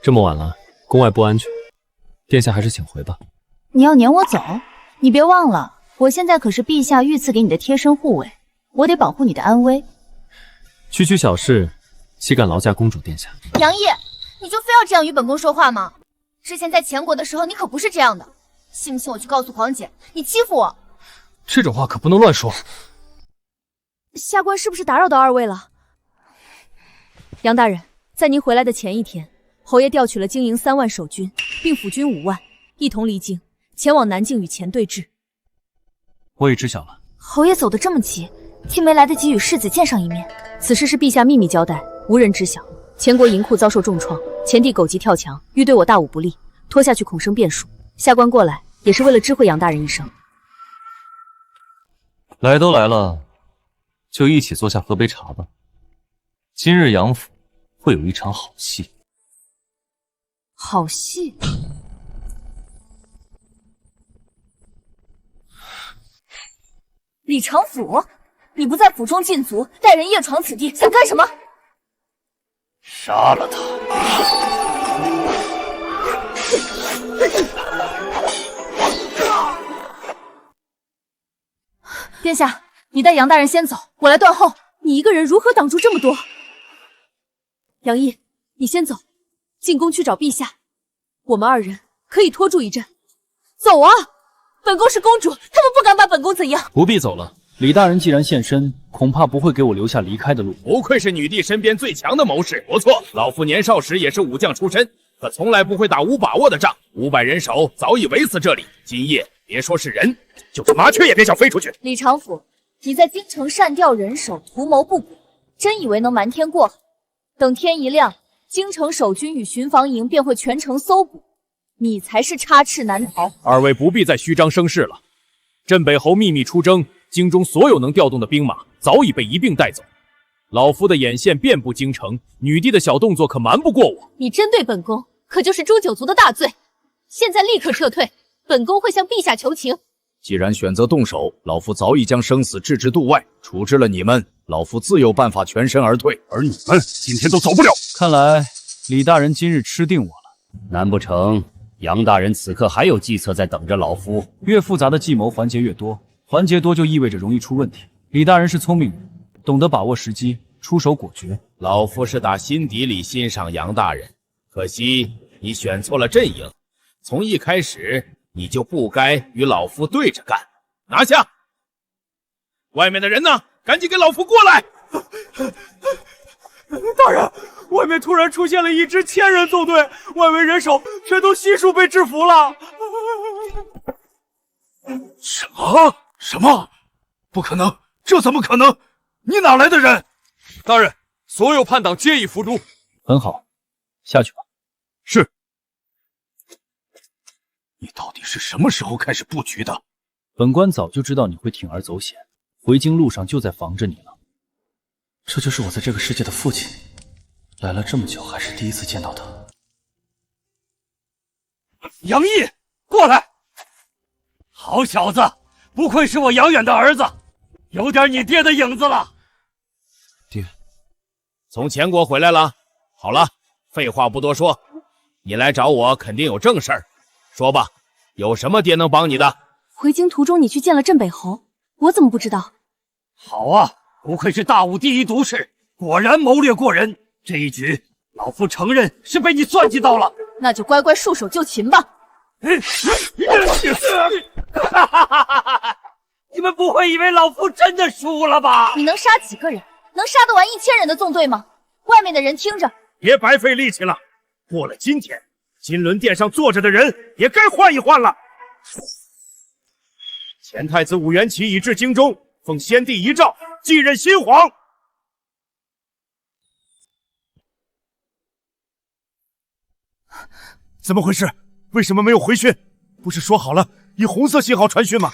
这么晚了，宫外不安全，殿下还是请回吧。你要撵我走？你别忘了，我现在可是陛下御赐给你的贴身护卫，我得保护你的安危。区区小事，岂敢劳驾公主殿下？杨毅，你就非要这样与本宫说话吗？之前在前国的时候，你可不是这样的。信不信我去告诉皇姐，你欺负我？这种话可不能乱说。下官是不是打扰到二位了？杨大人，在您回来的前一天，侯爷调取了经营3万守军，并府军5万，一同离京，前往南境与前对峙。我已知晓了。侯爷走得这么急，竟没来得及与世子见上一面。此事是陛下秘密交代，无人知晓。前国银库遭受重创，前帝狗急跳墙，欲对我大武不利，拖下去恐生变数。下官过来也是为了知会杨大人一声。来都来了，就一起坐下喝杯茶吧。今日杨府会有一场好戏。好戏？李长甫，你不在府中禁足，带人夜闯此地，想干什么？杀了他！殿下，你带杨大人先走，我来断后。你一个人如何挡住这么多？杨毅，你先走，进宫去找陛下。我们二人可以拖住一阵。走啊！本宫是公主，他们不敢把本宫怎样。不必走了，李大人既然现身，恐怕不会给我留下离开的路。不愧是女帝身边最强的谋士，不错。老夫年少时也是武将出身，可从来不会打无把握的仗。500人手早已围死这里，今夜别说是人，就是麻雀也别想飞出去。李长甫，你在京城擅调人手，图谋不轨，真以为能瞒天过海？等天一亮，京城守军与巡防营便会全城搜捕，你才是插翅难逃。二位不必再虚张声势了。镇北侯秘密出征，京中所有能调动的兵马早已被一并带走。老夫的眼线遍布京城，女帝的小动作可瞒不过我。你针对本宫，可就是诛九族的大罪。现在立刻撤退，本宫会向陛下求情。既然选择动手，老夫早已将生死置之度外，处置了你们，老夫自有办法全身而退。而你们今天都走不了。看来李大人今日吃定我了。难不成杨大人此刻还有计策在等着老夫？越复杂的计谋环节越多，环节多就意味着容易出问题。李大人是聪明人，懂得把握时机，出手果决。老夫是打心底里欣赏杨大人，可惜你选错了阵营，从一开始你就不该与老夫对着干。拿下！外面的人呢？赶紧给老夫过来！大人，外面突然出现了一支1000人纵队，外围人手全都悉数被制服了。什么？不可能！这怎么可能？你哪来的人？大人，所有叛党皆已伏诛。很好，下去吧。是。你到底是什么时候开始布局的？本官早就知道你会铤而走险，回京路上就在防着你了。这就是我在这个世界的父亲，来了这么久，还是第一次见到他。杨毅，过来！好小子，不愧是我杨远的儿子，有点你爹的影子了。爹，从前国回来了。好了，废话不多说，你来找我肯定有正事儿，说吧，有什么爹能帮你的？回京途中你去见了镇北侯，我怎么不知道？好啊，不愧是大武第一毒士，果然谋略过人。这一局，老夫承认是被你算计到了。那就乖乖束手就擒吧。你们不会以为老夫真的输了吧？你能杀几个人？能杀得完1000人的纵队吗？外面的人听着，别白费力气了。过了今天，金轮殿上坐着的人也该换一换了。前太子武元启已至京中，奉先帝遗诏，继任新皇。怎么回事？为什么没有回讯？不是说好了以红色信号传讯吗？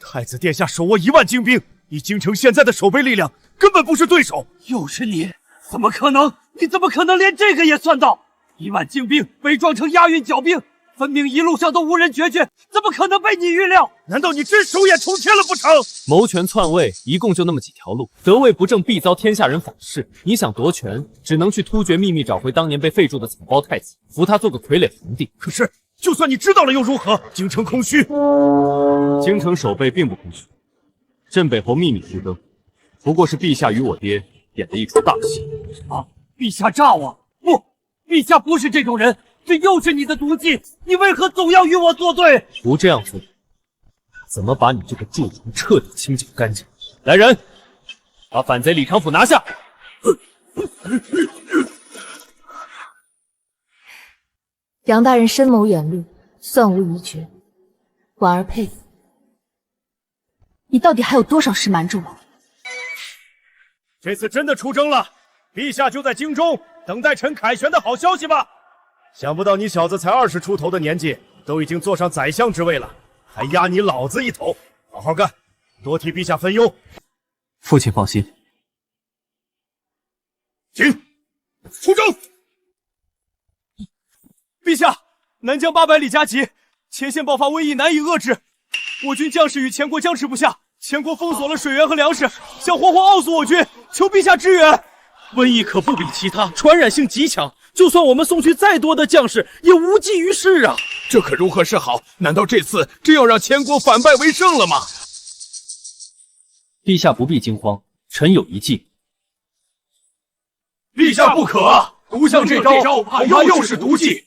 太子殿下手握1万精兵，以京城现在的守备力量，根本不是对手。又是你？怎么可能？你怎么可能连这个也算到？1万精兵伪装成押运剿兵，分明一路上都无人决绝，怎么可能被你预料？难道你真手眼重天了不成？谋权篡位一共就那么几条路，得位不正必遭天下人反噬。你想夺权，只能去突厥秘密找回当年被废黜的草包太子，扶他做个傀儡皇帝。可是，就算你知道了又如何？京城空虚，京城守备并不空虚。镇北侯秘密出征，不过是陛下与我爹演的一出大戏。啊！陛下诈我！不，陛下不是这种人，这又是你的毒计！你为何总要与我作对？不这样做，怎么把你这个蛀虫彻底清剿干净？来人，把反贼李长甫拿下！杨大人深谋远虑，算无疑决，婉儿佩服。你到底还有多少事瞒着我？这次真的出征了，陛下就在京中等待臣凯旋的好消息吧。想不到你小子才20出头的年纪，都已经坐上宰相之位了，还压你老子一头。好好干，多替陛下分忧。父亲放心。请出征。陛下，南疆800里加急，前线爆发瘟疫，难以遏制。我军将士与前国僵持不下，前国封锁了水源和粮食，想活活熬死我军，求陛下支援。瘟疫可不比其他，传染性极强，就算我们送去再多的将士，也无济于事啊！这可如何是好？难道这次真要让前国反败为胜了吗？陛下不必惊慌，臣有一计。陛下不可！毒相这招，恐怕又是毒计。